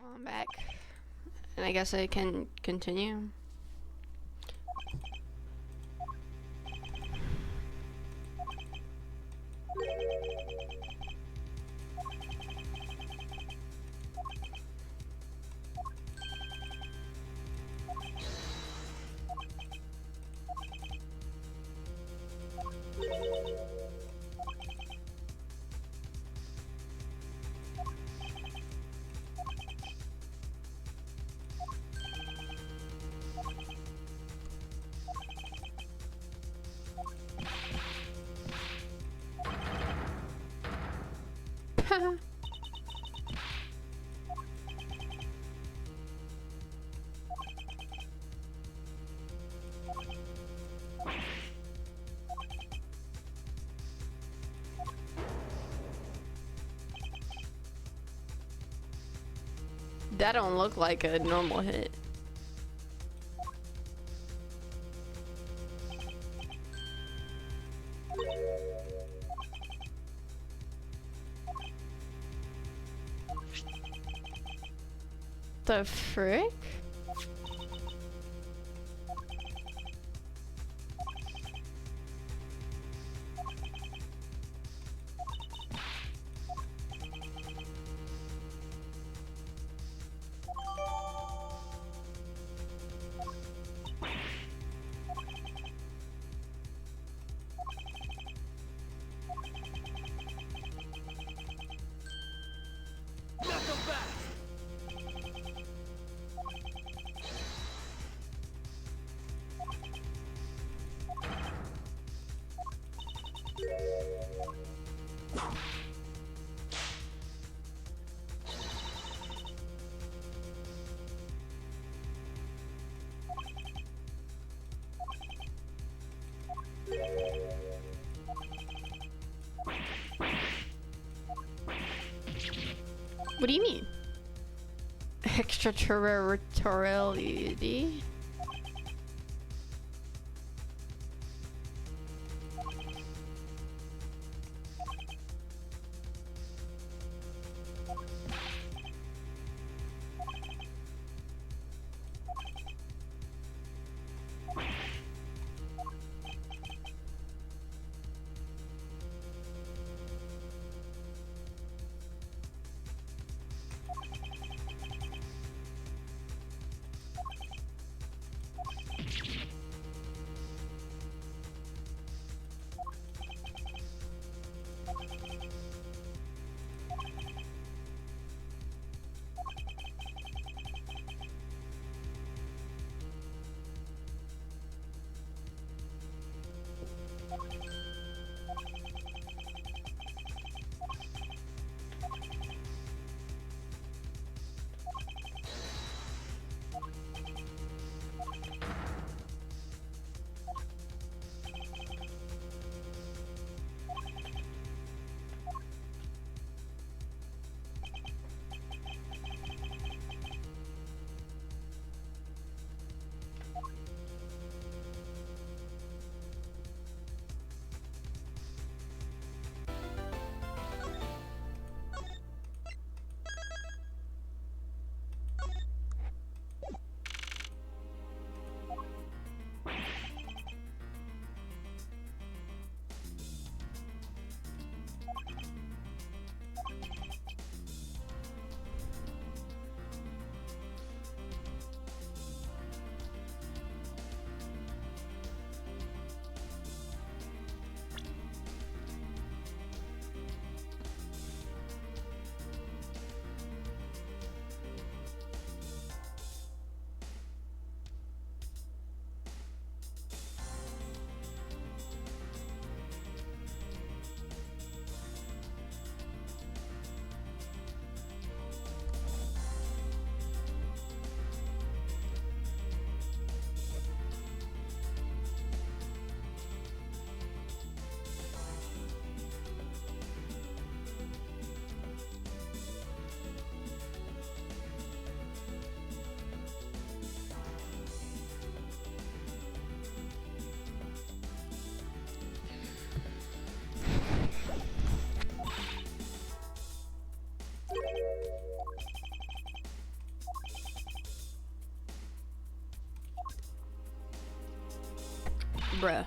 I'm back. And I guess I can continue. That don't look like a normal hit. The frick? Knock 'em back! What do you mean? Extraterritoriality? Bruh.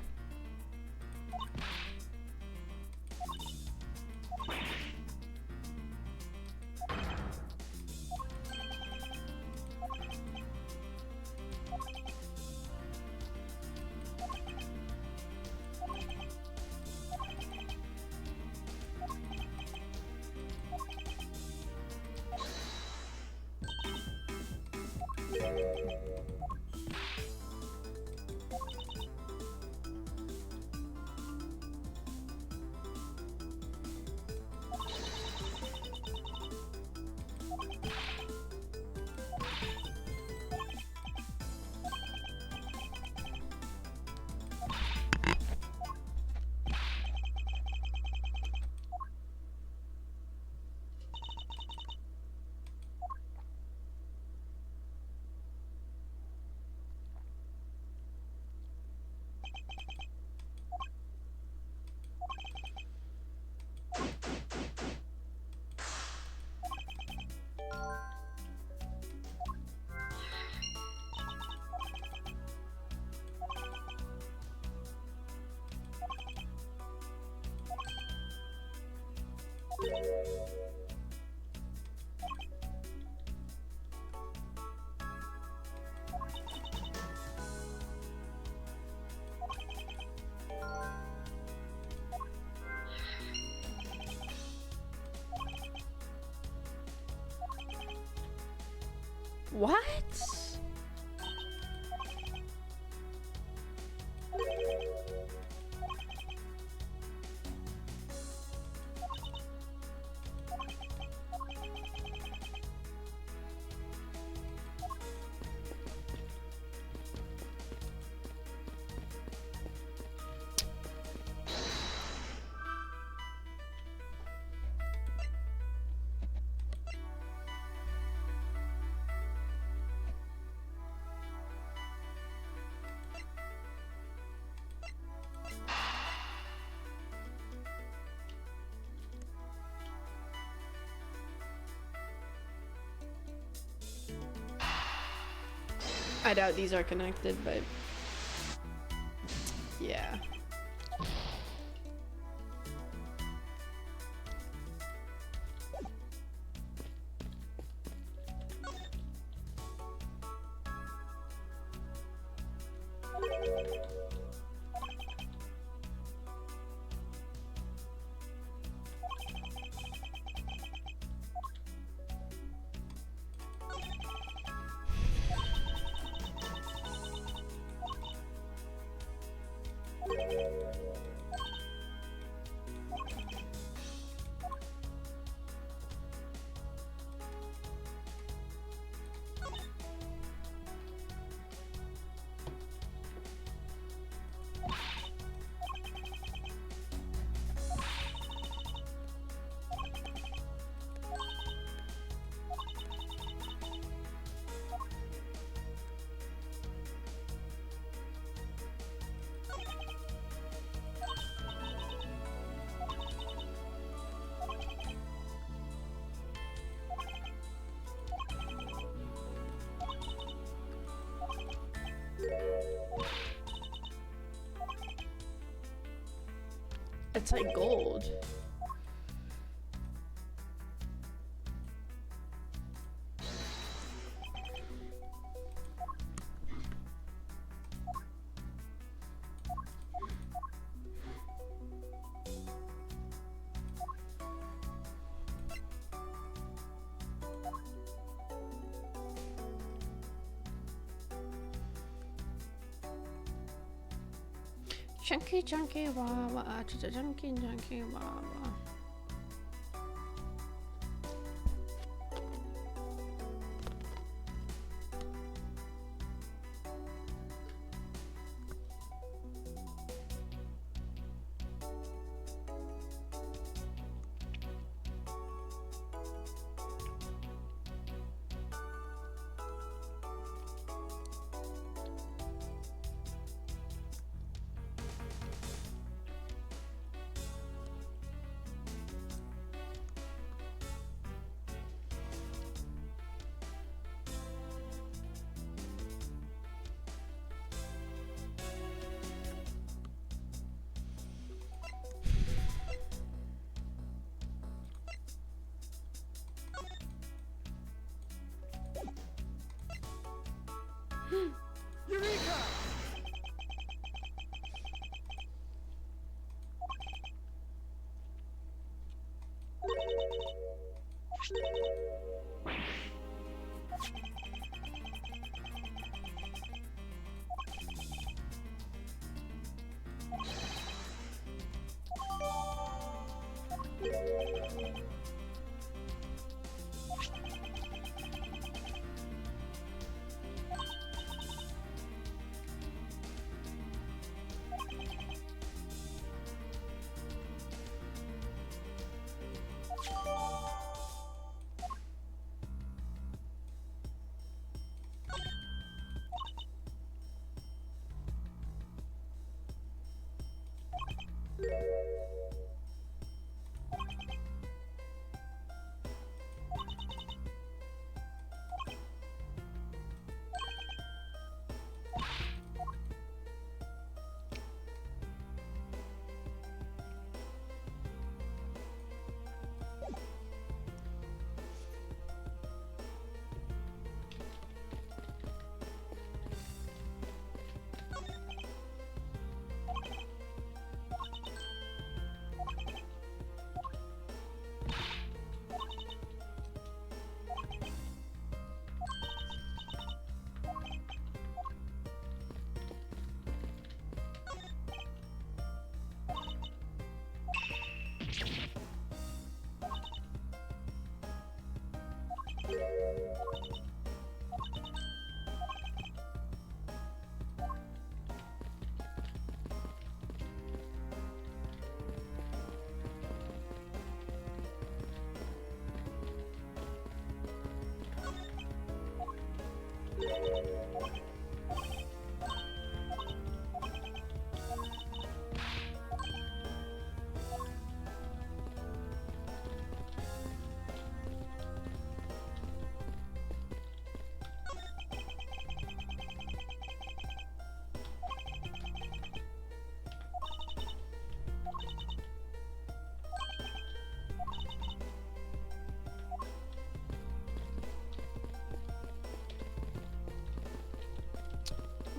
What? I doubt these are connected, but yeah. It's like gold. Chunky, chunky, wawa, chunky, chunky, wawa.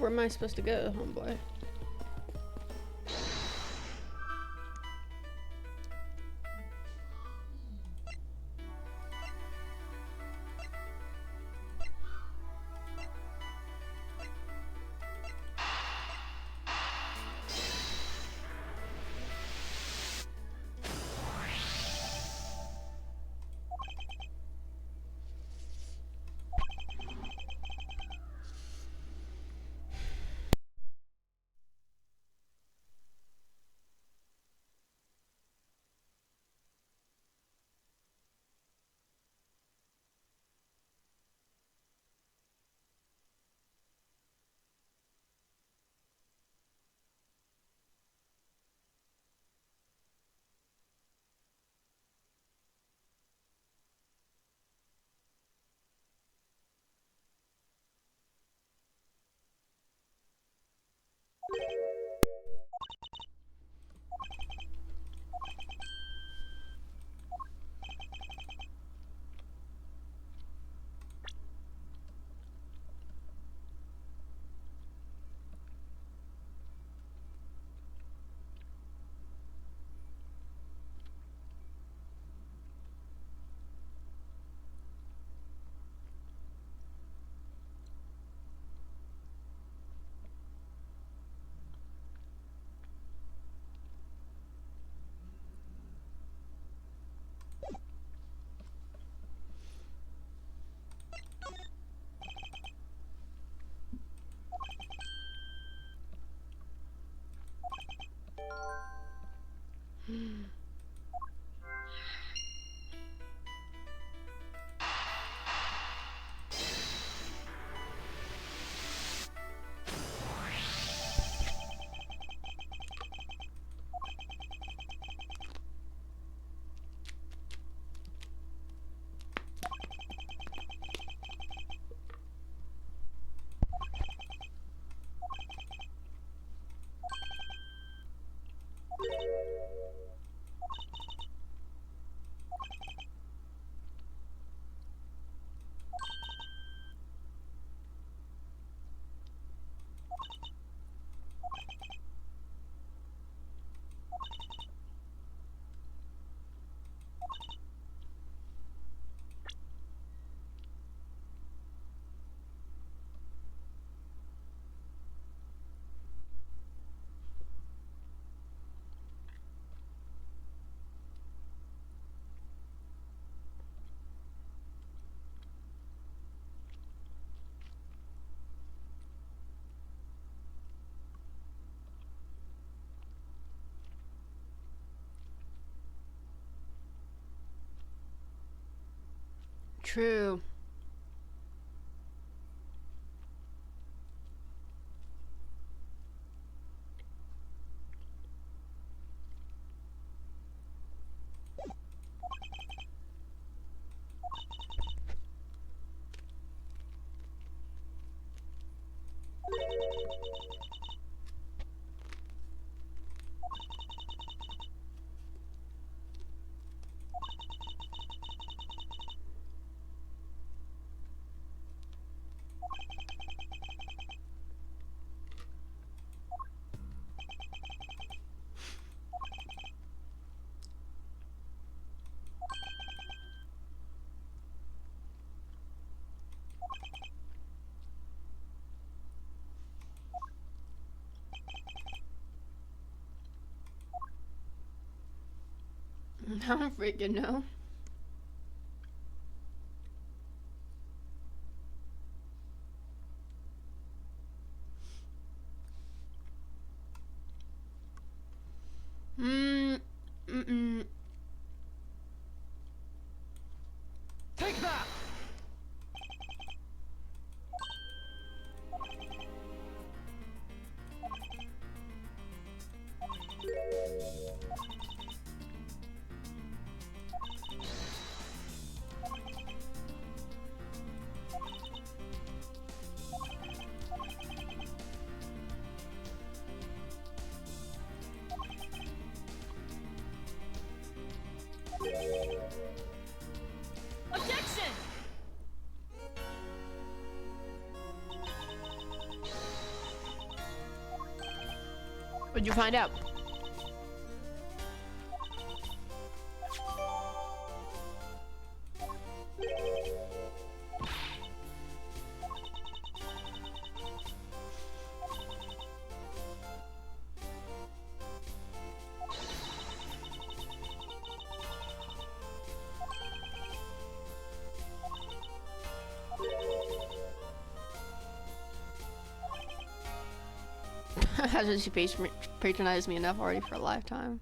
Where am I supposed to go, homeboy? True. I don't freaking know. Take that! Objection! What'd you find out? Hasn't she patronized me enough already for a lifetime?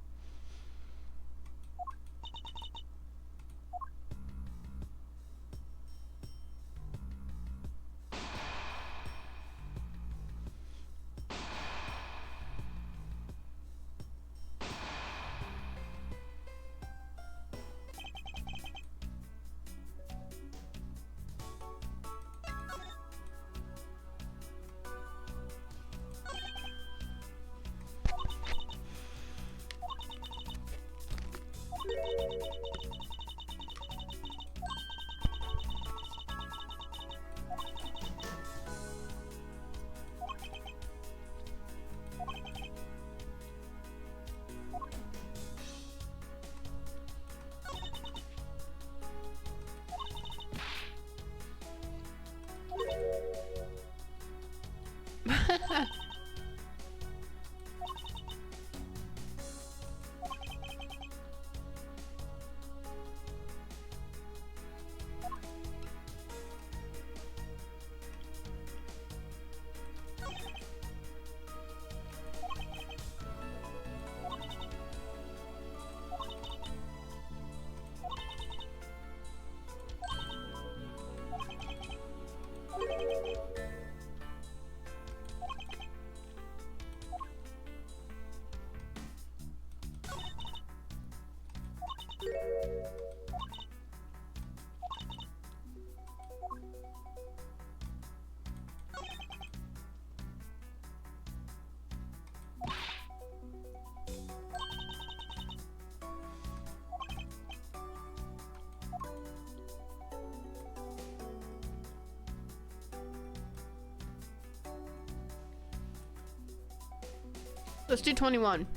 Let's do 21.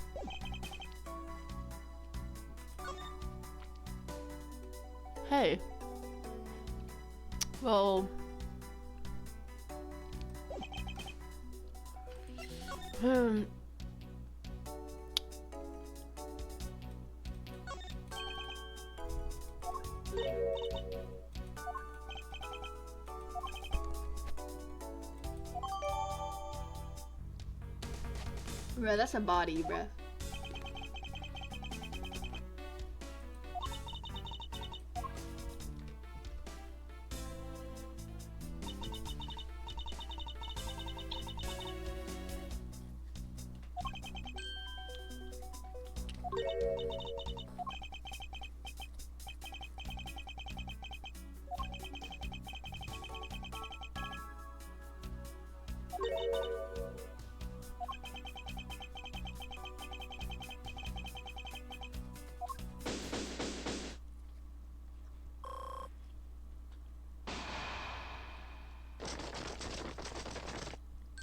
Hey. Well. Bruh, that's a body, bruh.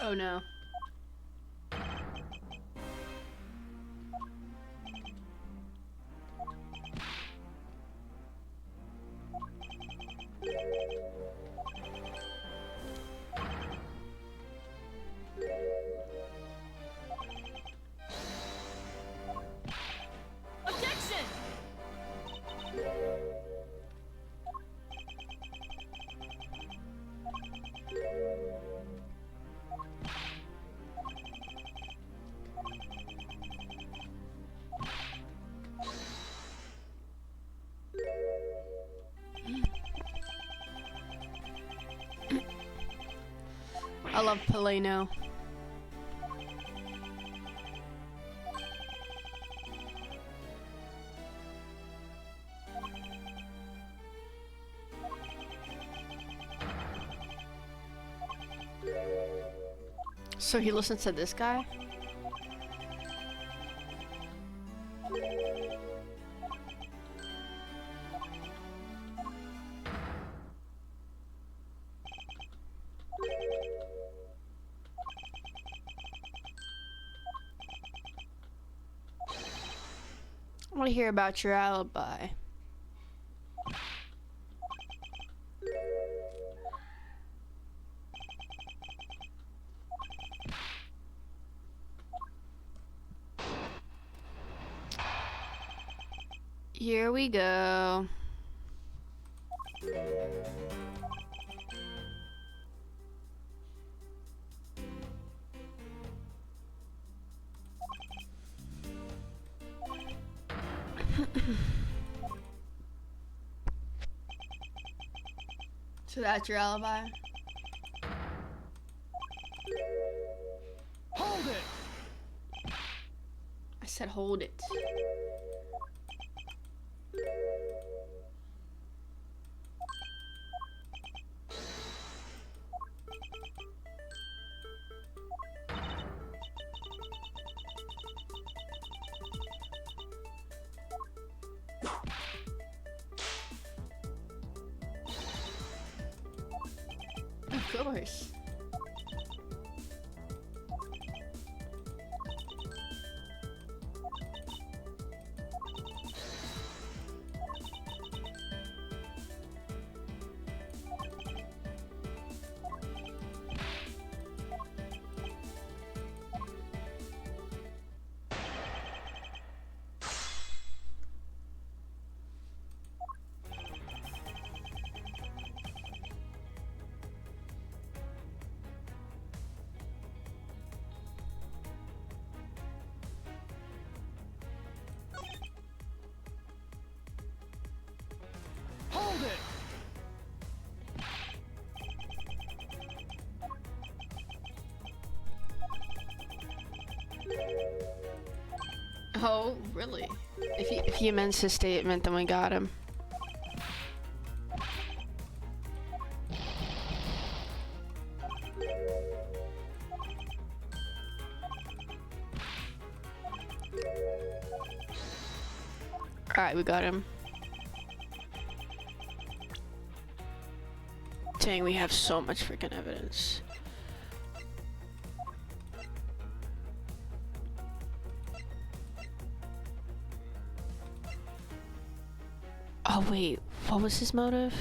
Oh no. Objection! I love Polino. So he listens to this guy? I want to hear about your alibi. Here we go. So that's your alibi? Hold it! I said hold it. Of course. Hold it! Oh, really? If he amends his statement, then we got him. Alright, we got him. Dang, we have so much freaking evidence. Oh wait, what was his motive?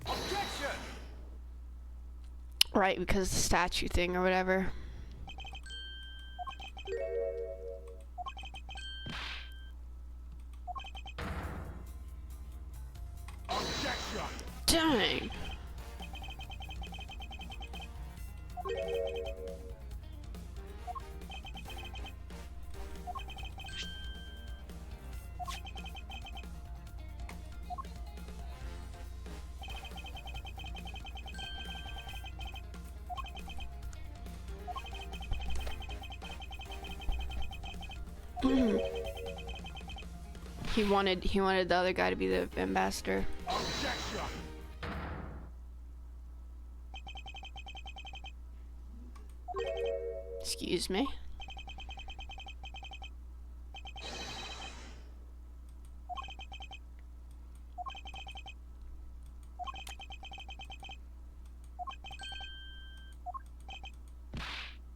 Objection! Right, because the statue thing or whatever. Objection! Dang. He wanted the other guy to be the ambassador. Objection! Excuse me.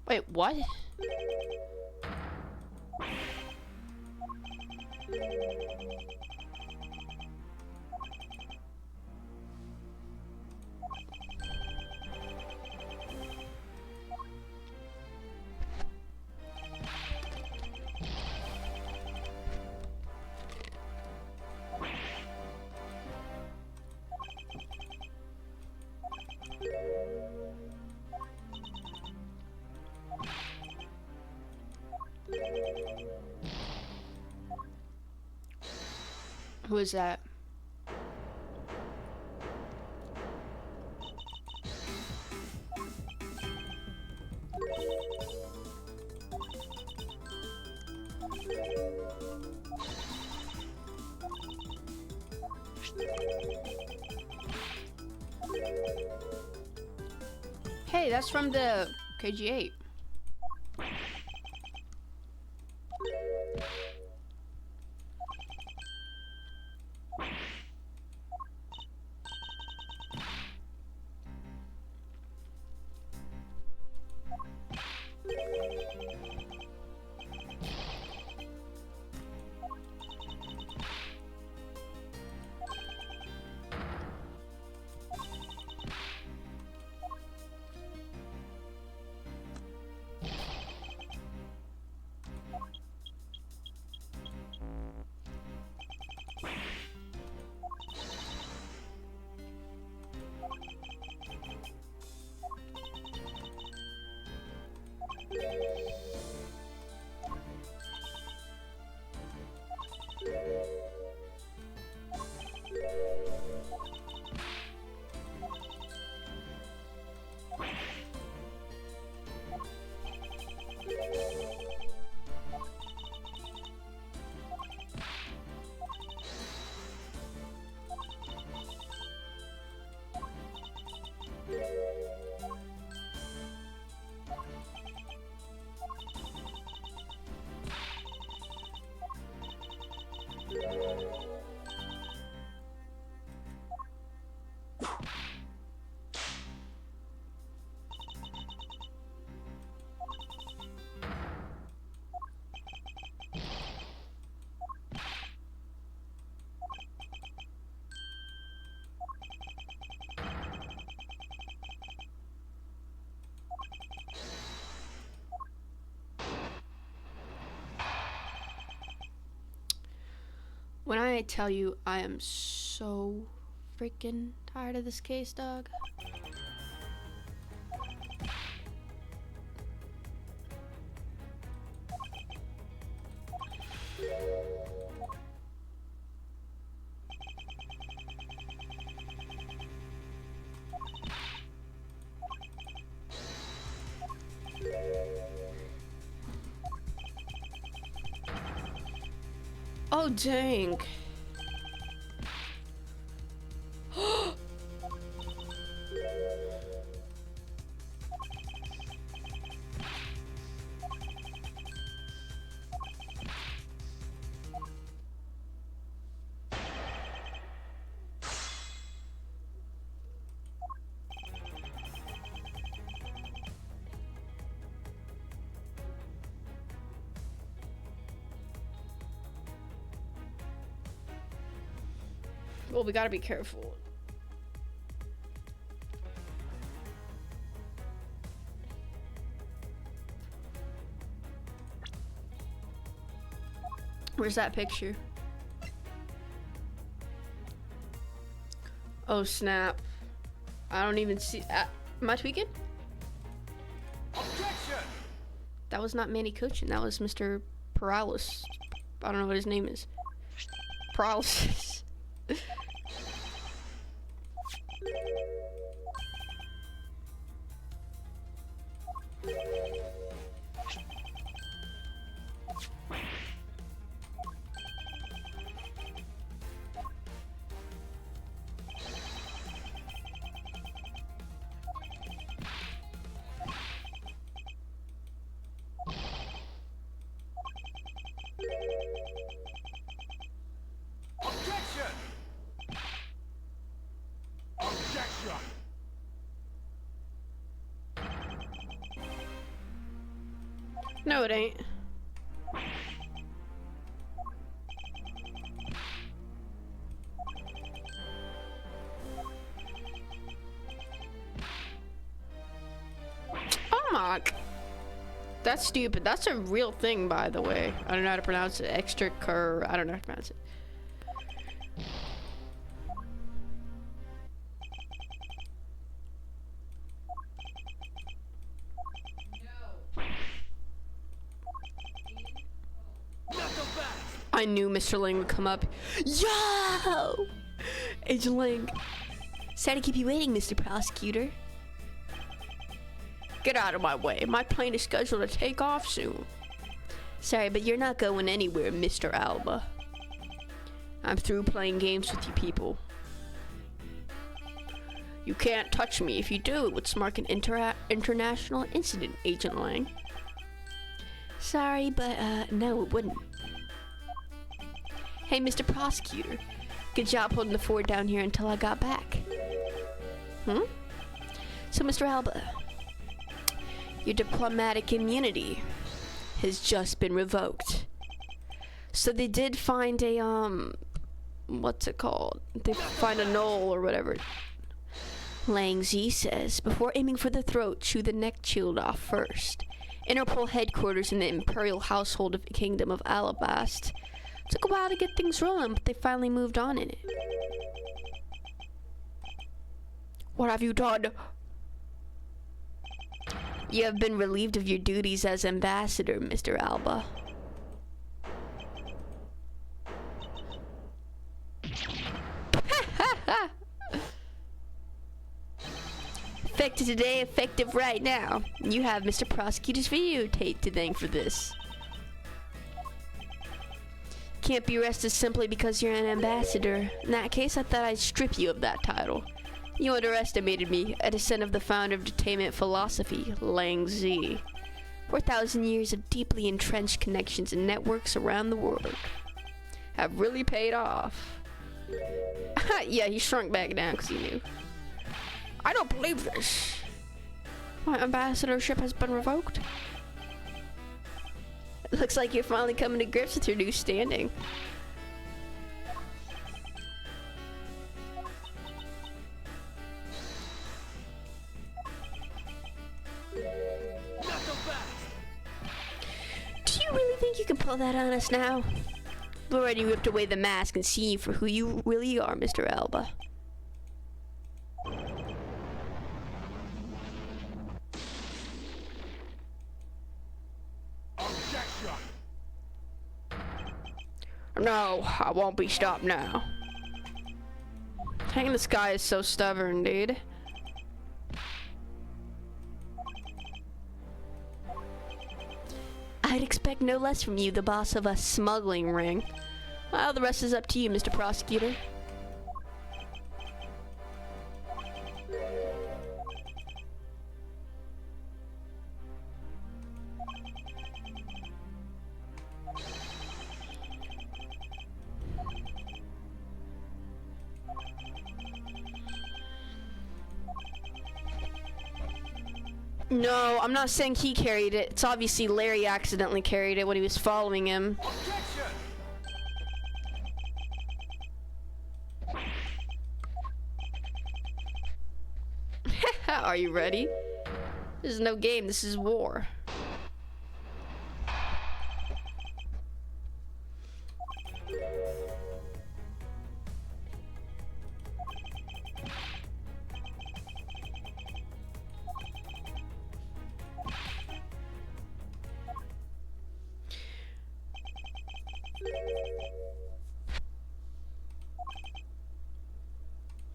Wait, what? Who is that? Hey, that's from the KG8. When I tell you I am so freaking tired of this case, dog. Oh, dang. Well, we gotta be careful. Where's that picture? Oh, snap. I don't even see... am I tweaking? Objection! That was not Manny Cochin. That was Mr. Paralysis. I don't know what his name is. Paralysis. No, it ain't. Oh my. That's stupid. That's a real thing, by the way. I don't know how to pronounce it. Extra cur. I don't know how to pronounce it. Not so fast. I knew Mr. Lang would come up. Yo! Agent Lang. Sorry to keep you waiting, Mr. Prosecutor. Get out of my way. My plane is scheduled to take off soon. Sorry, but you're not going anywhere, Mr. Alba. I'm through playing games with you people. You can't touch me. If you do, it would spark an international incident, Agent Lang. Sorry, but no, it wouldn't. Hey, Mr. Prosecutor. Good job holding the fort down here until I got back. So, Mr. Alba, your diplomatic immunity has just been revoked. So they did find a, what's it called? They find a knoll or whatever. Lang Z says, before aiming for the throat, chew the neck chilled off first. Interpol headquarters in the imperial household of the Kingdom of Alabast. Took a while to get things rolling, but they finally moved on in it. What have you done? You have been relieved of your duties as ambassador, Mr. Alba. Effective today, effective right now. You have Mr. Prosecutor's videotape to thank for this. Can't be arrested simply because you're an ambassador. In that case, I thought I'd strip you of that title. You underestimated me, a descendant of the founder of detainment philosophy, Lang Z. 4,000 years of deeply entrenched connections and networks around the world have really paid off. Yeah, he shrunk back down because he knew. I don't believe this. My ambassadorship has been revoked. It looks like you're finally coming to grips with your new standing. Not so fast. Do you really think you can pull that on us now? We've already ripped away the mask and seen you for who you really are, Mr. Alba. Objection. No, I won't be stopped now. Dang, this guy is so stubborn, dude. I'd expect no less from you, the boss of a smuggling ring. Well, the rest is up to you, Mr. Prosecutor. No, I'm not saying he carried it. It's obviously Larry accidentally carried it when he was following him. Objection. Are you ready? This is no game, this is war.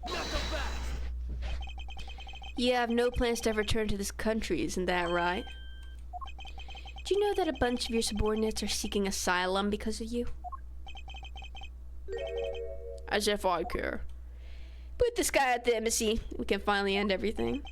Not so fast. You have no plans to return to this country, isn't that right? Do you know that a bunch of your subordinates are seeking asylum because of you? As if I care. Put this guy at the embassy. We can finally end everything.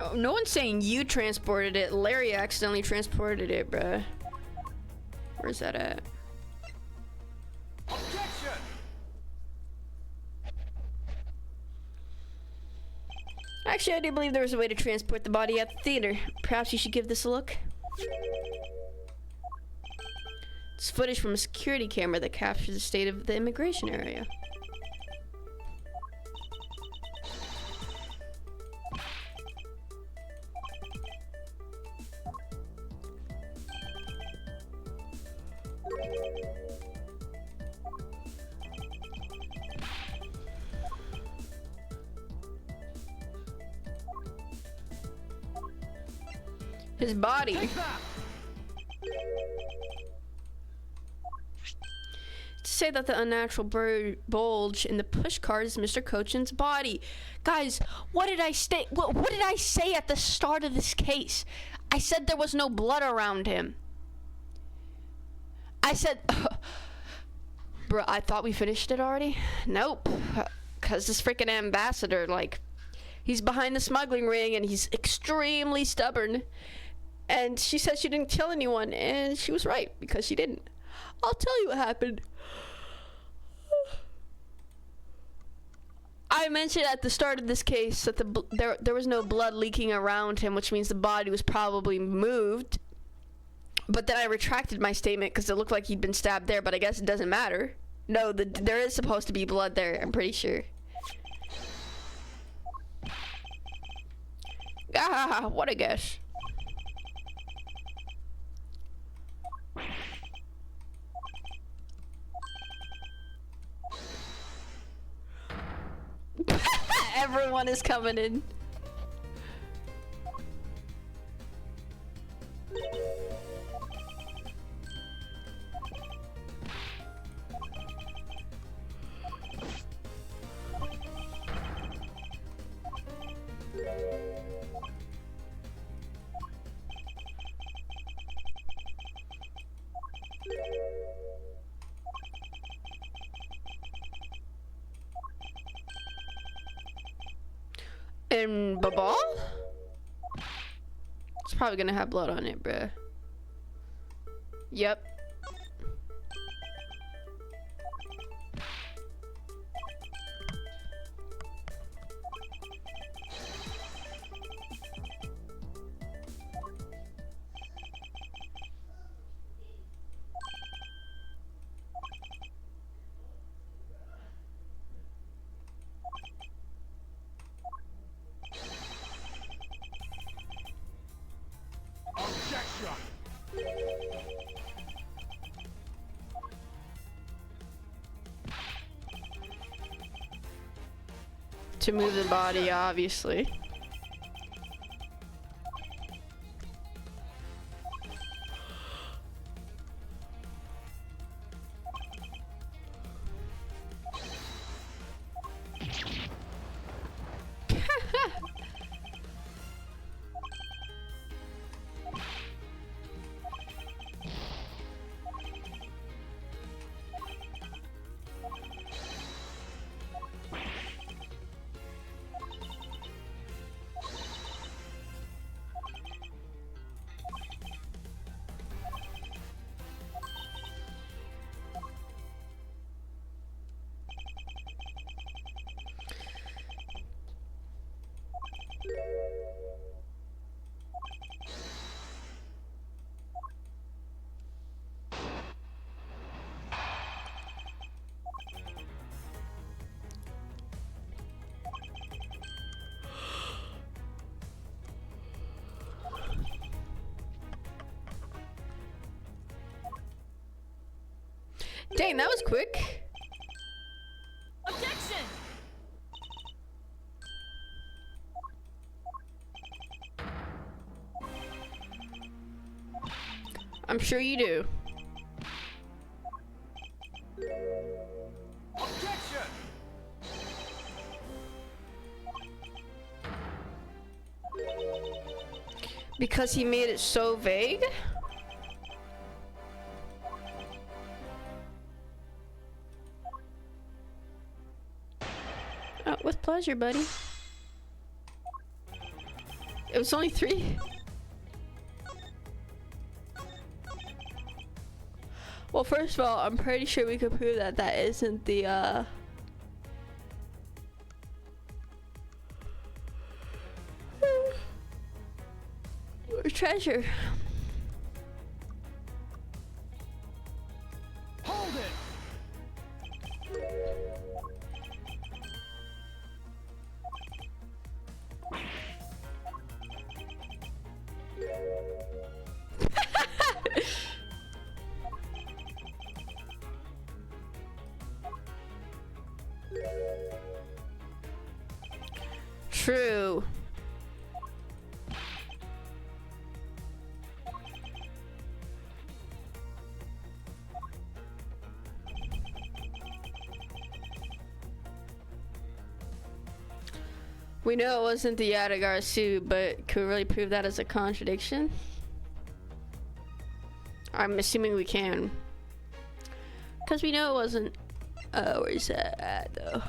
Oh, no one's saying you transported it. Larry accidentally transported it, bruh. Where's that at? Objection! Actually, I do believe there was a way to transport the body at the theater. Perhaps you should give this a look. It's footage from a security camera that captures the state of the immigration area. His body. Take that! To say that the unnatural bulge in the push cart is Mr. Cochin's body. Guys, what did I say? What did I say at the start of this case? I said there was no blood around him. I said, bro, I thought we finished it already. Nope, cause this freaking ambassador, like, he's behind the smuggling ring and he's extremely stubborn. And she said she didn't kill anyone, and she was right because she didn't. I'll tell you what happened. I mentioned at the start of this case that there was no blood leaking around him, which means the body was probably moved. But then I retracted my statement because it looked like he'd been stabbed there, but I guess it doesn't matter. No, there is supposed to be blood there, I'm pretty sure. Ah, what a guess. Everyone is coming in. And Babal? It's probably gonna have blood on it, bruh. Yep. To move the body, obviously. Dang, that was quick. Objection! I'm sure you do. Objection! Because he made it so vague? With pleasure, buddy. It was only 3? Well, first of all, I'm pretty sure we could prove that that isn't the, treasure. Hold it! True. We know it wasn't the Yadigar suit, but could we really prove that as a contradiction? I'm assuming we can. Because we know it wasn't. Where's that at, though?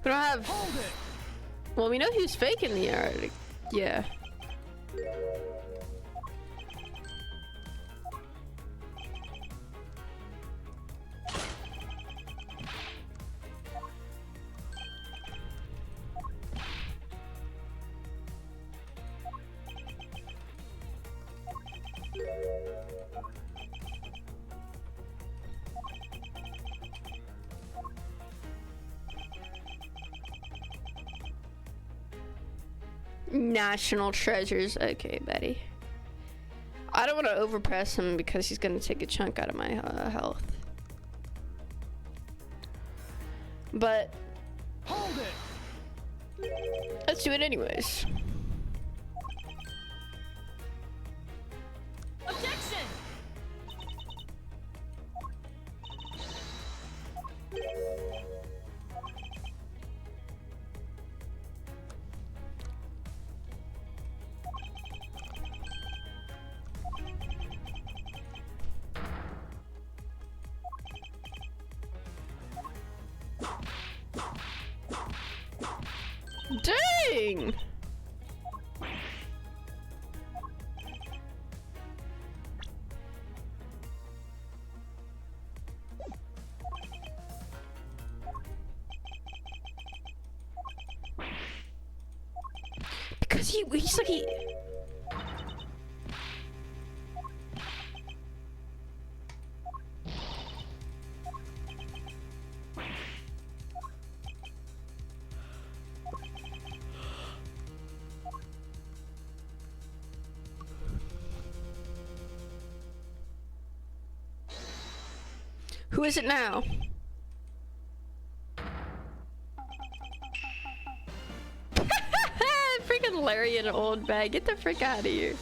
We don't have. Hold it! Well, we know he was faking the Arctic. Yeah. National treasures. Okay, Betty. I don't want to overpress him because he's gonna take a chunk out of my health. But Hold it! let's do it anyways. Objection! Dang! Because he's like he. Who is it now? Freaking Larry in an old bag. Get the frick out of here.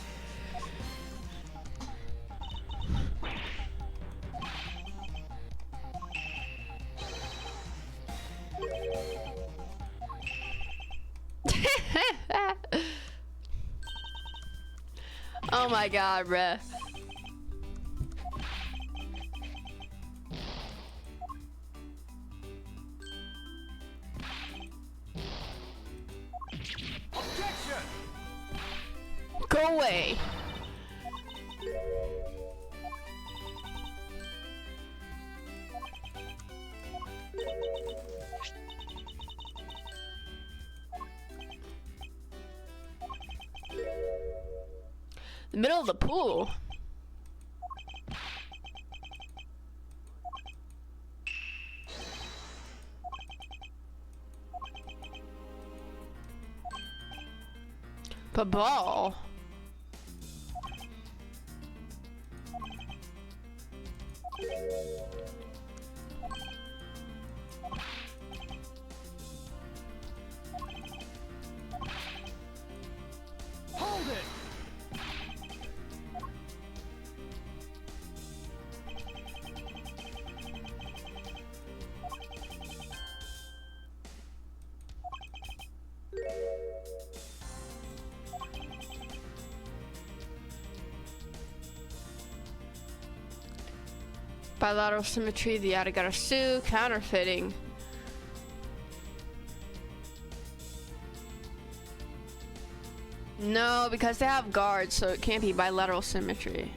Oh my god, bruh. Objection! Go away. The middle of the pool. Babal. Hold it! Bilateral symmetry, the Yatagarasu, counterfeiting. No, because they have guards, so it can't be bilateral symmetry.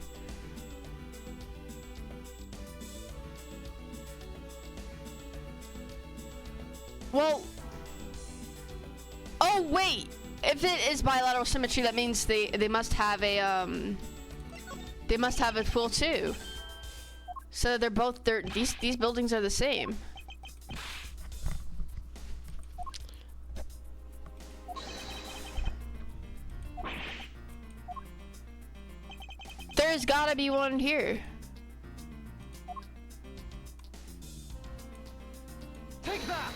Well, oh wait, if it is bilateral symmetry, that means they must have a pool too. So these buildings are the same. There's gotta be one here. Take that!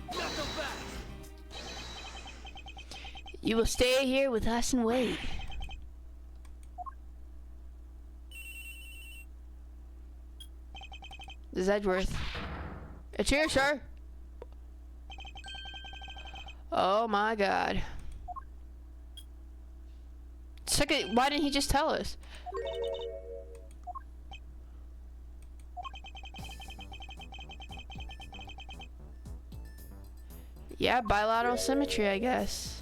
Not so fast! You will stay here with us and wait. This is Edgeworth. It's here, sir. Oh my god. Second, why didn't he just tell us? Yeah, bilateral symmetry, I guess.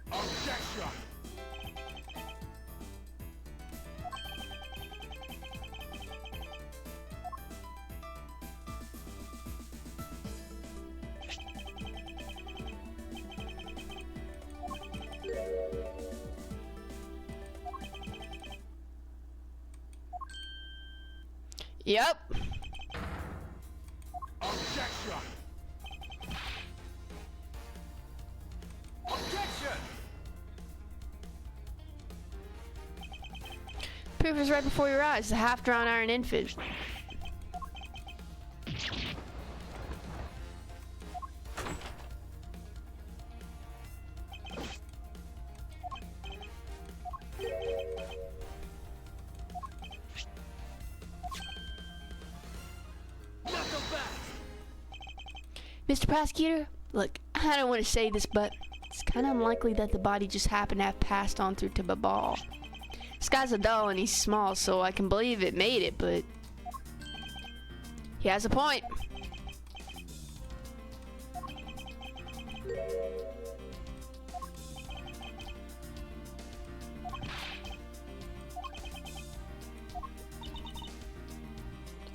Objection! Yep. Objection! Objection! Proof is right before your eyes. The half-drawn iron infant. Not so fast! Mr. Prosecutor, look, I don't want to say this, but it's kind of unlikely that the body just happened to have passed on through to Babal. This guy's a doll and he's small, so I can believe it made it, but He has a point.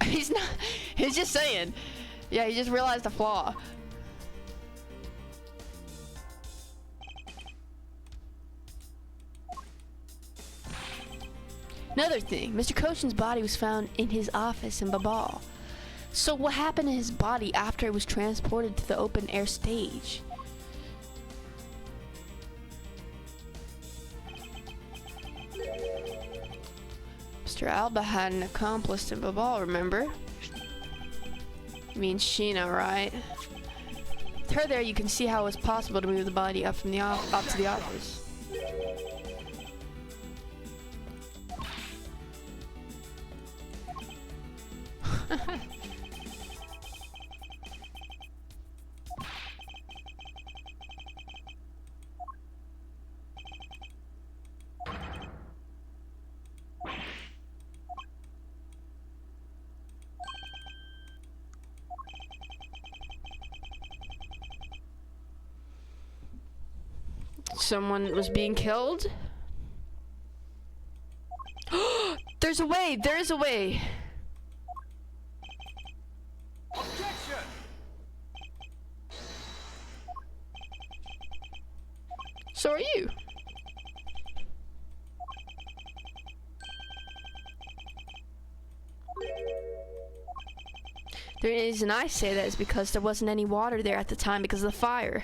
He's not. He's just saying. Yeah, he just realized a flaw. another thing, Mr. Koshin's body was found in his office in Babal. So what happened to his body after it was transported to the open air stage? Mr. Alba had an accomplice in Babal, remember? You mean Sheena, right? With her there, you can see how it was possible to move the body up from the up to the office. Someone was being killed? There's a way! There is a way! Objection! So are you. The reason I say that is because there wasn't any water there at the time because of the fire.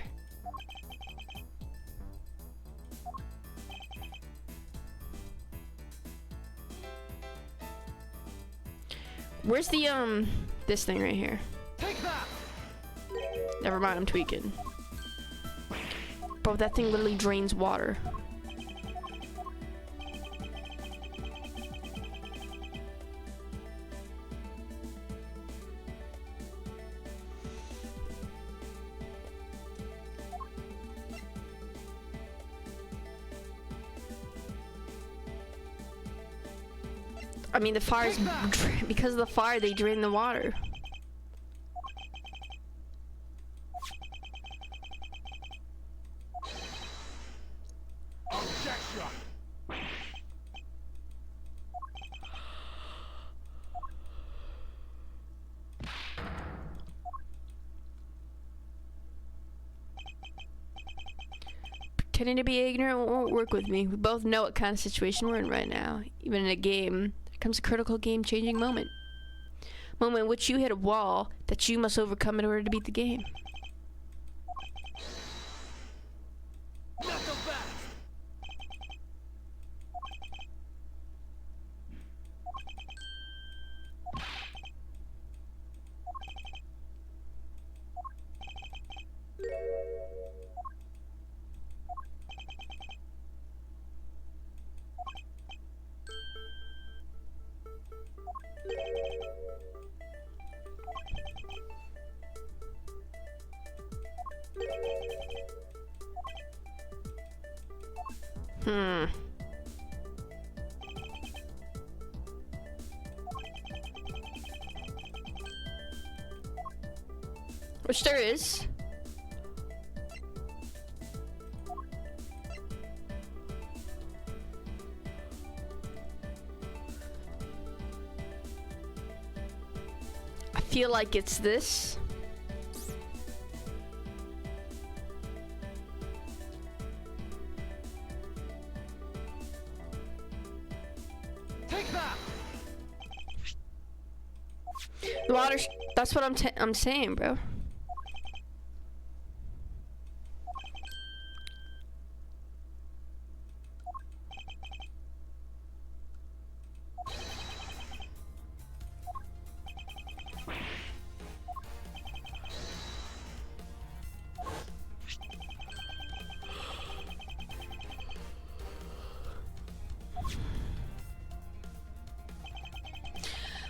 Where's the, this thing right here? Take that! Never mind, I'm tweaking. Bro, that thing literally drains water. I mean, the fire's because of the fire, they drain the water. Objection! Pretending to be ignorant won't work with me. We both know what kind of situation we're in right now. Even in a game, there comes a critical game-changing moment. Moment in which you hit a wall that you must overcome in order to beat the game. Not so fast! Which there is. I feel like it's this. Take that! The water. That's what I'm saying, bro.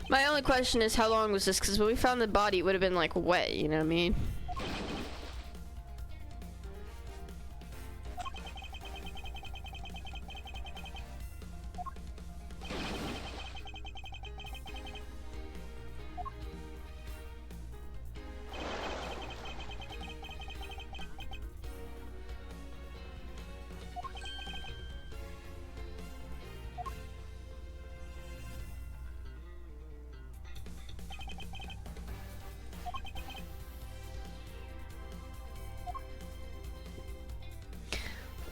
My only question is how long was this? Because when we found the body, it would have been like wet, you know what I mean?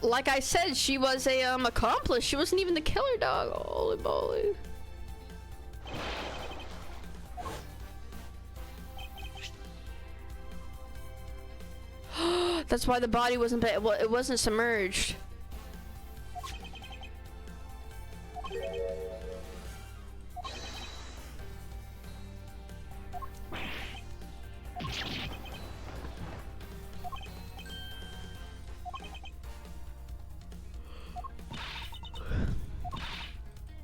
Like I said, she was a accomplice. She wasn't even the killer dog. Holy moly. That's why the body wasn't well, it wasn't submerged.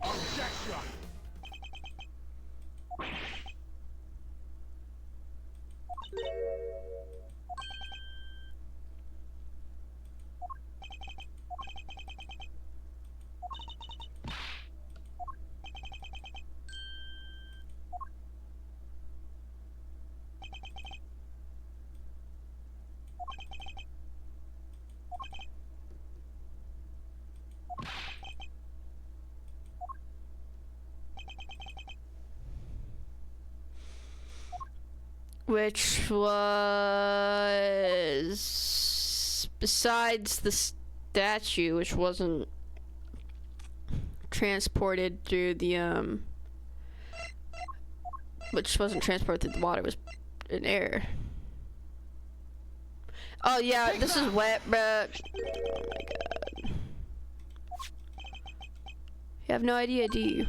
Objection! Which was besides the statue, which wasn't transported through the which wasn't transported through the water, was in air. Oh yeah, this is wet, bruh. Oh my god. You have no idea, do you?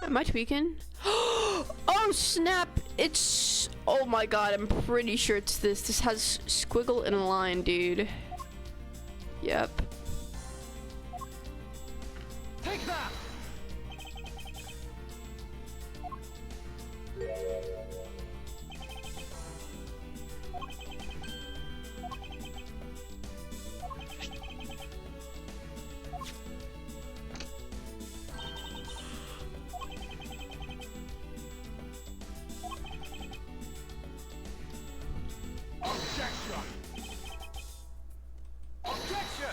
Am I tweaking? Oh snap! It's, oh my god, I'm pretty sure it's this. This has squiggle and a line, dude. Yep. Take that! Objection! Objection!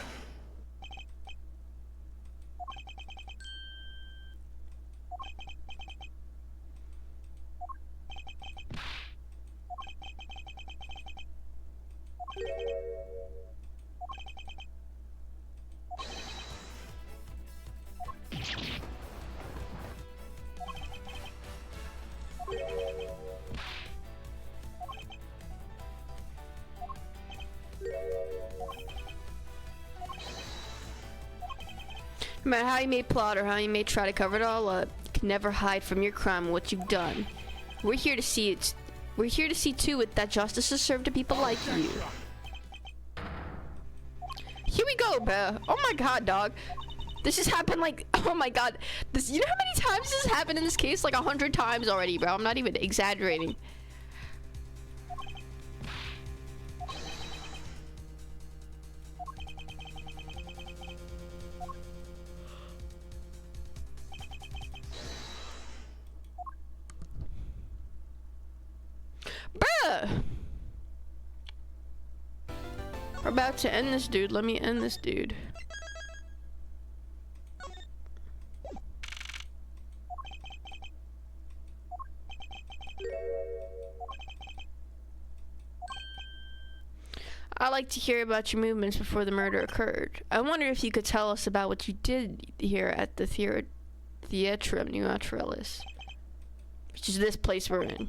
No matter how you may plot or how you may try to cover it all up, you can never hide from your crime and what you've done. We're here to see it. We're here to see to it that justice is served to people like you. Here we go, bro. Oh my god, dog. This has happened like, oh my god. This, you know how many times this has happened in this case? Like 100 times already, bro. I'm not even exaggerating. Bruh! We're about to end this dude. Let me end this dude. I like to hear about your movements before the murder occurred. I wonder if you could tell us about what you did here at the Theatrum Naturalis, which is this place we're in.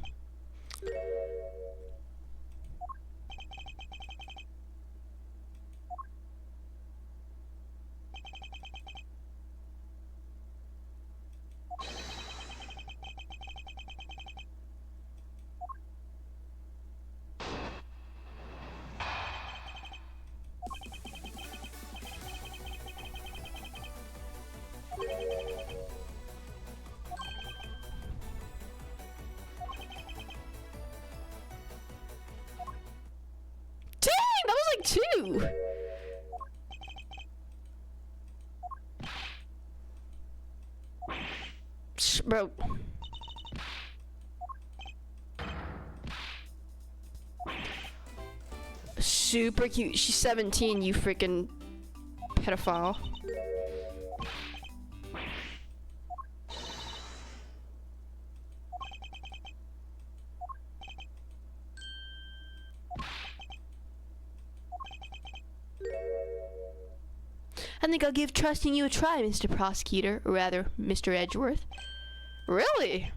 Dang, that was like 2. Bro. Super cute. She's 17, you freaking pedophile. I think I'll give trusting you a try, Mr. Prosecutor, or rather, Mr. Edgeworth. Really?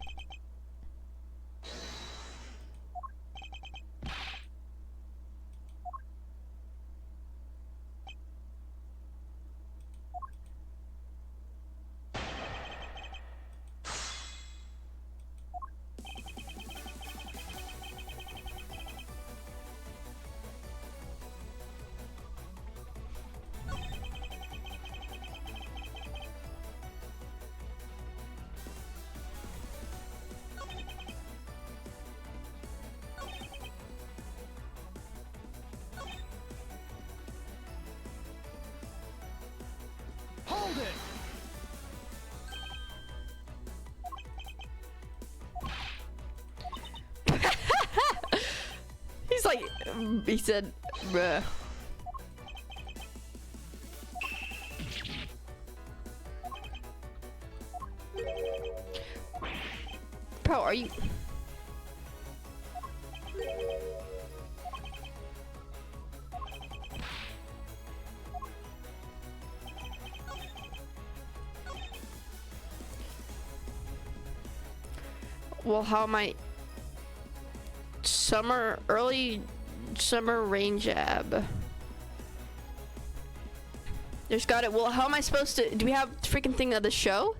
like he said, bruh. Bro, are you? Well, how am I? Early summer rain jab. There's got it. Well, how am I supposed to? Do we have freaking thing of the show?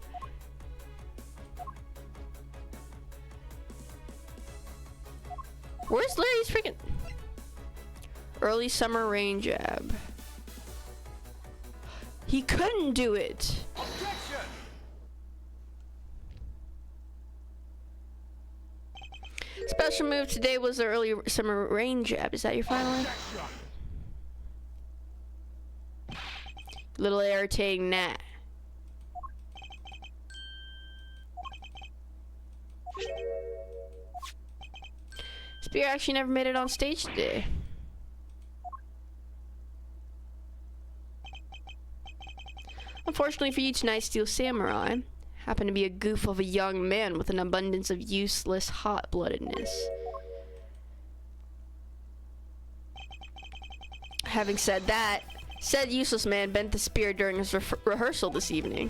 Where's Larry's freaking early summer rain jab? He couldn't do it. Objection! Special move today was the early summer rain jab. Is that your final one? Objection! Little irritating that. Spear actually never made it on stage today. Unfortunately for you tonight, Steel Samurai happened to be a goof of a young man with an abundance of useless hot-bloodedness. Having said that, said useless man bent the spear during his rehearsal this evening.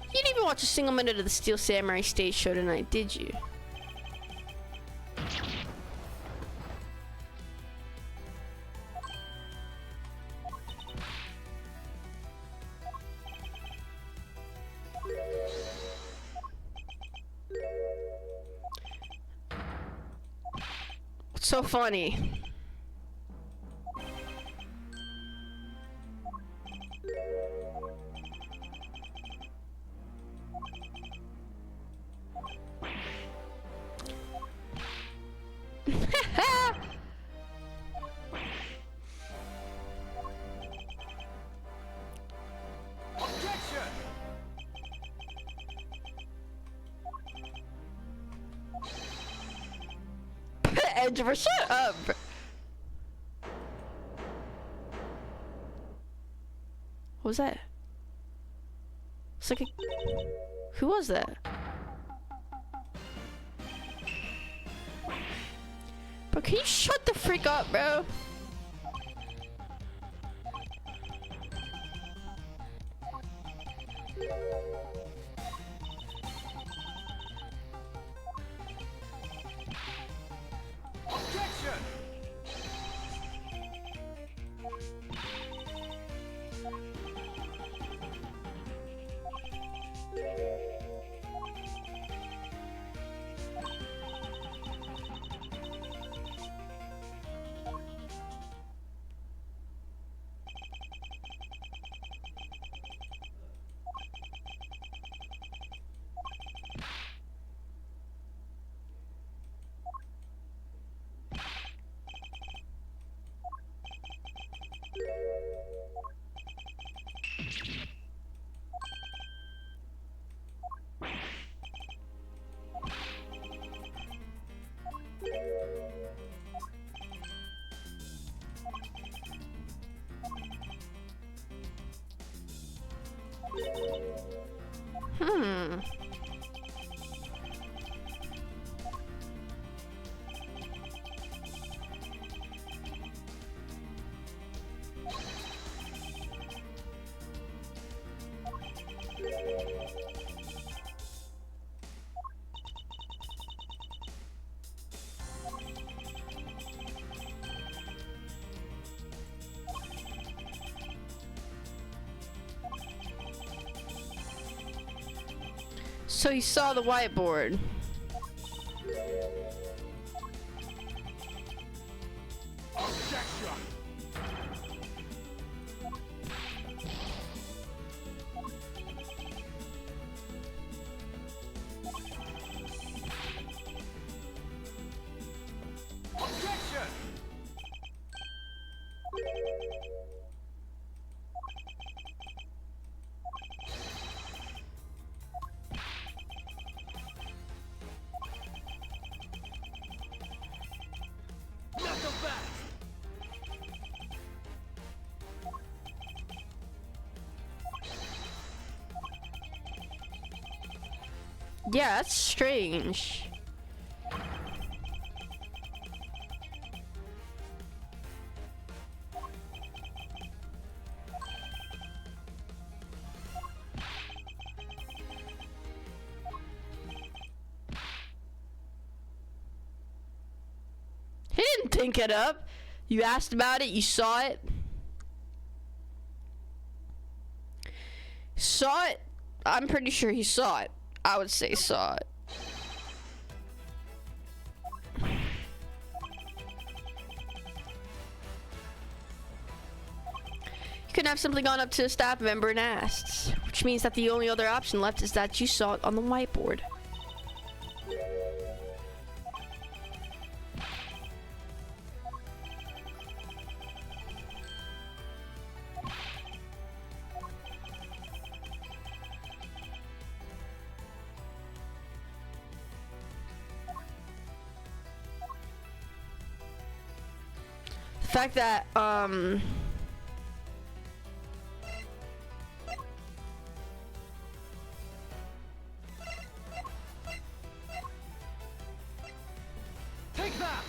You didn't even watch a single minute of the Steel Samurai stage show tonight, did you? What's so funny? Objection! Edgever, shut up! What was that? It's like a... Who was that? Bro, can you shut the freak up, bro? Objection! Hmm. So you saw the whiteboard. Objection! Objection! Yeah, that's strange. He didn't think it up. You asked about it, you saw it. Saw it? I'm pretty sure he saw it. I would say saw it. You could have simply gone up to a staff member and asked, which means that the only other option left is that you saw it on the whiteboard. The fact that, Take that!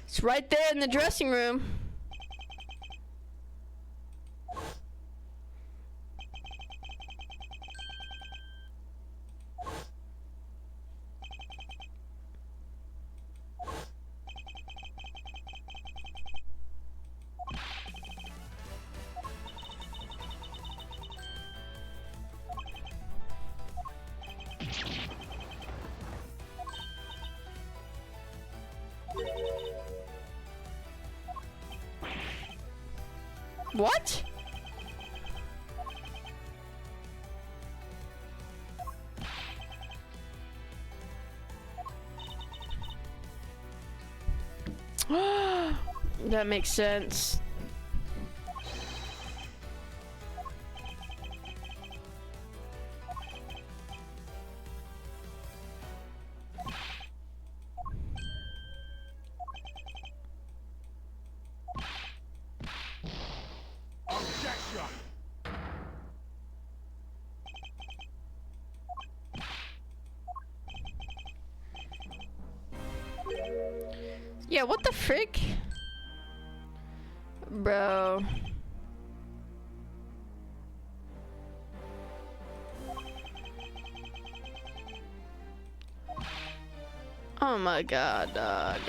it's right there in the dressing room. What? That makes sense. Objection! Yeah, what the frick? Bro. Oh my god, dog.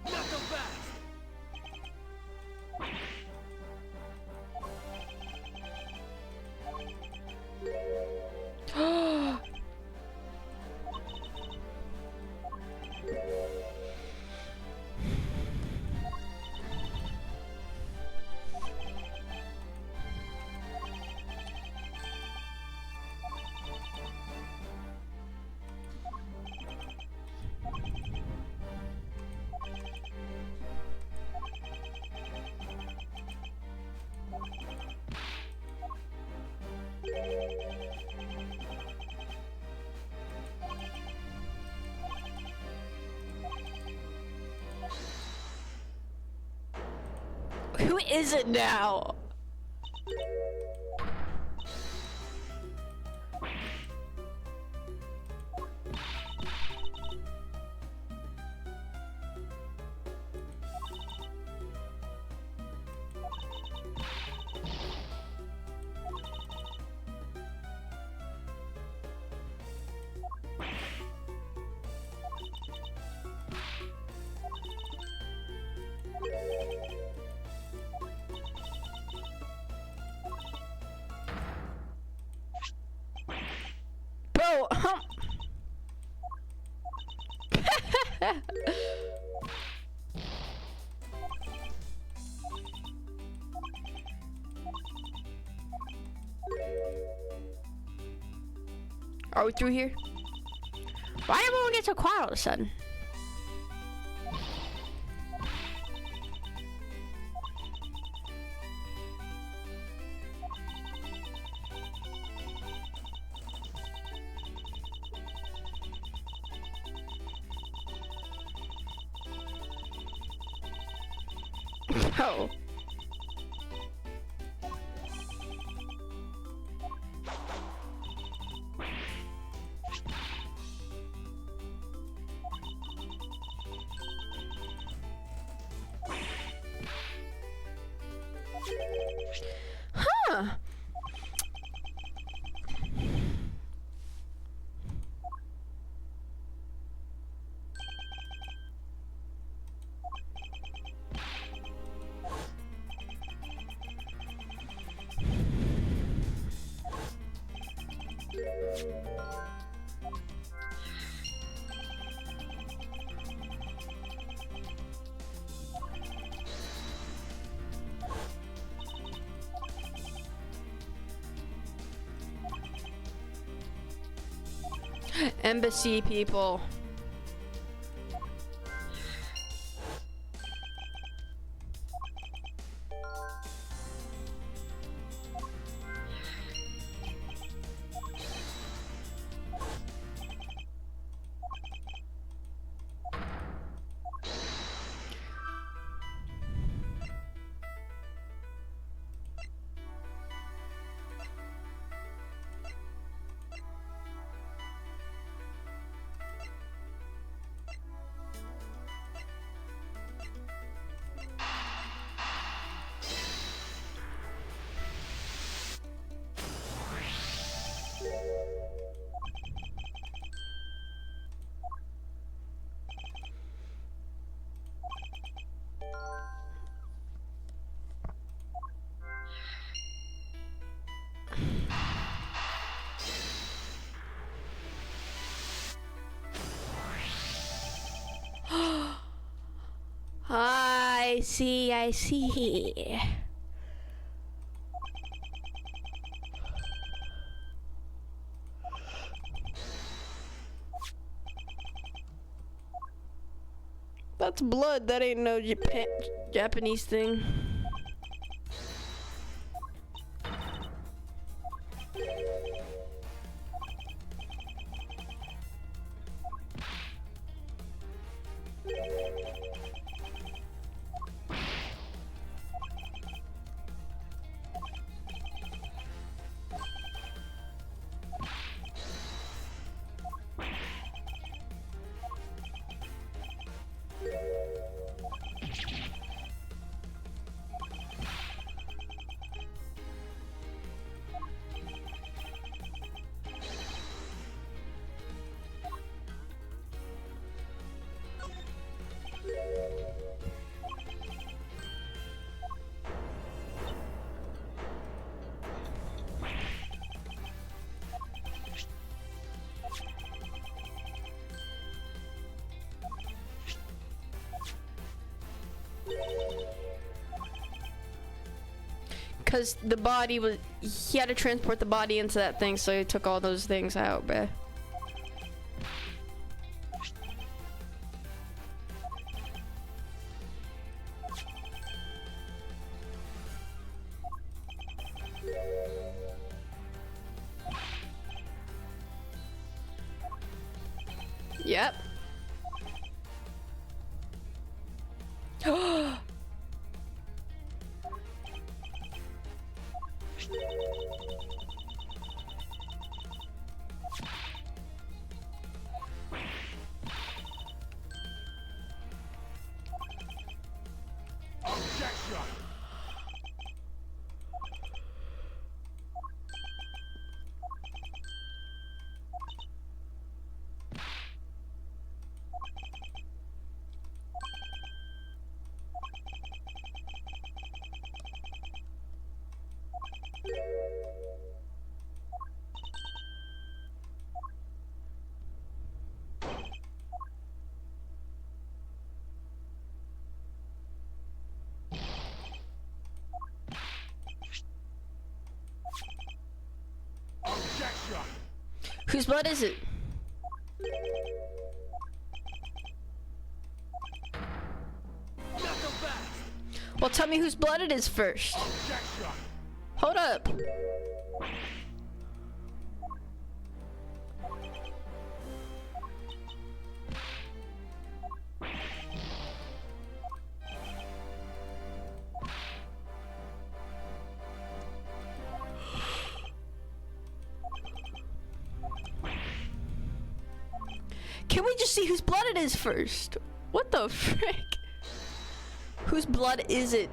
Not so fast! Who is it now? Bro, Are we through here? Why did everyone get so quiet all of a sudden? Oh. Huh. Embassy people. I see, I see. That's blood. That ain't no Japanese thing. Because the body was, he had to transport the body into that thing, so he took all those things out, bruh. Yep. Objection! Objection! Whose blood is it? Knuckle back! Well, tell me whose blood it is first. Objection! Hold up. Can we just see whose blood it is first? What the frick? Whose blood is it?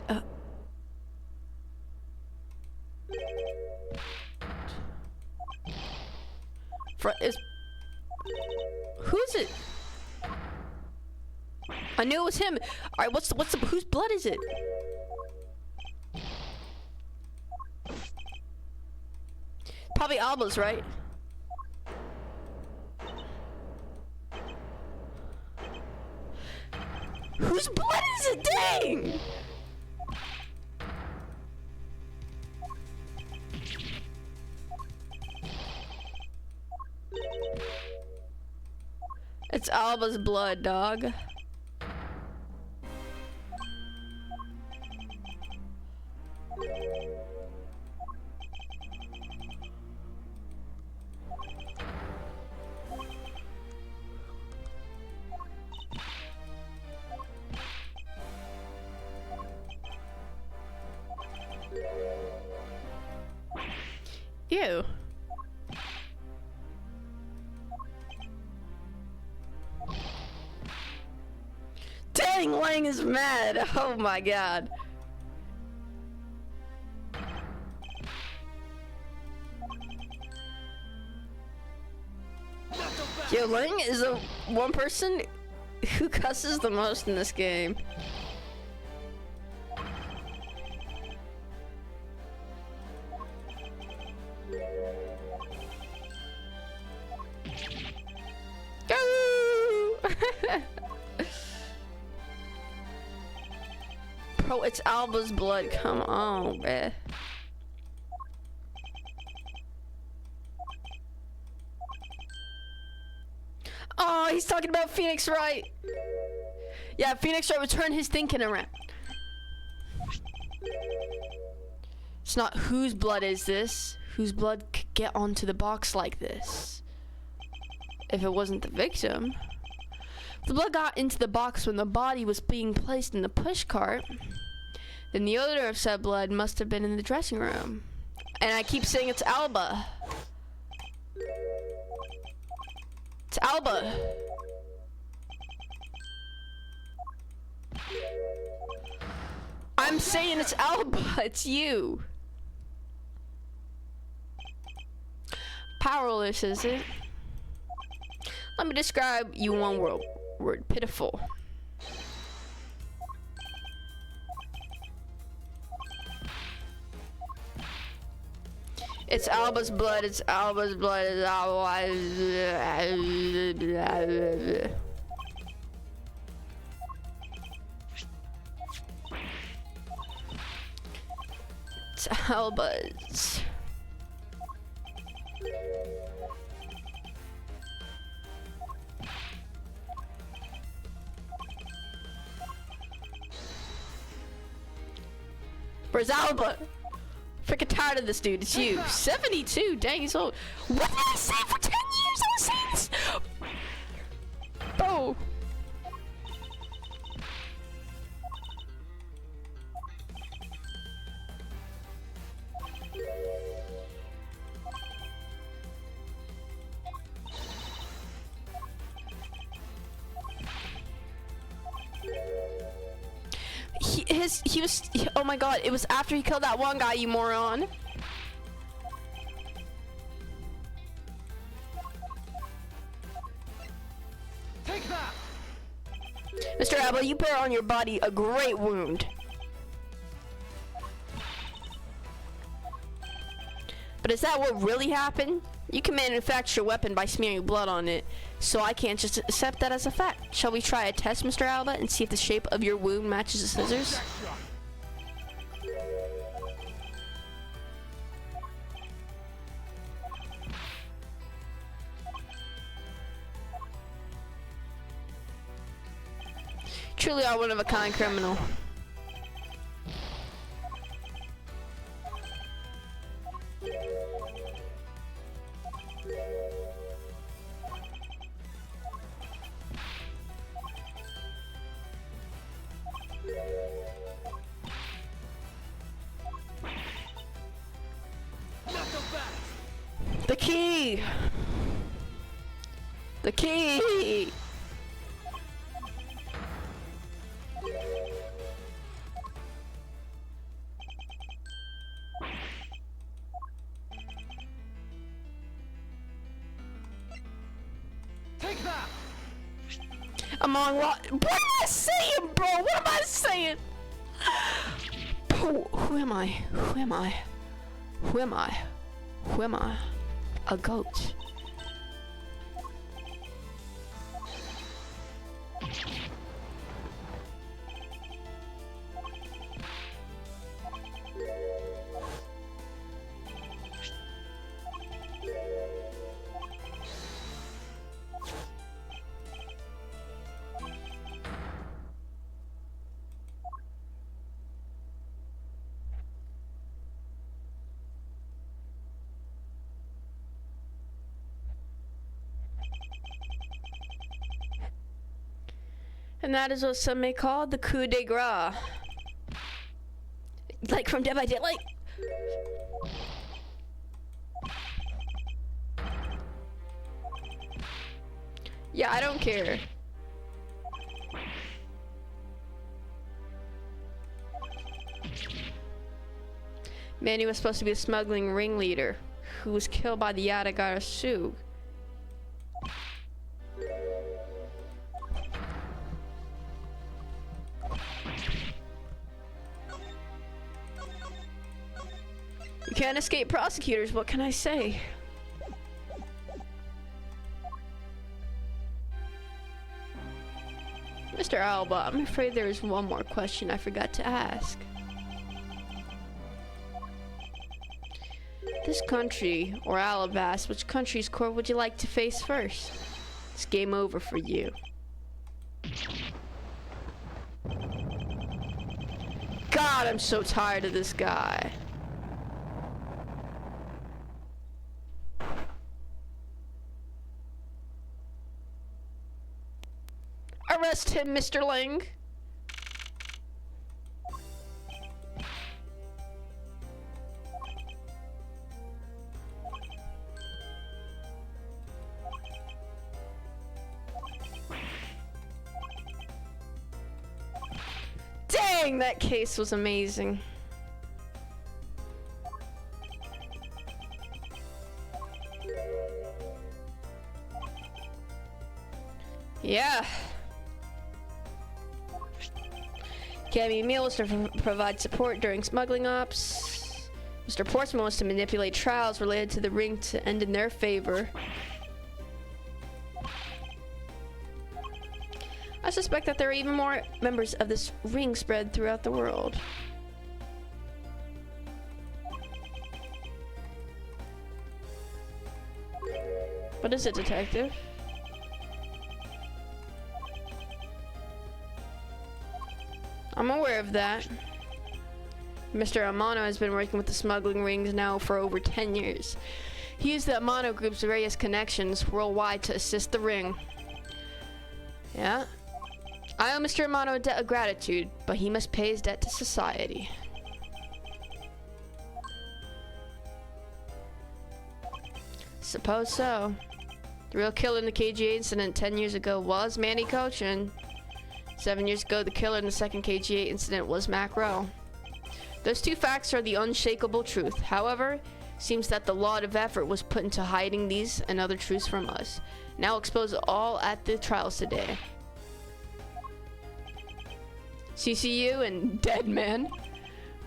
Who is it? I knew it was him. All right, whose blood is it? Probably Alba's, right? Whose blood is it? Dang! It's Alba's blood, dog. Ew. Dang, Lang is mad. Oh my god. Yo, Lang is the one person who cusses the most in this game. Bro, it's Alba's blood. Come on, bruh. Oh, he's talking about Phoenix Wright. Yeah, Phoenix Wright would turn his thinking around. It's not whose blood is this. Whose blood could get onto the box like this? If it wasn't the victim. The blood got into the box when the body was being placed in the push cart. Then the odor of said blood must have been in the dressing room. And I keep saying it's Alba. It's Alba. I'm saying it's Alba. It's you. Powerless, is it? Let me describe you in one word. Pitiful. It's Alba's blood. It's Alba's blood. It's Alba's. It's Alba's. Where's Alba? Freaking tired of this dude. It's you. 72. Dang, he's old. What did I say for 10 years? I was saying this. Oh. Oh my god, it was after he killed that one guy, you moron. Take that! Mr. Alba, you bear on your body a great wound. But is that what really happened? You can manufacture a weapon by smearing blood on it, so I can't just accept that as a fact. Shall we try a test, Mr. Alba, and see if the shape of your wound matches the scissors? Truly are one of a kind criminal. The key! The key! Take that! I'm on what? What am I saying, bro? What am I saying? Who am I? Who am I? Who am I? Who am I? A goat. And that is what some may call the coup de grace. Like from Dead by Daylight. Yeah, I don't care. Man, he was supposed to be a smuggling ringleader who was killed by the Yatagara Sioux. You can't escape prosecutors, what can I say? Mr. Alba, I'm afraid there is one more question I forgot to ask. This country, or Alabas, which country's court would you like to face first? It's game over for you. God, I'm so tired of this guy. Arrest him, Mr. Ling. Dang, that case was amazing. Yeah. Cammy Meal was to provide support during smuggling ops. Mr. Portsmouth was to manipulate trials related to the ring to end in their favor. I suspect that there are even more members of this ring spread throughout the world. What is it, detective? I'm aware of that. Mr. Amano has been working with the smuggling rings now for over 10 years. He used the Amano Group's various connections worldwide to assist the ring. Yeah. I owe Mr. Amano a debt of gratitude, but he must pay his debt to society. Suppose so. The real killer in the KGA incident 10 years ago was Manny Cochin. 7 years ago, the killer in the second KGA incident was Mac Rowe. Those two facts are the unshakable truth. However, it seems that the lot of effort was put into hiding these and other truths from us. Now expose all at the trials today. CCU and Dead Man.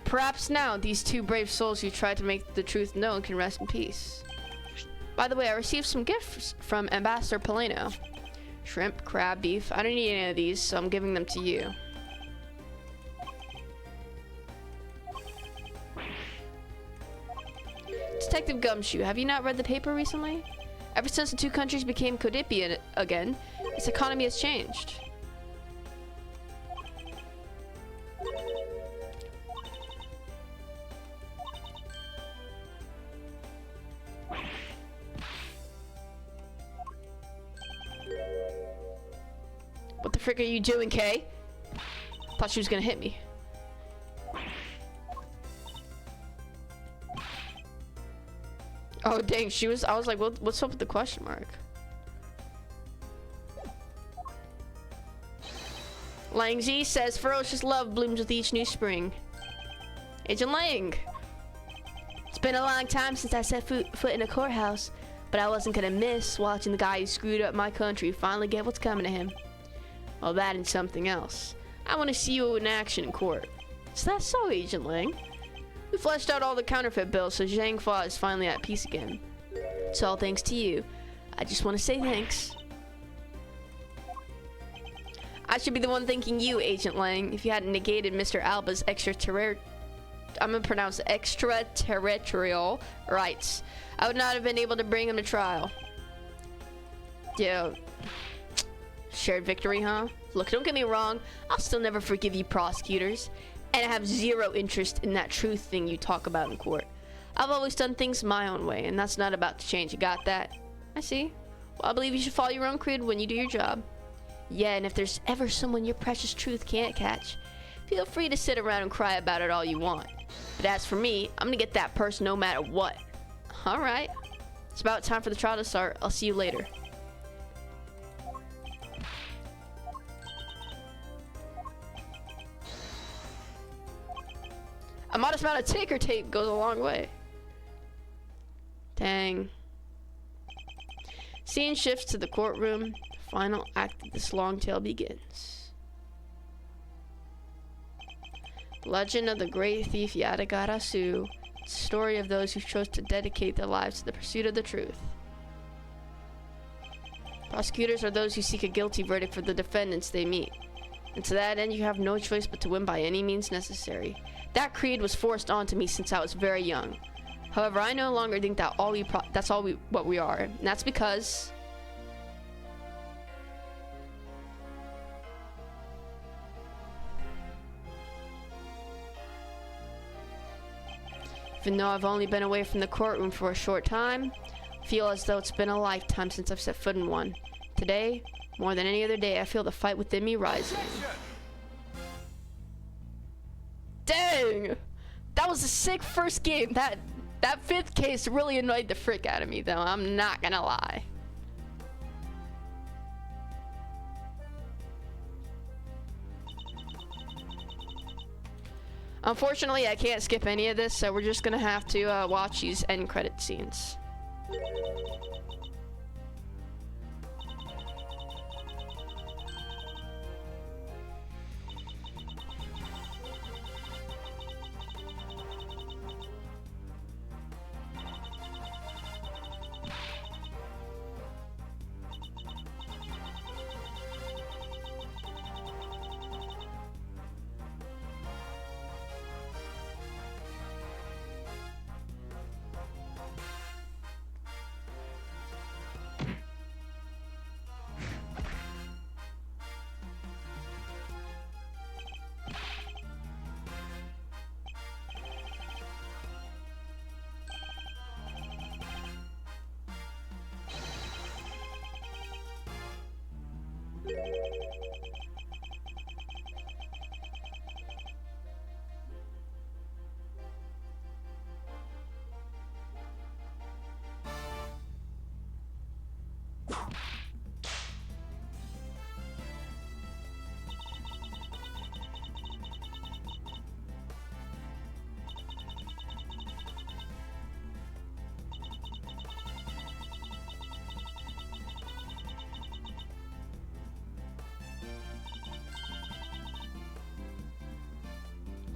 Perhaps now these two brave souls who tried to make the truth known can rest in peace. By the way, I received some gifts from Ambassador Polino. Shrimp, crab, beef. I don't need any of these, so I'm giving them to you. Detective Gumshoe, have you not read the paper recently? Ever since the two countries became codependent again, its economy has changed. What the frick are you doing, Kay? Thought she was gonna hit me. Oh dang, she was. I was like, what's up with the question mark? Lang Z says ferocious love blooms with each new spring. Agent Lang. It's been a long time since I set foot in a courthouse, but I wasn't gonna miss watching the guy who screwed up my country finally get what's coming to him. Well, that and something else. I want to see you in action in court. Is that so, Agent Lang? We fleshed out all the counterfeit bills, so Zhang Fa is finally at peace again. It's all thanks to you. I just want to say thanks. I should be the one thanking you, Agent Lang. If you hadn't negated Mr. Alba's extraterrestrial rights, I would not have been able to bring him to trial. Yeah. Shared victory, huh? Look, don't get me wrong. I'll still never forgive you prosecutors. And I have zero interest in that truth thing you talk about in court. I've always done things my own way, and that's not about to change. You got that? I see. Well, I believe you should follow your own creed when you do your job. Yeah, and if there's ever someone your precious truth can't catch, feel free to sit around and cry about it all you want. But as for me, I'm gonna get that person no matter what. Alright. It's about time for the trial to start. I'll see you later. A modest amount of ticker tape goes a long way. Dang. Scene shifts to the courtroom. The final act of this long tale begins. Legend of the great thief Yadagarasu. Story of those who chose to dedicate their lives to the pursuit of the truth. Prosecutors are those who seek a guilty verdict for the defendants they meet. And to that end, you have no choice but to win by any means necessary. That creed was forced onto me since I was very young. However, I no longer think that that's what we are. And that's because even though I've only been away from the courtroom for a short time, I feel as though it's been a lifetime since I've set foot in one. Today, more than any other day, I feel the fight within me rising. Dang! That was a sick first game. That fifth case really annoyed the frick out of me, though. I'm not gonna lie. Unfortunately, I can't skip any of this, so we're just gonna have to watch these end credit scenes.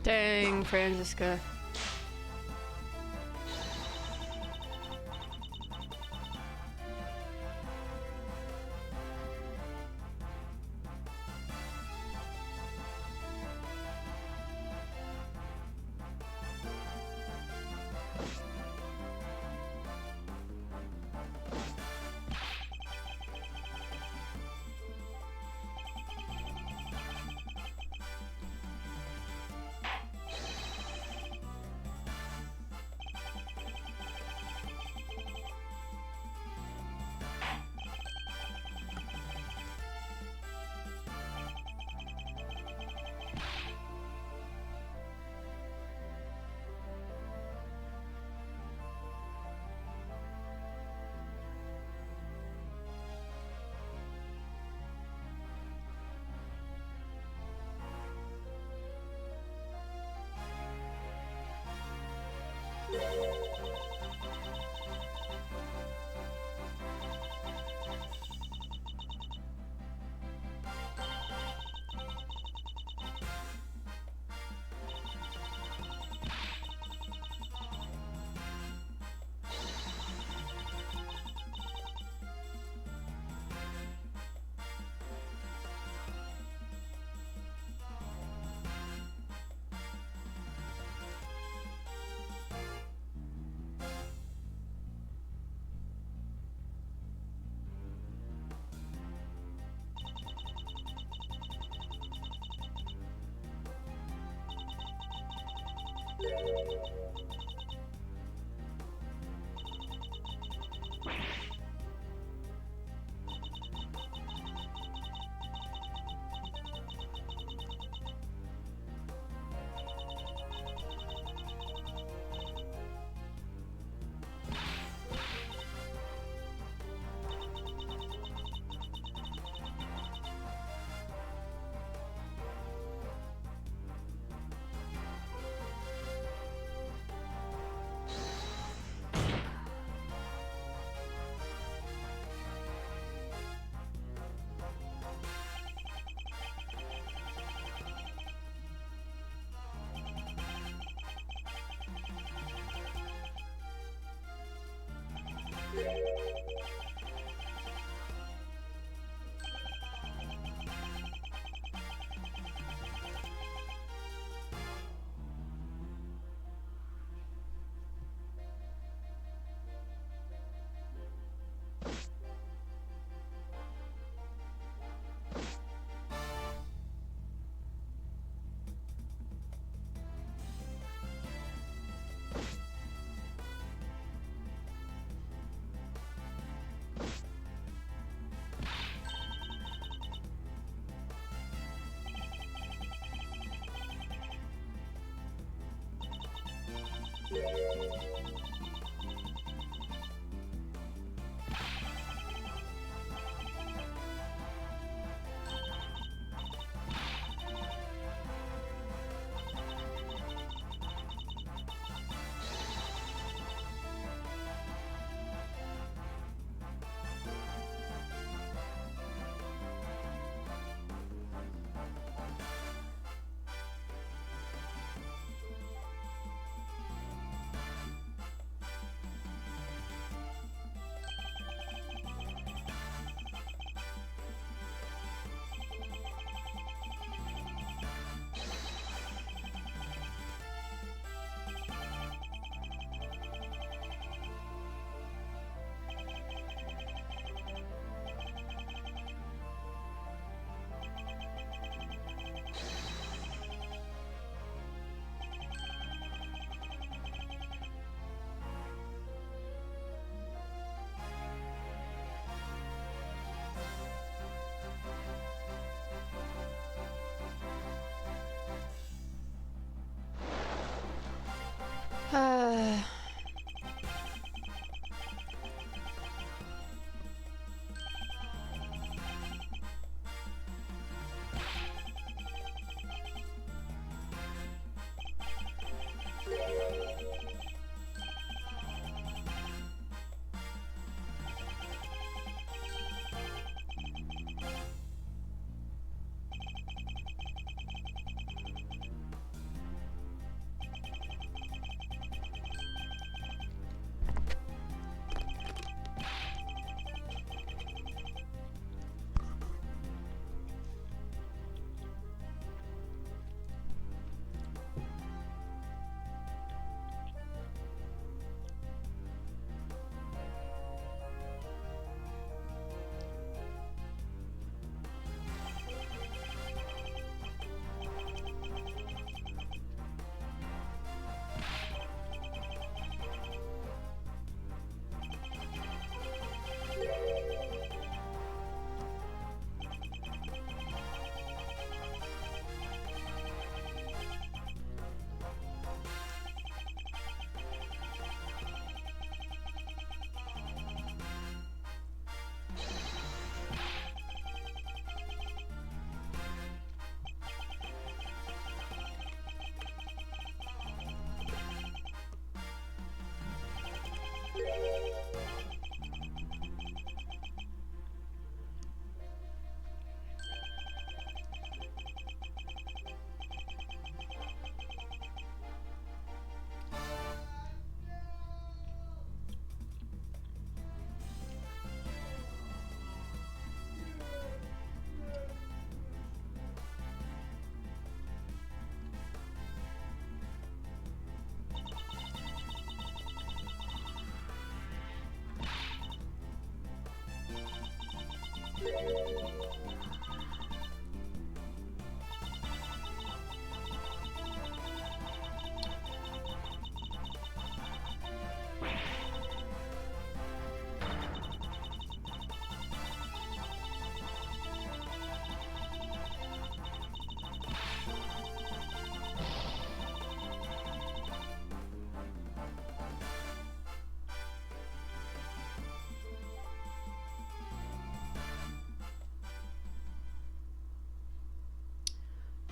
Dang, Franziska.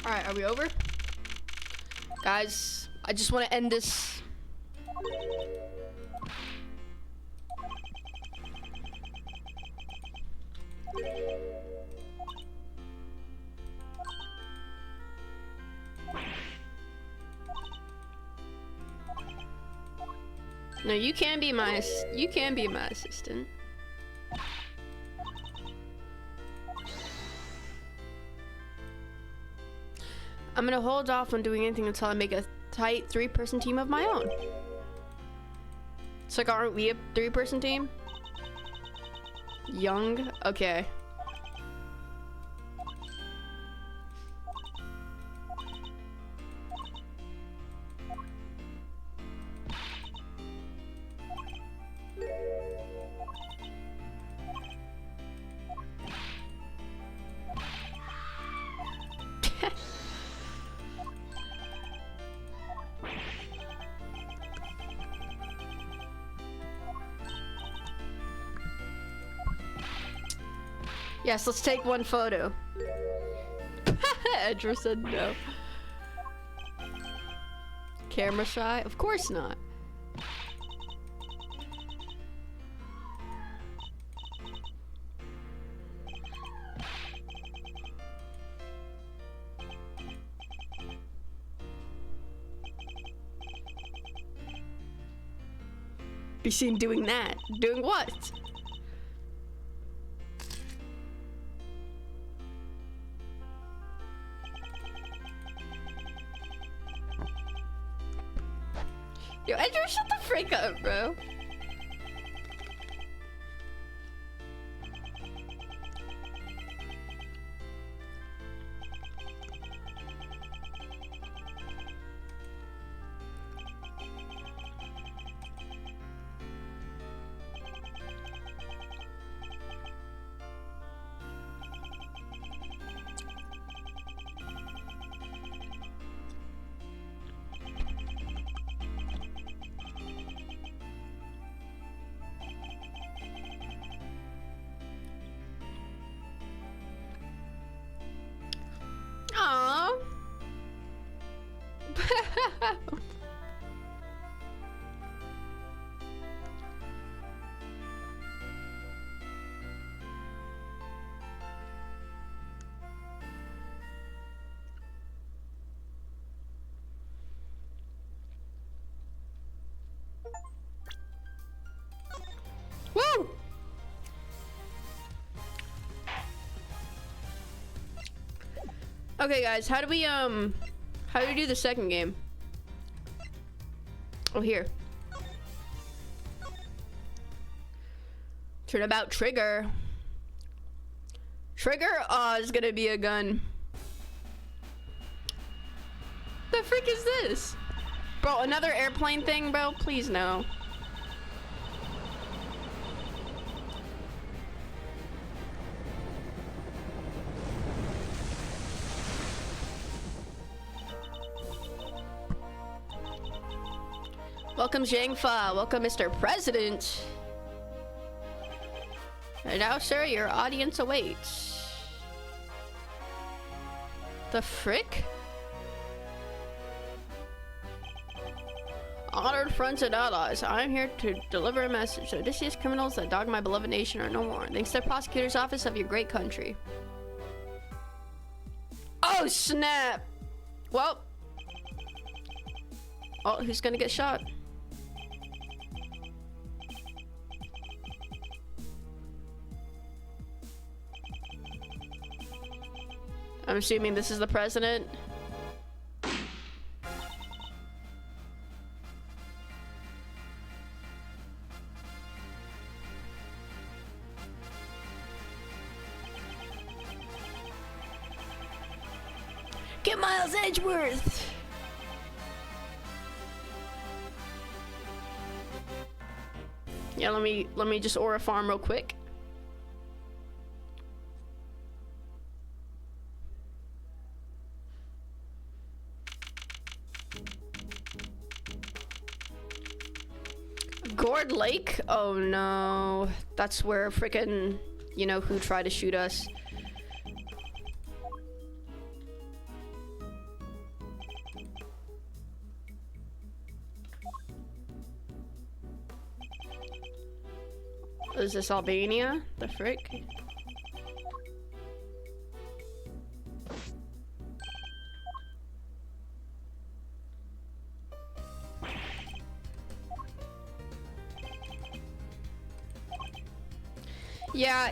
Alright, are we over? Guys, I just want to end this. No, you can be my assistant. I'm gonna hold off on doing anything until I make a tight 3-person team of my own. It's like, aren't we a 3-person team? Young? Okay. Yes, let's take one photo. Edra said no. Camera shy? Of course not. Be seen doing that. Doing what? Yo, Edgar, shut the freak up, bro. Aww. Woo! Okay, guys, how do we do the second game? Oh, here. Turnabout trigger. Trigger is gonna be a gun. The frick is this? Bro, another airplane thing, bro? Please no. Welcome, Zhangfa. Welcome, Mr. President. And now, sir, your audience awaits. The frick? Honored friends and allies, I'm here to deliver a message. The odysseus criminals that dog my beloved nation are no more, thanks to the prosecutor's office of your great country. Oh, snap! Well. Oh, who's gonna get shot? I'm assuming this is the president. Get Miles Edgeworth! Yeah, let me just aura farm real quick. Gourd Lake? Oh no. That's where frickin', you know who tried to shoot us. Is this Albania? The frick?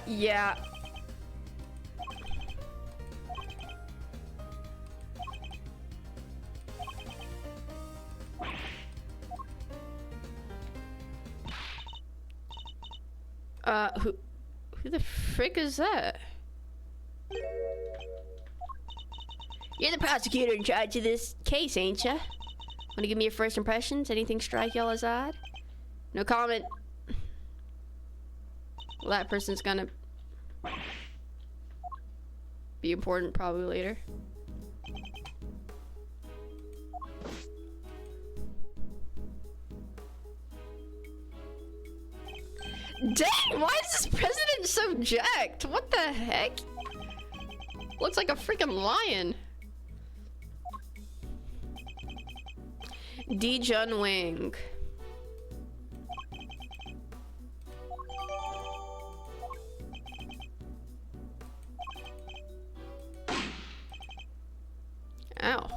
Yeah. Who the frick is that? You're the prosecutor in charge of this case, ain't ya? Wanna give me your first impressions? Anything strike y'all as odd? No comment. Well, that person's gonna be important probably later. Dang, why is this president so jacked? What the heck? Looks like a freaking lion. D. Jun Wing. Ow.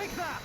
Take that!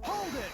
Hold it!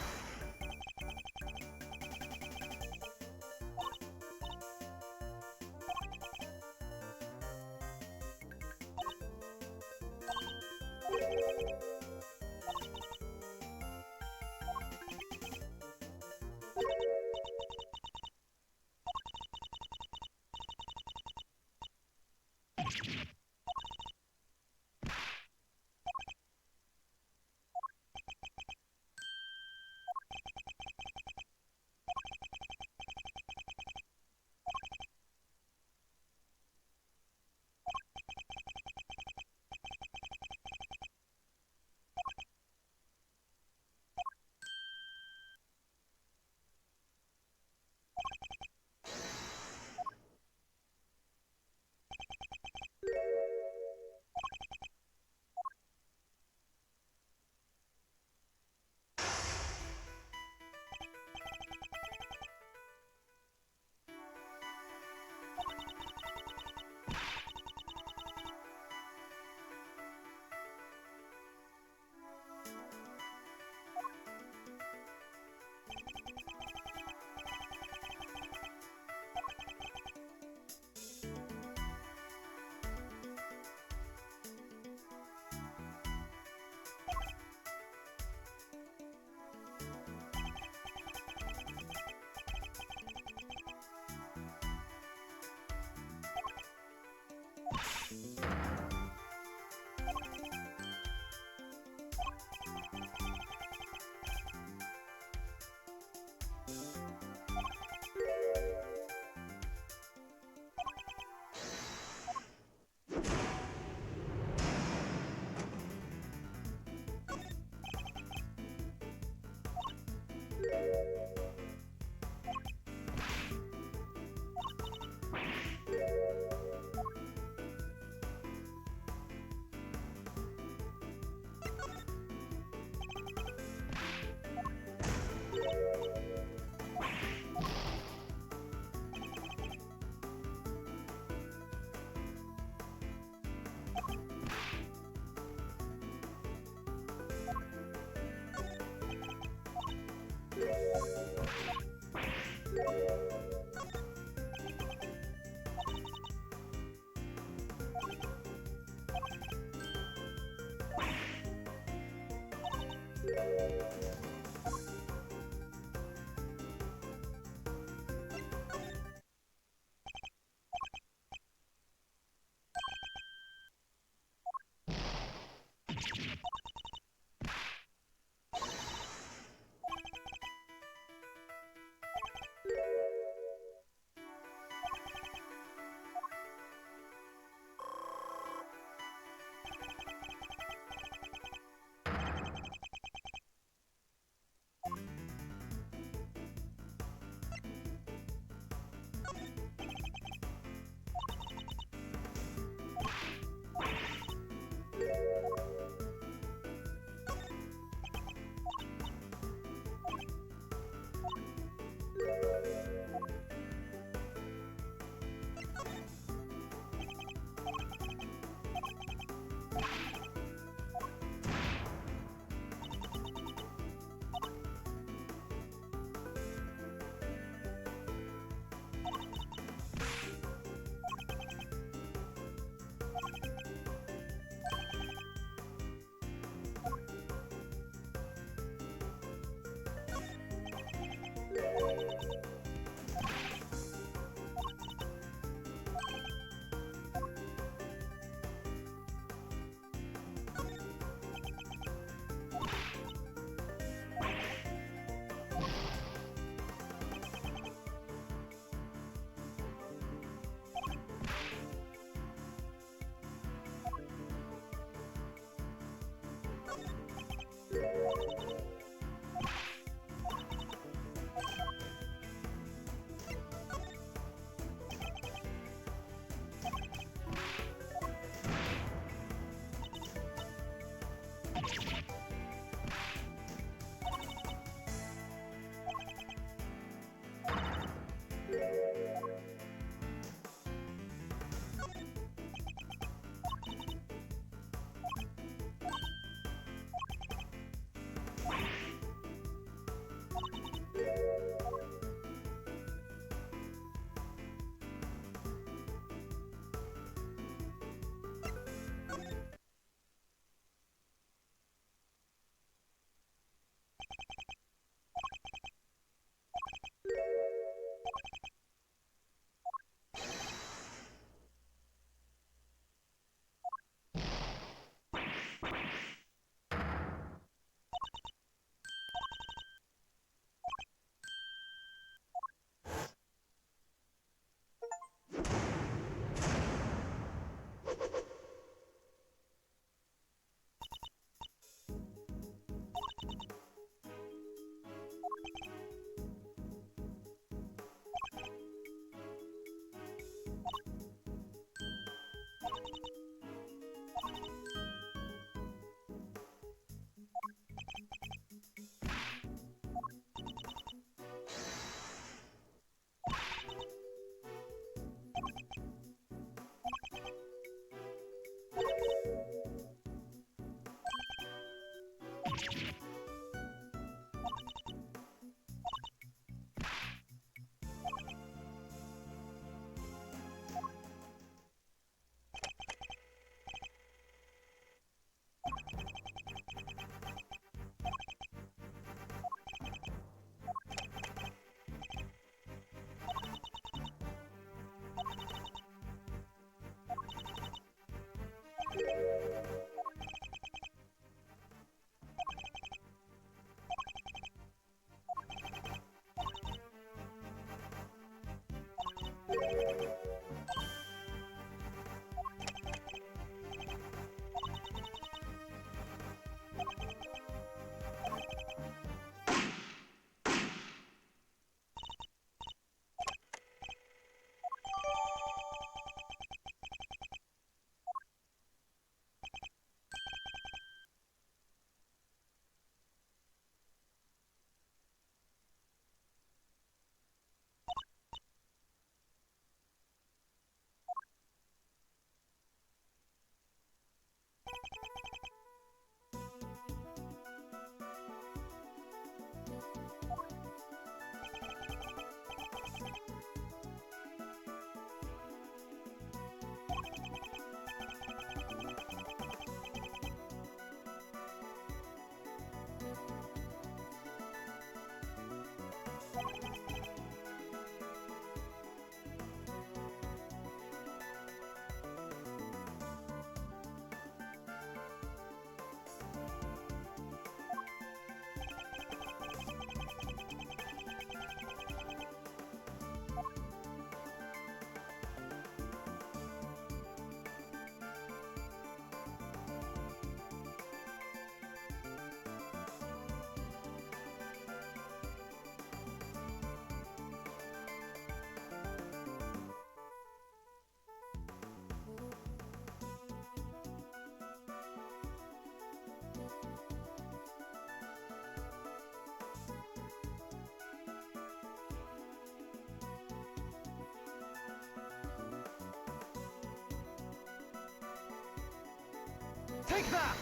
Take that!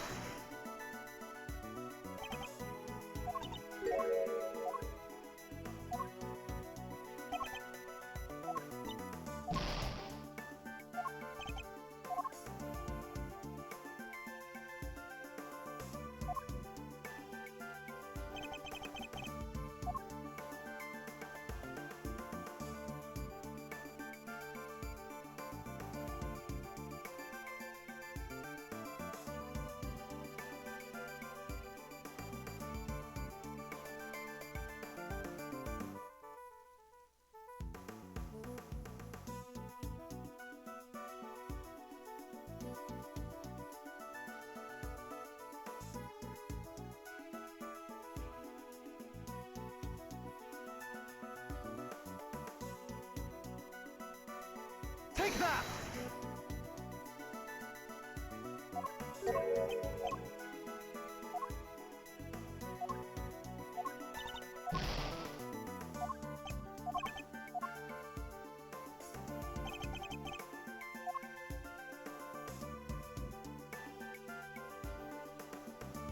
Take that!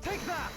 Take that!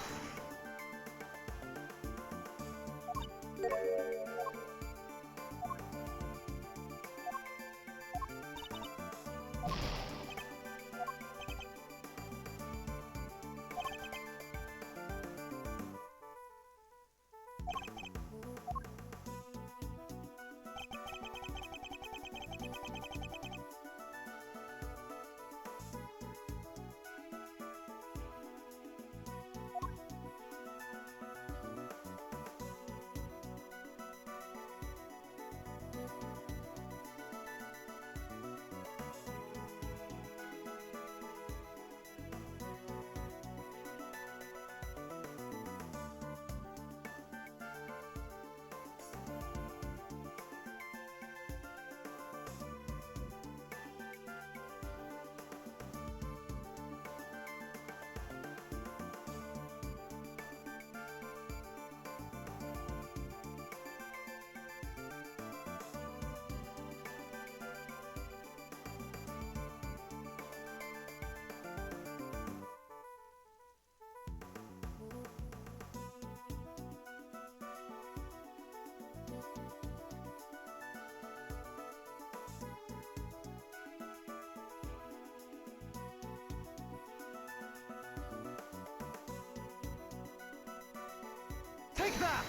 Take that!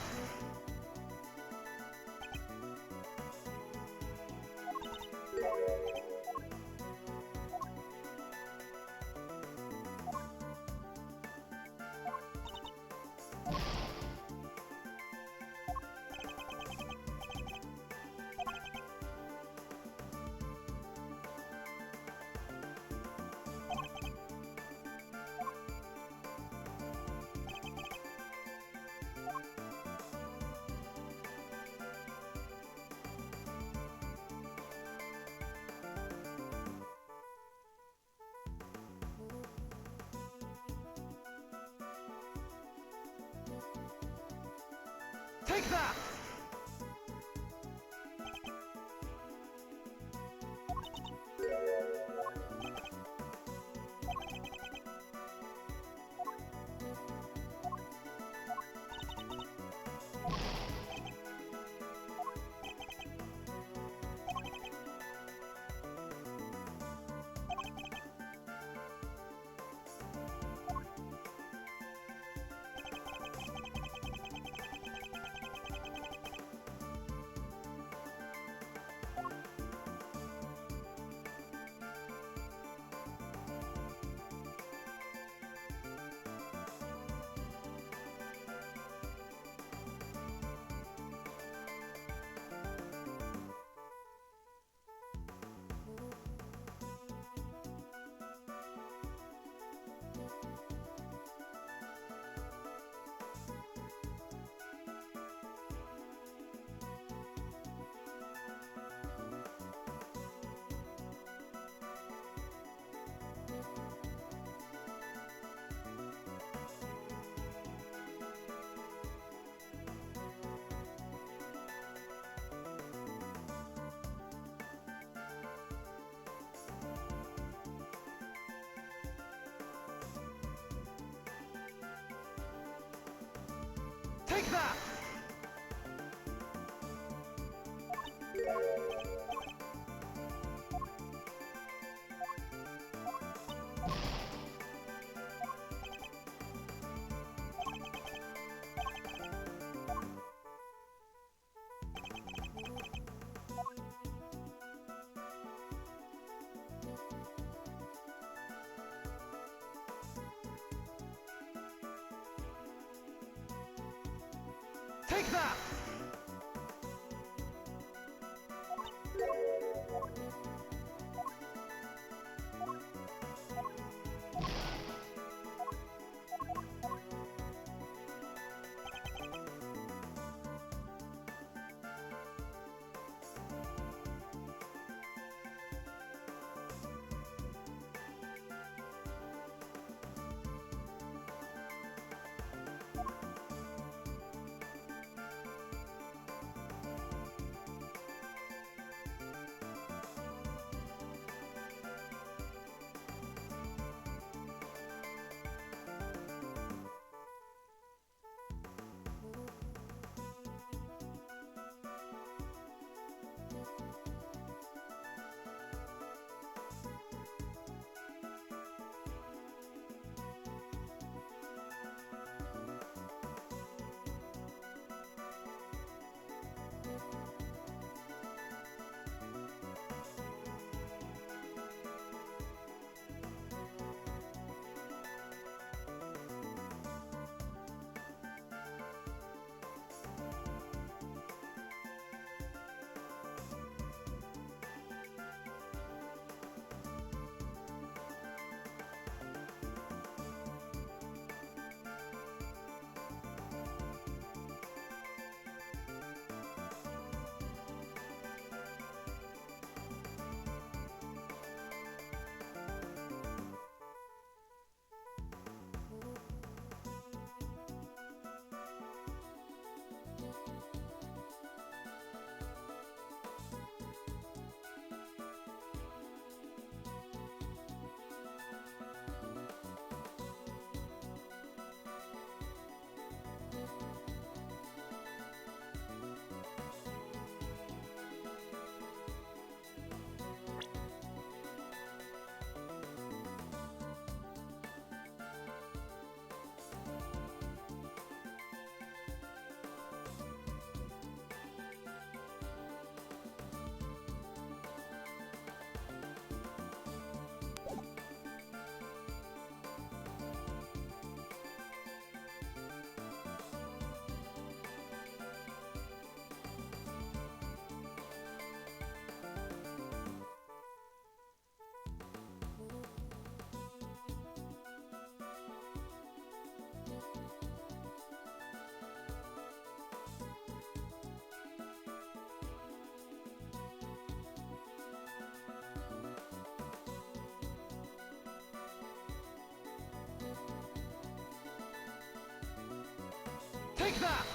Take that! Take that! Take that! Take that!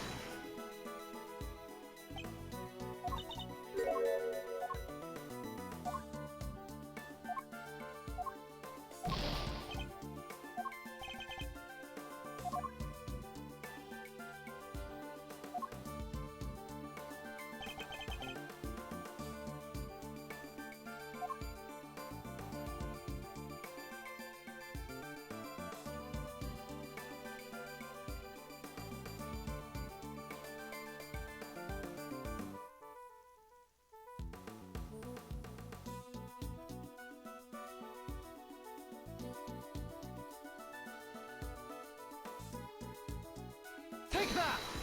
Take that!